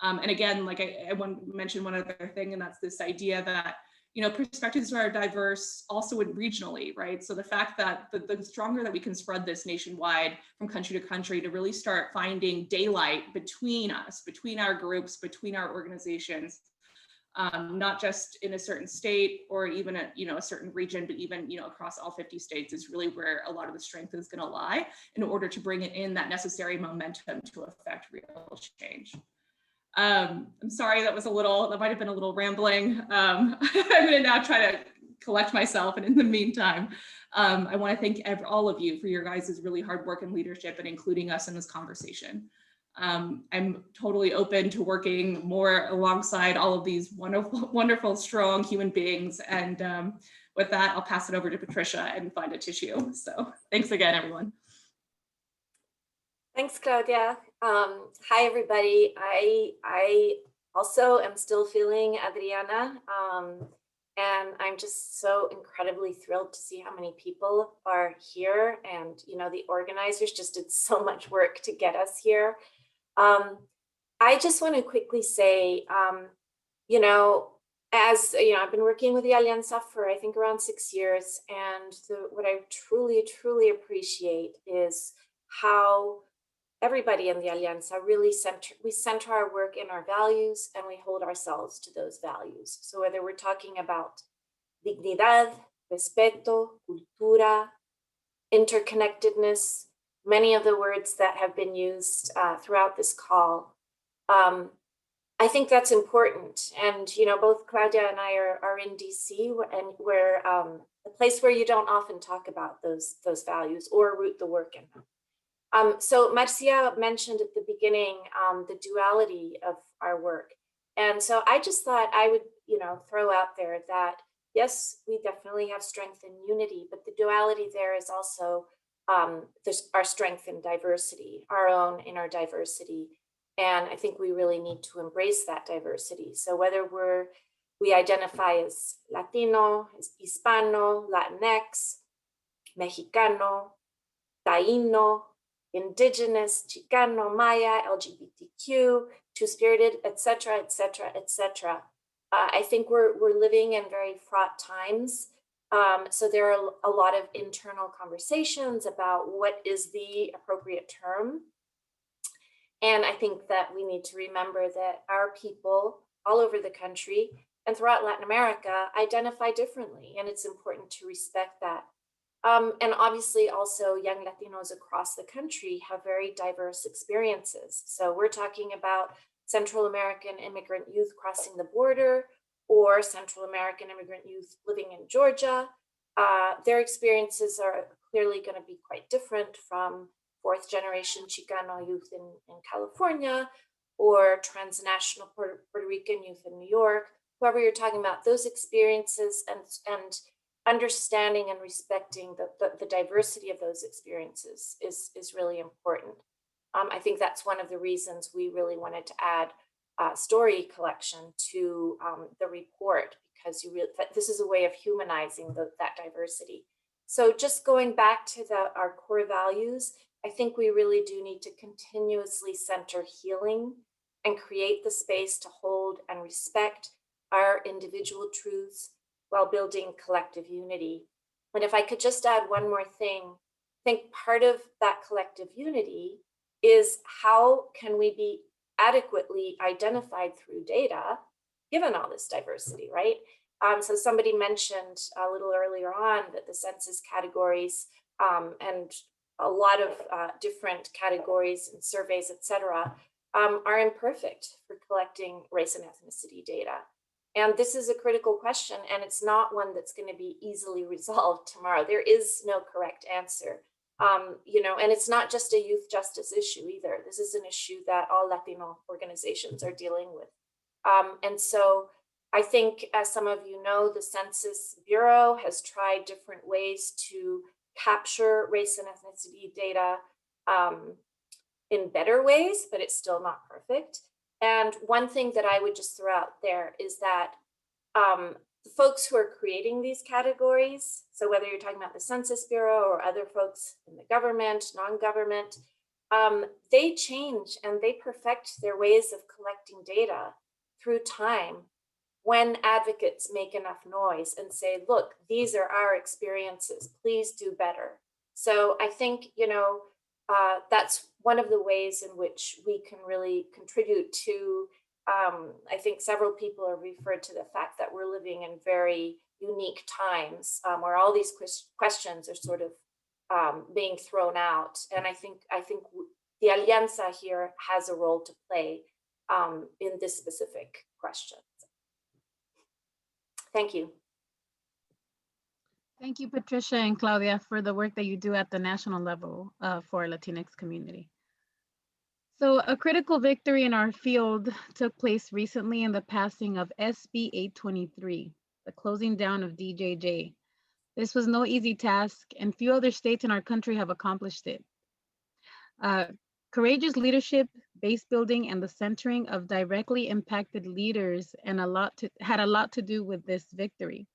And again, like I want to mention one other thing, and that's this idea that, you know, perspectives are diverse also regionally, right? So the fact that the stronger that we can spread this nationwide from country to country to really start finding daylight between us, between our groups, between our organizations, not just in a certain state or even a certain region, but even, you know, across all 50 states is really where a lot of the strength is going to lie in order to bring in that necessary momentum to affect real change. I'm sorry, that might have been a little rambling. I'm going to now try to collect myself. And in the meantime, I want to thank all of you for your guys' really hard work and leadership and including us in this conversation. I'm totally open to working more alongside all of these wonderful, wonderful, strong human beings. And with that, I'll pass it over to Patricia and find a tissue. So thanks again, everyone. Thanks, Claudia. Hi, everybody. I also am still feeling Adriana, and I'm just so incredibly thrilled to see how many people are here. And, you know, the organizers just did so much work to get us here. I just want to quickly say, you know, as you know, I've been working with the Alianza for I think around 6 years, and what I truly, truly appreciate is how everybody in the Alianza really center our work in our values, and we hold ourselves to those values. So whether we're talking about dignidad, respeto, cultura, interconnectedness, many of the words that have been used throughout this call, I think that's important. And, you know, both Claudia and I are in DC, and we're a place where you don't often talk about those values or root the work in them. So Marcia mentioned at the beginning the duality of our work. And so I just thought I would, you know, throw out there that, yes, we definitely have strength and unity, but the duality there is also there's our strength in diversity, our own inner diversity. And I think we really need to embrace that diversity. So whether we identify as Latino, as Hispano, Latinx, Mexicano, Taíno, Indigenous, Chicano, Maya, LGBTQ, Two-Spirited, et cetera, et cetera, et cetera. I think we're living in very fraught times. So there are a lot of internal conversations about what is the appropriate term. And I think that we need to remember that our people all over the country and throughout Latin America identify differently, and it's important to respect that. And obviously also young Latinos across the country have very diverse experiences. So we're talking about Central American immigrant youth crossing the border, or Central American immigrant youth living in Georgia. Their experiences are clearly going to be quite different from fourth generation Chicano youth in California, or transnational Puerto Rican youth in New York. Whoever you're talking about, those experiences and understanding and respecting the diversity of those experiences is really important. I think that's one of the reasons we really wanted to add story collection to the report, because this is a way of humanizing that diversity. So just going back to our core values, I think we really do need to continuously center healing and create the space to hold and respect our individual truths while building collective unity. And if I could just add one more thing, I think part of that collective unity is how can we be adequately identified through data, given all this diversity, right? So somebody mentioned a little earlier on that the census categories and a lot of different categories and surveys, et cetera, are imperfect for collecting race and ethnicity data. And this is a critical question, and it's not one that's going to be easily resolved tomorrow. There is no correct answer. You know, and it's not just a youth justice issue either. This is an issue that all Latino organizations are dealing with. And so I think, as some of you know, the Census Bureau has tried different ways to capture race and ethnicity data in better ways, but it's still not perfect. And one thing that I would just throw out there is that the folks who are creating these categories, so whether you're talking about the Census Bureau or other folks in the government, non-government, they change and they perfect their ways of collecting data through time when advocates make enough noise and say, look, these are our experiences, please do better. So I think, that's one of the ways in which we can really contribute to, I think several people have referred to the fact that we're living in very unique times where all these questions are sort of being thrown out. And I think the Alianza here has a role to play in this specific question. Thank you. Thank you, Patricia and Claudia, for the work that you do at the national level for our Latinx community. So a critical victory in our field took place recently in the passing of SB 823, the closing down of DJJ. This was no easy task, and few other states in our country have accomplished it. Courageous leadership, base building, and the centering of directly impacted leaders had a lot to do with this victory.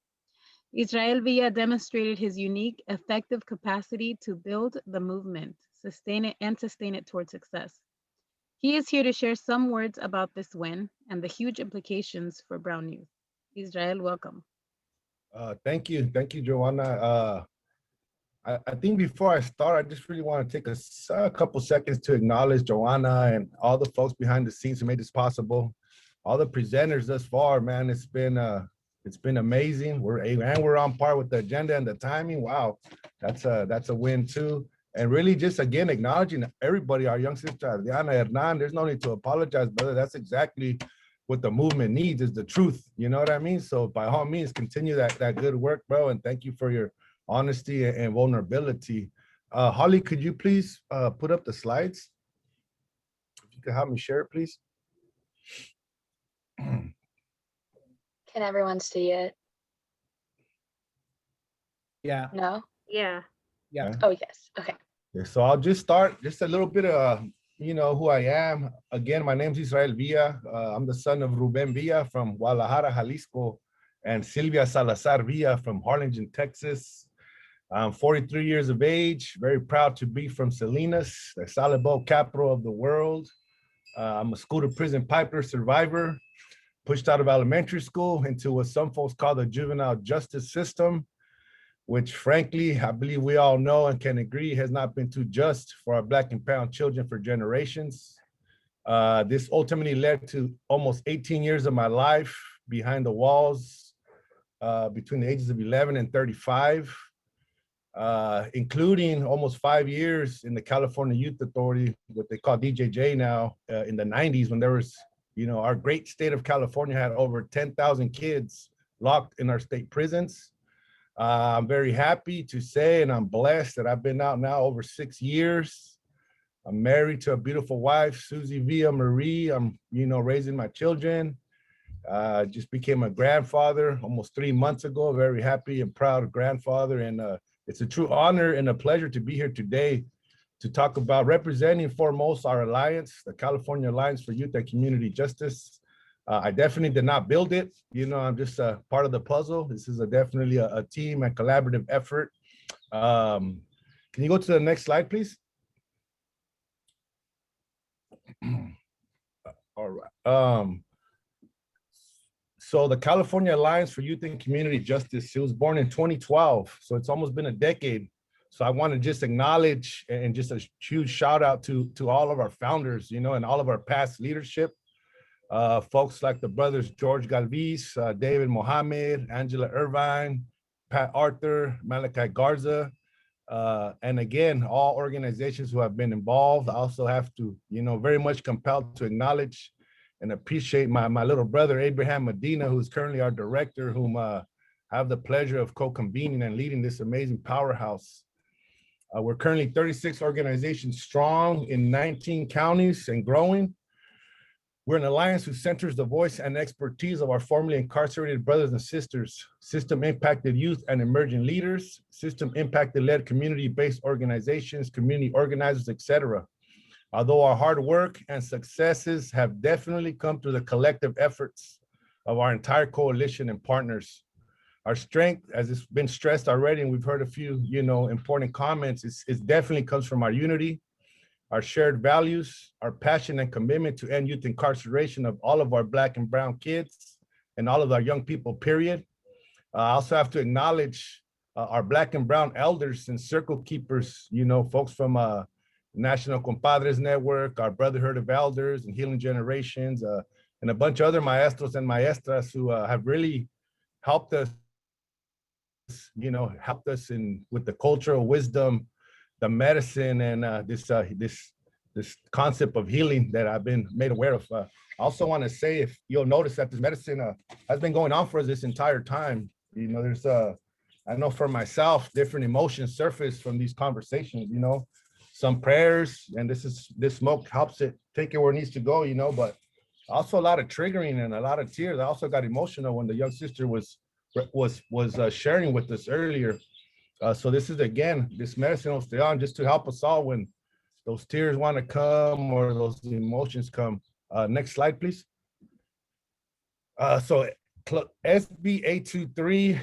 Israel Villa demonstrated his unique, effective capacity to build the movement, sustain it toward success. He is here to share some words about this win and the huge implications for Brown youth. Israel, welcome. Thank you, Joanna. I think before I start, I just really want to take a couple seconds to acknowledge Joanna and all the folks behind the scenes who made this possible. All the presenters thus far, man, it's been amazing. We're on par with the agenda and the timing. Wow, that's a win too. And really just again acknowledging everybody, our young sister Adriana Hernan. There's no need to apologize, brother. That's exactly what the movement needs, is the truth. You know what I mean? So by all means, continue that good work, bro. And thank you for your honesty and vulnerability. Holly, could you please put up the slides? If you could help me share it, please. Can everyone see it? Yeah. No? Yeah. Yeah. Oh, yes. Okay. Yeah, so I'll just start just a little bit of, who I am. Again, my name's Israel Villa. I'm the son of Ruben Villa from Guadalajara, Jalisco, and Silvia Salazar Villa from Harlingen, Texas. I'm 43 years of age, very proud to be from Salinas, the salad bowl capital of the world. I'm a school to prison piper survivor, pushed out of elementary school into what some folks call the juvenile justice system, which frankly, I believe we all know and can agree has not been too just for our Black and brown children for generations. This ultimately led to almost 18 years of my life behind the walls between the ages of 11 and 35, including almost 5 years in the California Youth Authority, what they call DJJ now, in the 90s, when there was, our great state of California had over 10,000 kids locked in our state prisons. I'm very happy to say, and I'm blessed that I've been out now over 6 years. I'm married to a beautiful wife, Susie Villa Marie. I'm, raising my children. Just became a grandfather almost 3 months ago. Very happy and proud grandfather. And it's a true honor and a pleasure to be here today to talk about representing foremost our alliance, the California Alliance for Youth and Community Justice. I definitely did not build it. I'm just a part of the puzzle. This is definitely a team and collaborative effort. Can you go to the next slide, please? All right. So the California Alliance for Youth and Community Justice, it was born in 2012. So it's almost been a decade. So I want to just acknowledge and just a huge shout out to all of our founders, and all of our past leadership. Folks like the brothers George Galvis, David Mohammed, Angela Irvine, Pat Arthur, Malachi Garza, and again, all organizations who have been involved. I also have to, very much compelled to acknowledge and appreciate my little brother, Abraham Medina, who's currently our director, whom I have the pleasure of co-convening and leading this amazing powerhouse. We're currently 36 organizations strong in 19 counties and growing. We're an alliance who centers the voice and expertise of our formerly incarcerated brothers and sisters, system-impacted youth and emerging leaders, system-impacted-led community-based organizations, community organizers, etc. Although our hard work and successes have definitely come through the collective efforts of our entire coalition and partners. Our strength, as it's been stressed already, and we've heard a few, important comments, it definitely comes from our unity, our shared values, our passion and commitment to end youth incarceration of all of our Black and brown kids and all of our young people, period. I also have to acknowledge our Black and brown elders and circle keepers, you know, folks from National Compadres Network, our Brotherhood of Elders and Healing Generations, and a bunch of other maestros and maestras who have really helped us, you know, helped us in with the cultural wisdom, the medicine, and this concept of healing that I've been made aware of. I also want to say, if you'll notice that this medicine has been going on for us this entire time. You know, there's I know for myself, different emotions surface from these conversations, you know, some prayers, and this smoke helps it take it where it needs to go, you know, but also a lot of triggering and a lot of tears. I also got emotional when the young sister was sharing with us earlier. So this is, again, this medicine will stay on just to help us all when those tears want to come or those emotions come. Next slide, please. So SB 823,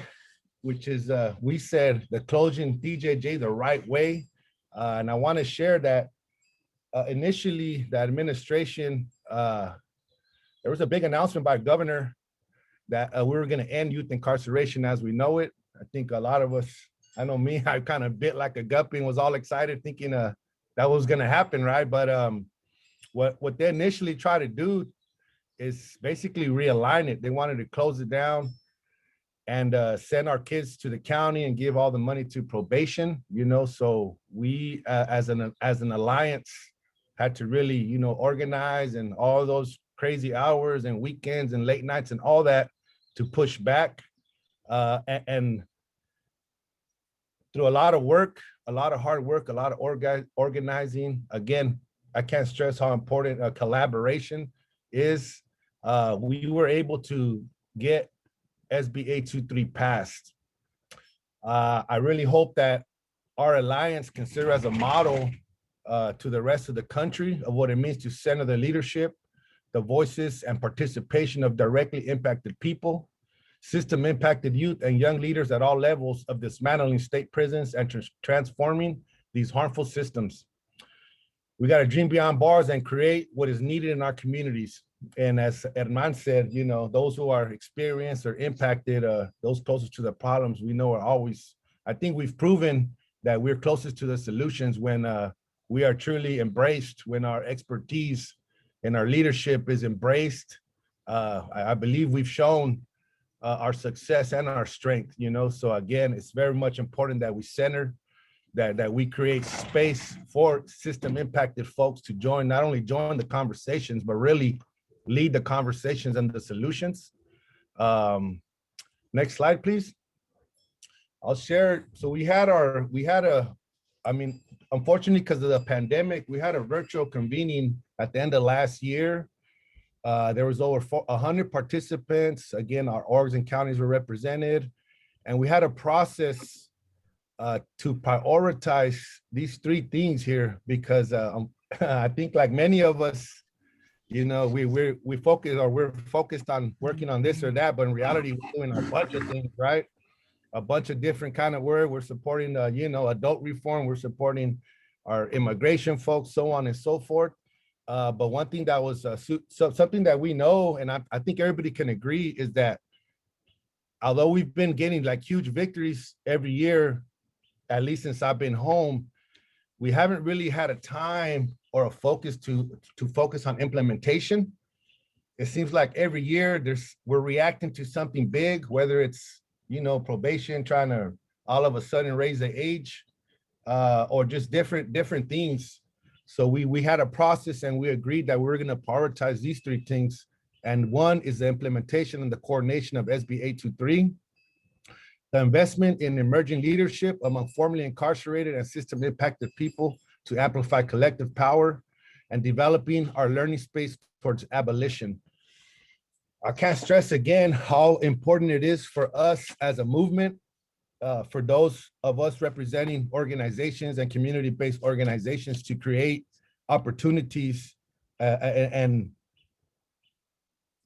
which is, we said the closing DJJ the right way. And I want to share that initially the administration, there was a big announcement by governor that we were going to end youth incarceration as we know it. I think a lot of us, I know me, I kind of bit like a guppy and was all excited thinking that was going to happen, right? But what they initially tried to do is basically realign it. They wanted to close it down and send our kids to the county and give all the money to probation, you know. So we, as an alliance, had to really, you know, organize and all those crazy hours and weekends and late nights and all that to push back. And through a lot of work, a lot of hard work, a lot of organizing. Again, I can't stress how important collaboration is. We were able to get SB 823 passed. I really hope that our alliance can serve as a model to the rest of the country of what it means to center the leadership, the voices and participation of directly impacted people, system impacted youth and young leaders at all levels of dismantling state prisons and transforming these harmful systems. We got to dream beyond bars and create what is needed in our communities. And as Herman said, you know, those who are experienced or impacted, those closest to the problems, we know are always, I think we've proven that we're closest to the solutions when we are truly embraced, when our expertise and our leadership is embraced. I believe we've shown our success and our strength, you know. So again, it's very much important that we center, that we create space for system impacted folks to join, not only join the conversations, but really lead the conversations and the solutions. Next slide, please. I'll share. So unfortunately, because of the pandemic, we had a virtual convening at the end of last year. There was over 100 participants. Again, our orgs and counties were represented. And we had a process to prioritize these three things here because I think like many of us, you know, we're focused on working on this or that, but in reality, we're doing a bunch of things, right? A bunch of different kind of work. We're supporting, you know, adult reform. We're supporting our immigration folks, so on and so forth. But one thing that was something that we know, and I think everybody can agree, is that although we've been getting like huge victories every year, at least since I've been home, we haven't really had a time or a focus to focus on implementation. It seems like every year we're reacting to something big, whether it's, you know, probation trying to all of a sudden raise the age, or just different things. So we had a process and we agreed that we were going to prioritize these three things. And one is the implementation and the coordination of SB 823, the investment in emerging leadership among formerly incarcerated and system impacted people to amplify collective power, and developing our learning space towards abolition. I can't stress again how important it is for us as a movement, for those of us representing organizations and community-based organizations, to create opportunities and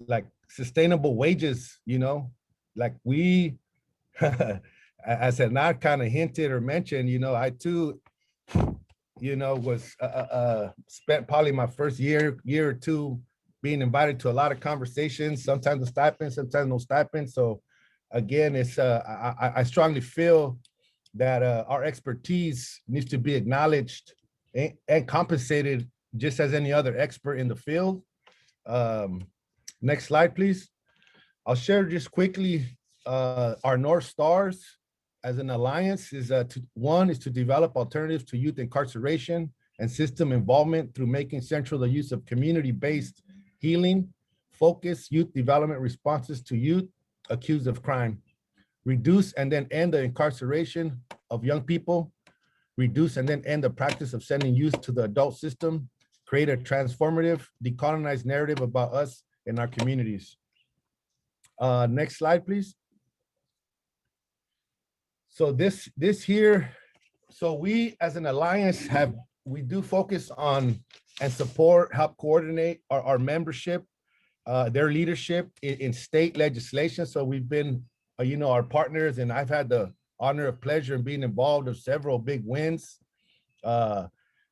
like sustainable wages, you know, like we, as Hernan kind of hinted or mentioned, you know, I too was spent probably my first year or two being invited to a lot of conversations, sometimes a stipend, sometimes no stipend. So again, it's I strongly feel that our expertise needs to be acknowledged and compensated just as any other expert in the field. Next slide, please. I'll share just quickly our North Stars as an alliance is one is to develop alternatives to youth incarceration and system involvement through making central the use of community-based healing, focused youth development responses to youth accused of crime, reduce and then end the incarceration of young people, reduce and then end the practice of sending youth to the adult system, create a transformative, decolonized narrative about us and our communities. Next slide, please. So this here, so we as an alliance we do focus on and support, help coordinate our membership, their leadership in state legislation. So we've been, our partners, and I've had the honor of pleasure in being involved in several big wins on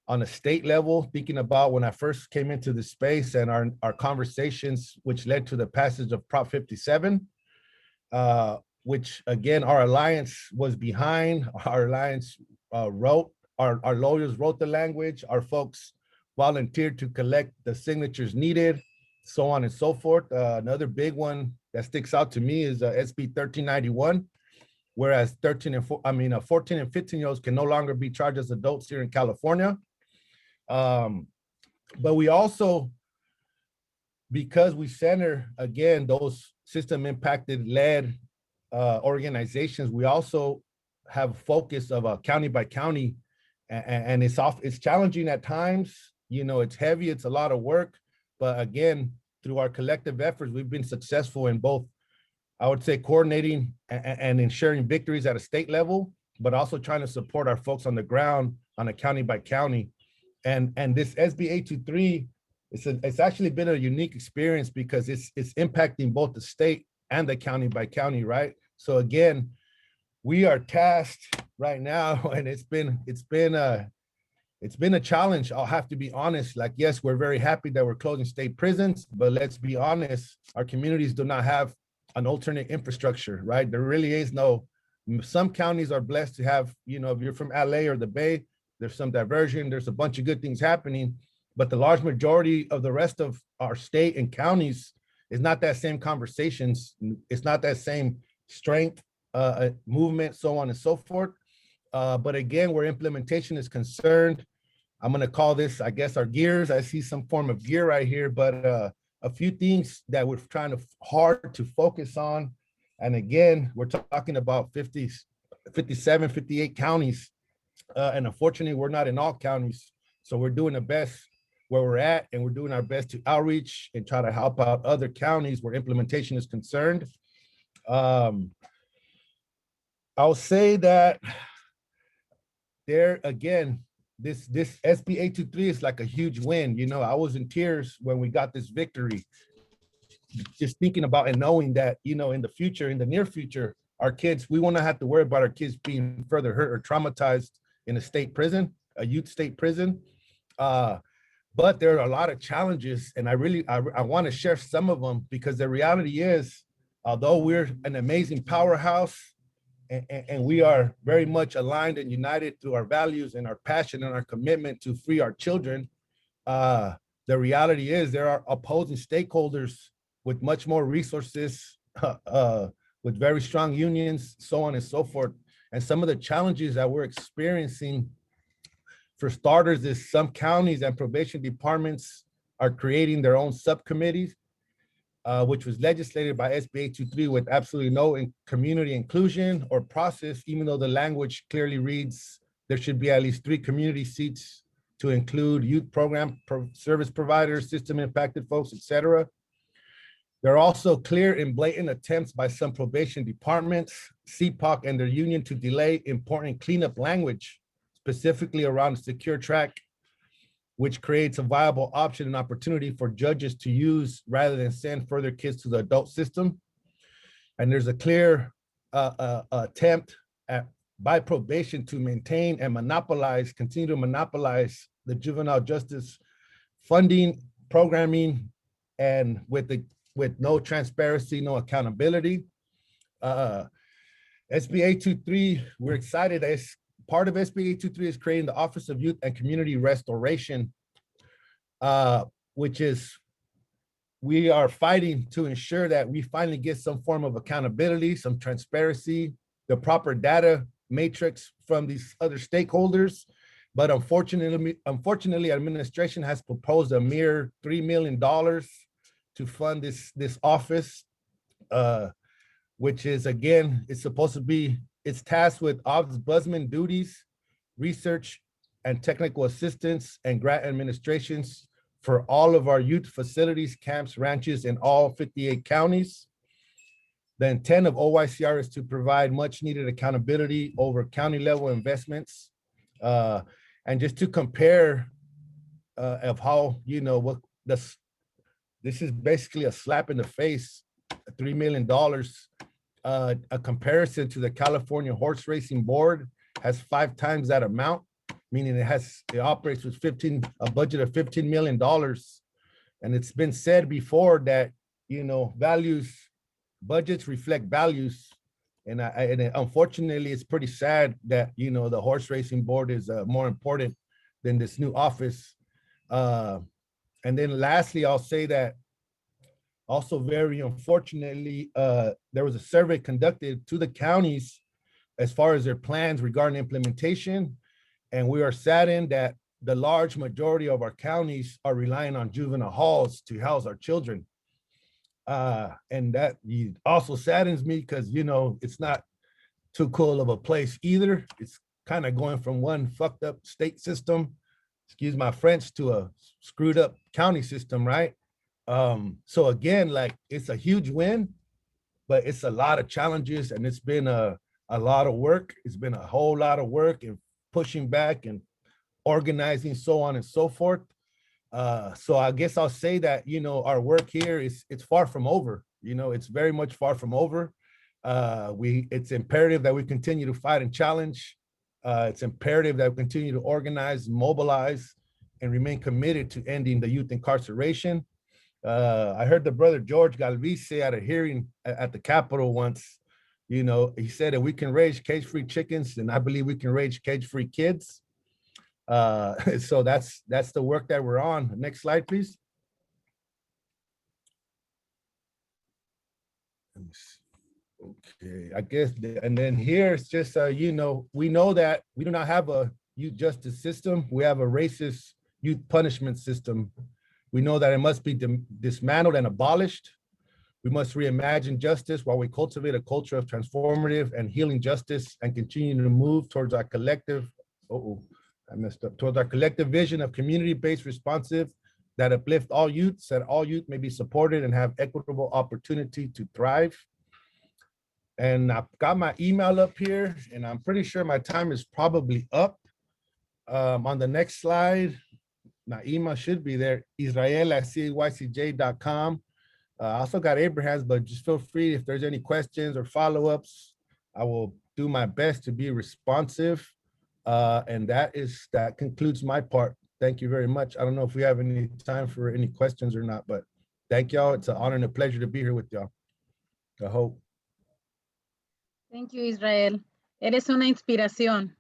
a state level, thinking about when I first came into the space and our conversations, which led to the passage of Prop 57, which again, our alliance was behind. Our alliance wrote, our lawyers wrote the language, our folks volunteered to collect the signatures needed, so on and so forth. Another big one that sticks out to me is SB 1391, whereas 14 and 15-year-olds can no longer be charged as adults here in California. But we also, because we center, again, those system impacted led organizations, we also have focus of a county by county, and it's challenging at times. It's heavy, it's a lot of work, but again, through our collective efforts, we've been successful in both, I would say, coordinating and ensuring victories at a state level, but also trying to support our folks on the ground on a county by county. And this SB 823, it's actually been a unique experience because it's impacting both the state and the county by county, right? So again, we are tasked right now, and it's been a challenge. I'll have to be honest. Like, yes, we're very happy that we're closing state prisons, but let's be honest, our communities do not have an alternate infrastructure, right? There really is no. Some counties are blessed to have, if you're from LA or the Bay, there's some diversion, there's a bunch of good things happening, but the large majority of the rest of our state and counties is not that same conversations. It's not that same strength, movement, so on and so forth. But again, where implementation is concerned, I'm going to call this, I guess, our gears. I see some form of gear right here, but a few things that we're trying hard to focus on. And again, we're talking about 57, 58 counties. And unfortunately, we're not in all counties. So we're doing the best where we're at, and we're doing our best to outreach and try to help out other counties where implementation is concerned. I'll say that there again, this SB 823 is like a huge win. I was in tears when we got this victory, just thinking about and knowing that, in the future, in the near future, our kids, we won't have to worry about our kids being further hurt or traumatized in a state prison, a youth state prison. But there are a lot of challenges, and I want to share some of them, because the reality is, although we're an amazing powerhouse, and we are very much aligned and united through our values and our passion and our commitment to free our children, the reality is there are opposing stakeholders with much more resources, with very strong unions, so on and so forth. And some of the challenges that we're experiencing, for starters, is some counties and probation departments are creating their own subcommittees, which was legislated by SB 823 with absolutely no community inclusion or process, even though the language clearly reads there should be at least 3 community seats to include youth program service providers, system impacted folks, etc. There are also clear and blatant attempts by some probation departments, CPOC, and their union to delay important cleanup language, specifically around secure track, which creates a viable option and opportunity for judges to use rather than send further kids to the adult system. And there's a clear attempt at by probation to maintain and monopolize, continue to monopolize the juvenile justice funding, programming, and with no transparency, no accountability. SB 823, we're excited as part of SB 823 is creating the Office of Youth and Community Restoration, which is, we are fighting to ensure that we finally get some form of accountability, some transparency, the proper data matrix from these other stakeholders. But unfortunately, administration has proposed a mere $3 million to fund this office, which is, again, it's supposed to be, it's tasked with ombudsman duties, research and technical assistance, and grant administrations for all of our youth facilities, camps, ranches in all 58 counties. The intent of OYCR is to provide much needed accountability over county level investments. And just to compare of how, what this is basically a slap in the face, $3 million. A comparison to the California Horse Racing Board has 5 times that amount, meaning it operates with a budget of $15 million. And it's been said before that, budgets reflect values. And unfortunately, it's pretty sad that, the Horse Racing Board is more important than this new office. And then lastly, I'll say that also very unfortunately, there was a survey conducted to the counties as far as their plans regarding implementation. And we are saddened that the large majority of our counties are relying on juvenile halls to house our children. And that also saddens me because, it's not too cool of a place either. It's kind of going from one fucked up state system, excuse my French, to a screwed up county system, right? So again, like, it's a huge win, but it's a lot of challenges, and it's been a lot of work. It's been a whole lot of work and pushing back and organizing, so on and so forth. So I guess I'll say that, our work here it's far from over. It's very much far from over. It's imperative that we continue to fight and challenge. It's imperative that we continue to organize, mobilize, and remain committed to ending the youth incarceration. I heard the brother George Galvez say at a hearing at the Capitol once, he said that we can raise cage-free chickens, and I believe we can raise cage-free kids. So that's the work that we're on. Next slide, please. Okay, I guess, and then here it's just, we know that we do not have a youth justice system. We have a racist youth punishment system. We know that it must be dismantled and abolished. We must reimagine justice while we cultivate a culture of transformative and healing justice and continue to move towards our collective, towards our collective vision of community-based responsive that uplift all youths, that all youth may be supported and have equitable opportunity to thrive. And I've got my email up here, and I'm pretty sure my time is probably up. On the next slide, my email should be there, israel@cycj.com. I also got Abraham's, but just feel free if there's any questions or follow-ups. I will do my best to be responsive. And that concludes my part. Thank you very much. I don't know if we have any time for any questions or not, but thank y'all. It's an honor and a pleasure to be here with y'all. I hope. Thank you, Israel. Eres una inspiración.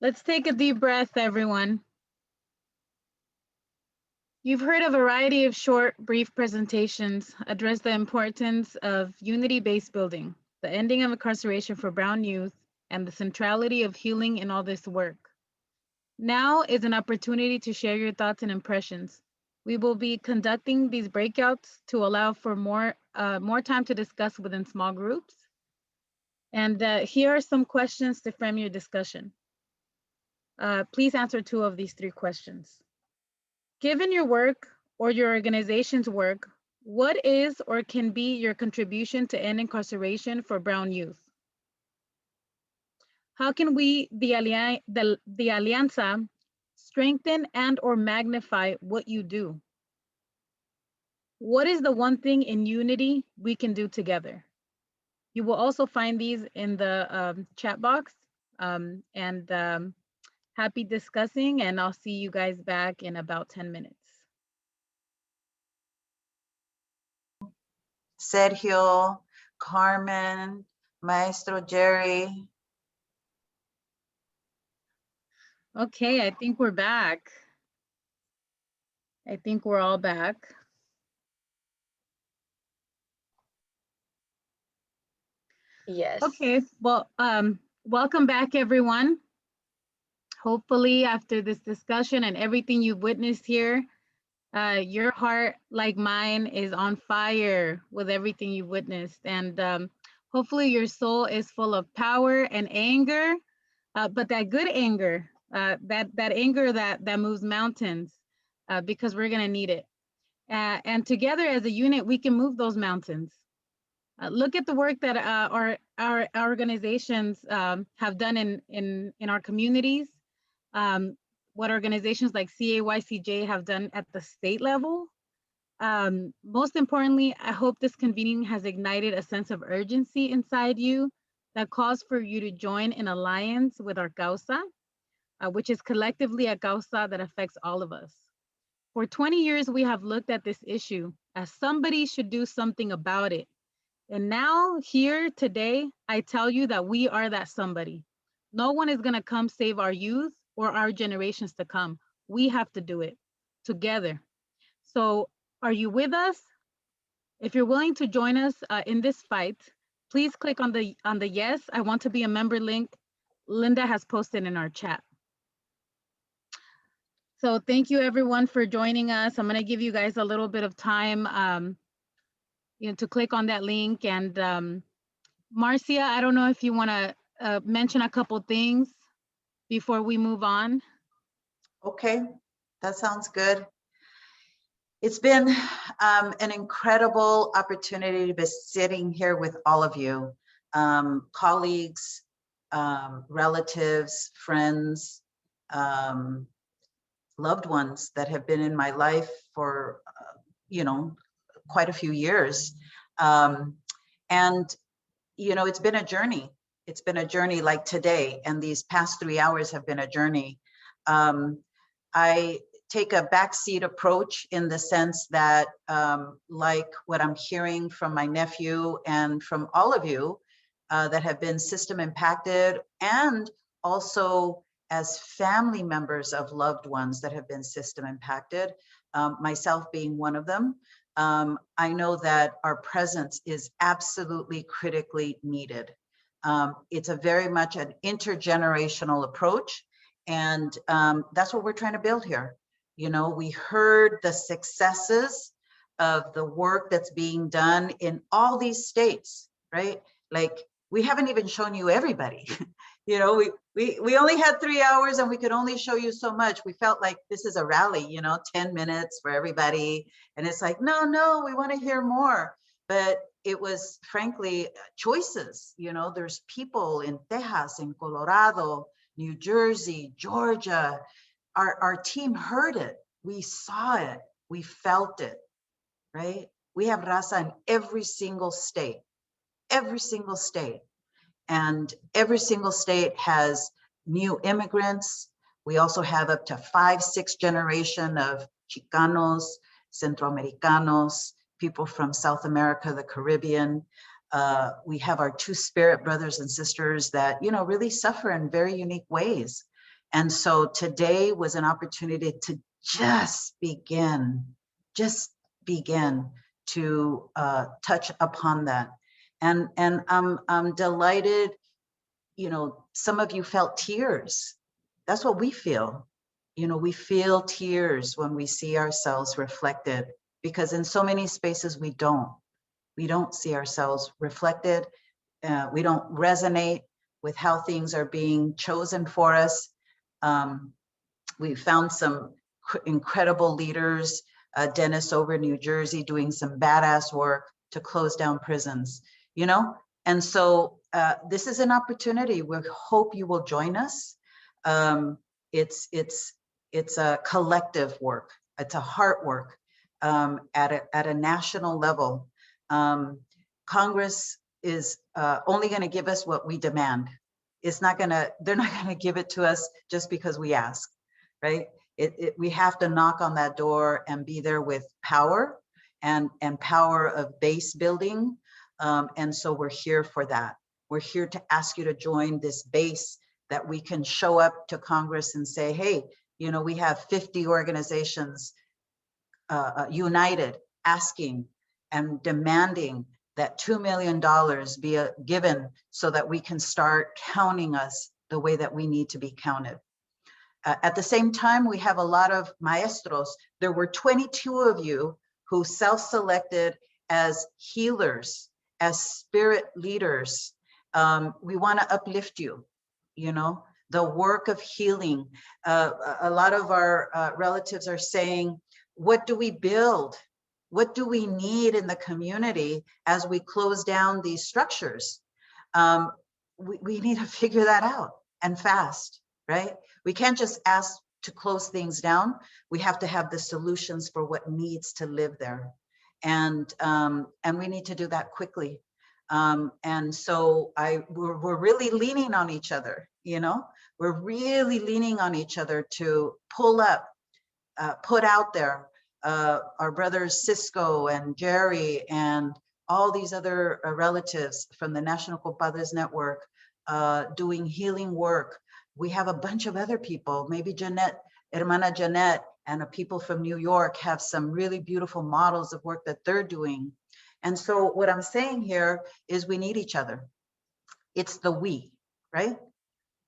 Let's take a deep breath, everyone. You've heard a variety of short, brief presentations address the importance of unity-based building, the ending of incarceration for Brown youth, and the centrality of healing in all this work. Now is an opportunity to share your thoughts and impressions. We will be conducting these breakouts to allow for more time to discuss within small groups. And here are some questions to frame your discussion. Please answer 2 of these 3 questions. Given your work or your organization's work, what is or can be your contribution to end incarceration for Brown youth? How can we, the Alianza, strengthen and or magnify what you do? What is the one thing in unity we can do together? You will also find these in the chat box. Happy discussing, and I'll see you guys back in about 10 minutes. Sergio, Carmen, Maestro Jerry. Okay, I think we're back. I think we're all back. Yes. Okay, well, welcome back, everyone. Hopefully, after this discussion and everything you've witnessed here, your heart, like mine, is on fire with everything you've witnessed. And hopefully your soul is full of power and anger, but that good anger, that anger that moves mountains, because we're gonna need it. And together as a unit, we can move those mountains. Look at the work that our organizations have done in our communities. What organizations like CAYCJ have done at the state level. Most importantly, I hope this convening has ignited a sense of urgency inside you that calls for you to join an alliance with our causa, which is collectively a causa that affects all of us. For 20 years, we have looked at this issue as somebody should do something about it. And now here today, I tell you that we are that somebody. No one is gonna come save our youth or our generations to come. We have to do it together. So are you with us? If you're willing to join us in this fight, please click on the yes, I want to be a member link Linda has posted in our chat. So thank you everyone for joining us. I'm gonna give you guys a little bit of time to click on that link. And Marcia, I don't know if you wanna mention a couple things before we move on. Okay, that sounds good. It's been an incredible opportunity to be sitting here with all of you, colleagues, relatives, friends, loved ones that have been in my life for, quite a few years. It's been a journey. It's been a journey like today, and these past 3 hours have been a journey. I take a backseat approach in the sense that, like what I'm hearing from my nephew and from all of you that have been system impacted, and also as family members of loved ones that have been system impacted, myself being one of them, I know that our presence is absolutely critically needed. It's a very much an intergenerational approach, and that's what we're trying to build here. We heard the successes of the work that's being done in all these states, right? Like, we haven't even shown you everybody. We only had 3 hours and we could only show you so much. We felt like this is a rally, 10 minutes for everybody. And it's like, no, we want to hear more. But it was frankly choices. There's people in Texas, in Colorado, New Jersey, Georgia. Our team heard it. We saw it. We felt it, right? We have raza in every single state. And every single state has new immigrants. We also have up to 5, 6 generation of Chicanos, Centroamericanos, people from South America, the Caribbean. We have our 2 spirit brothers and sisters that, really suffer in very unique ways. And so today was an opportunity to just begin to touch upon that. And I'm delighted, some of you felt tears. That's what we feel. We feel tears when we see ourselves reflected, because in so many spaces we don't see ourselves reflected. We don't resonate with how things are being chosen for us. We found some incredible leaders, Dennis over in New Jersey doing some badass work to close down prisons, And so this is an opportunity. We hope you will join us. It's a collective work. It's a heart work at a national level. Congress is only going to give us what we demand. They're not going to give it to us just because we ask, right? We have to knock on that door and be there with power and power of base building. And so we're here for that. We're here to ask you to join this base that we can show up to Congress and say, hey, you know, we have 50 organizations united, asking and demanding that $2 million be given so that we can start counting us the way that we need to be counted. At the same time, we have a lot of maestros. There were 22 of you who self-selected as healers, as spirit leaders. We want to uplift you, you know, the work of healing. A lot of our relatives are saying, what do we build? What do we need in the community as we close down these structures? We need to figure that out, and fast, right? We can't just ask to close things down. We have to have the solutions for what needs to live there. And we need to do that quickly. And so we're really leaning on each other, you know? We're really leaning on each other to pull up, put out there, our brothers Cisco and Jerry and all these other relatives from the National Compadres Network doing healing work. We have a bunch of other people, maybe Jeanette, Hermana Jeanette, and people from New York have some really beautiful models of work that they're doing. And so what I'm saying here is we need each other. It's the we, right?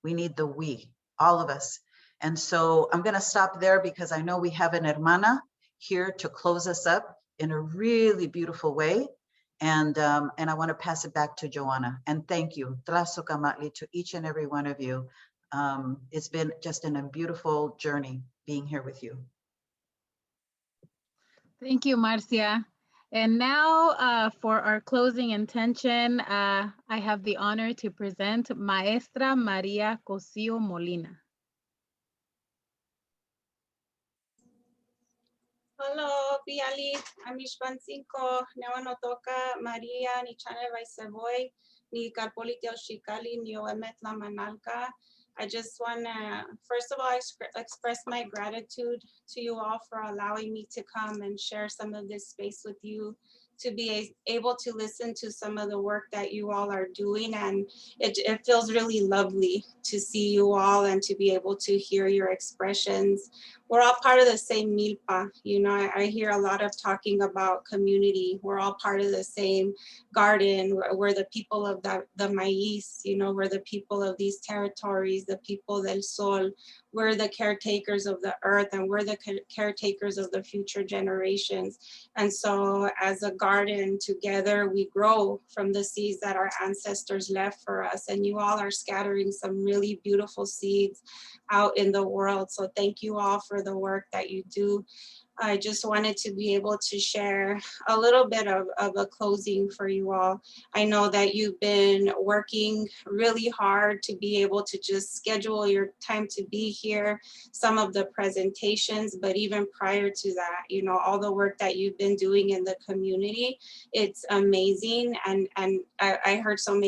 We need the we, all of us. And so I'm gonna stop there because I know we have an hermana here to close us up in a really beautiful way. And I want to pass it back to Joanna. And thank you, Tlazocamatli, to each and every one of you. It's been just a beautiful journey being here with you. Thank you, Marcia. And now for our closing intention, I have the honor to present Maestra Maria Cosio Molina. Hello, Biali, Amishpancinko, Nawanotoka, Maria, ni Chane Vaiseboy, ni Karpolitio Shikali, ni Oemetla Manalka. I just want to, first of all, express my gratitude to you all for allowing me to come and share some of this space with you, to be able to listen to some of the work that you all are doing. And it feels really lovely to see you all and to be able to hear your expressions. We're all part of the same milpa. You know, I hear a lot of talking about community. We're all part of the same garden. We're the people of the maíz, you know, we're the people of these territories, the people del sol. We're the caretakers of the earth, and we're the caretakers of the future generations. And so as a garden together, we grow from the seeds that our ancestors left for us. And you all are scattering some really beautiful seeds out in the world. So thank you all for the work that you do. I just wanted to be able to share a little bit of a closing for you all. I know that you've been working really hard to be able to just schedule your time to be here, some of the presentations, but even prior to that, you know, all the work that you've been doing in the community, it's amazing. And I heard so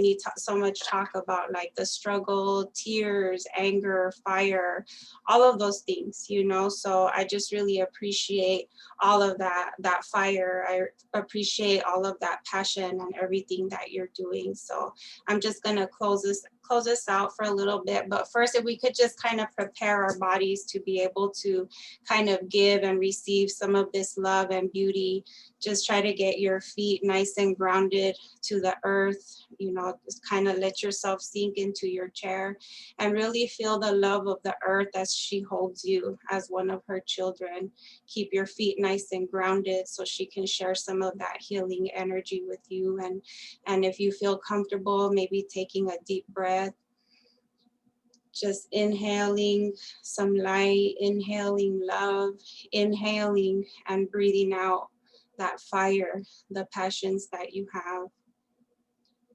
much talk about like the struggle, tears, anger, fire, all of those things, you know, so I just really appreciate all of that fire. I appreciate all of that passion and everything that you're doing. So I'm just gonna close this out for a little bit. But first, if we could just kind of prepare our bodies to be able to kind of give and receive some of this love and beauty. Just try to get your feet nice and grounded to the earth, you know, just kind of let yourself sink into your chair and really feel the love of the earth as she holds you as one of her children. Keep your feet nice and grounded so she can share some of that healing energy with you. And if you feel comfortable, maybe taking a deep breath, just inhaling some light, inhaling love, inhaling and breathing out that fire, the passions that you have.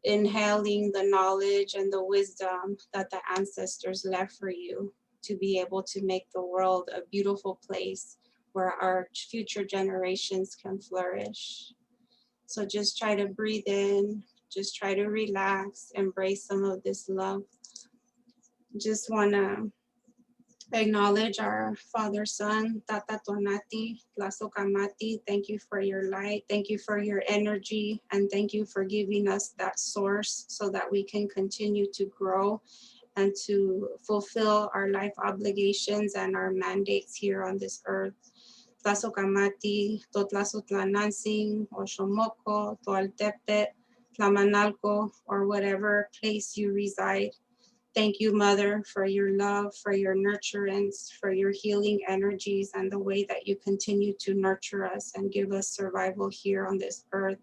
Inhaling the knowledge and the wisdom that the ancestors left for you to be able to make the world a beautiful place where our future generations can flourish. So just try to breathe in, Just try to relax, embrace some of this love. Just wanna acknowledge our Father, Son, Tata Tonati, Laso Kamati. Thank you for your light. Thank you for your energy. And thank you for giving us that source so that we can continue to grow and to fulfill our life obligations and our mandates here on this earth. Laso Kamati, Totlaso Tlanansing, Oshomoko, Toaltepe, Tlamanalco, or whatever place you reside. Thank you, Mother, for your love, for your nurturance, for your healing energies, and the way that you continue to nurture us and give us survival here on this earth.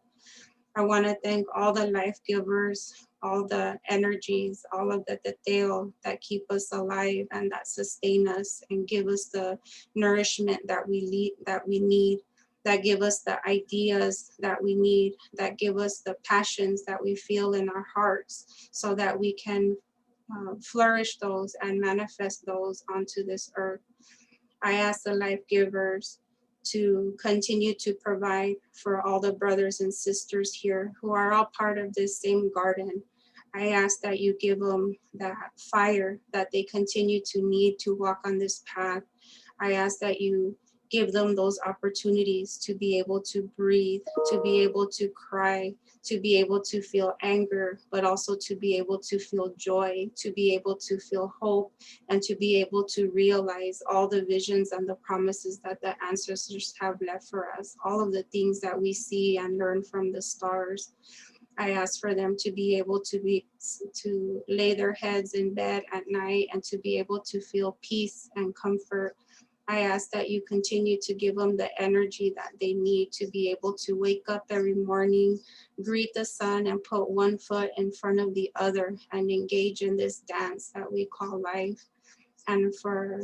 I want to thank all the life givers, all the energies, all of the teteo that keep us alive and that sustain us and give us the nourishment that we need, that give us the ideas that we need, that give us the passions that we feel in our hearts so that we can flourish those and manifest those onto this earth. I ask the life givers to continue to provide for all the brothers and sisters here who are all part of this same garden. I ask that you give them that fire that they continue to need to walk on this path. I ask that you give them those opportunities to be able to breathe, to be able to cry, to be able to feel anger, but also to be able to feel joy, to be able to feel hope, and to be able to realize all the visions and the promises that the ancestors have left for us, all of the things that we see and learn from the stars. I ask for them to be able to lay their heads in bed at night and to be able to feel peace and comfort. I ask that you continue to give them the energy that they need to be able to wake up every morning, greet the sun, and put one foot in front of the other and engage in this dance that we call life. And for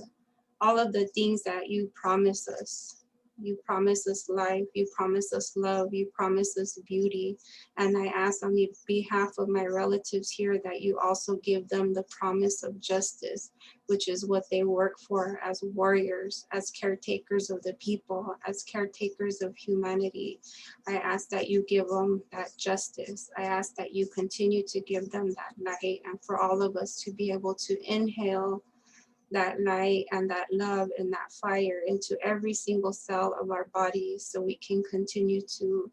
all of the things that you promise us. You promise us life, you promise us love, you promise us beauty. And I ask on the behalf of my relatives here that you also give them the promise of justice, which is what they work for as warriors, as caretakers of the people, as caretakers of humanity. I ask that you give them that justice. I ask that you continue to give them that light, and for all of us to be able to inhale that light and that love and that fire into every single cell of our bodies so we can continue to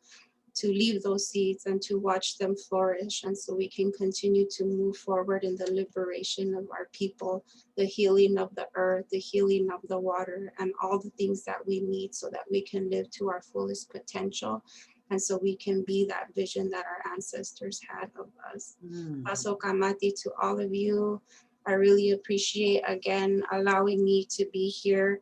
leave those seeds and to watch them flourish, and so we can continue to move forward in the liberation of our people, the healing of the earth, the healing of the water, and all the things that we need so that we can live to our fullest potential, and so we can be that vision that our ancestors had of us. Paso Kamati to all of you. I really appreciate, again, allowing me to be here.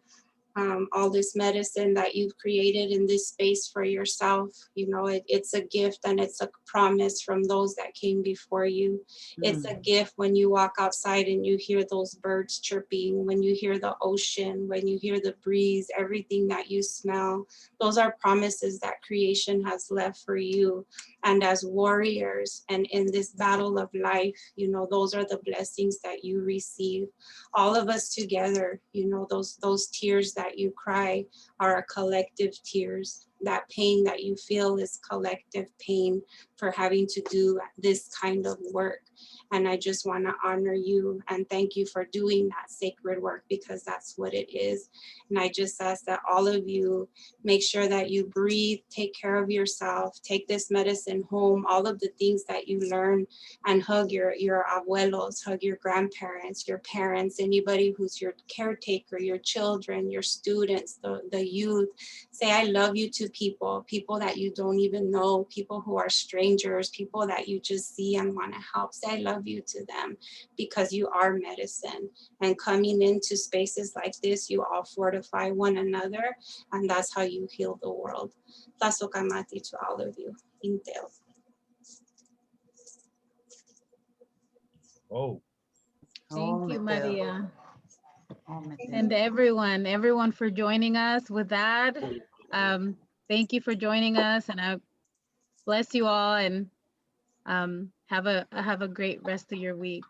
All this medicine that you've created in this space for yourself, you know, it's a gift and it's a promise from those that came before you. It's a gift when you walk outside and you hear those birds chirping, when you hear the ocean, when you hear the breeze, everything that you smell. Those are promises that creation has left for you. And as warriors and in this battle of life, you know, those are the blessings that you receive. All of us together, you know, those tears that you cry are collective tears. That pain that you feel is collective pain for having to do this kind of work. And I just want to honor you and thank you for doing that sacred work, because that's what it is. And I just ask that all of you make sure that you breathe, take care of yourself, take this medicine home, all of the things that you learn, and hug your abuelos, hug your grandparents, your parents, anybody who's your caretaker, your children, your students, the youth. Say I love you to people that you don't even know, people who are strangers, people that you just see and want to help. Say I love you to them, because you are medicine. And coming into spaces like this, you all fortify one another, and that's how you heal the world. Taso Kamati to all of you. Intel. Oh. Thank you, Maria. And everyone for joining us. With that, thank you for joining us, and I bless you all, and have a great rest of your week.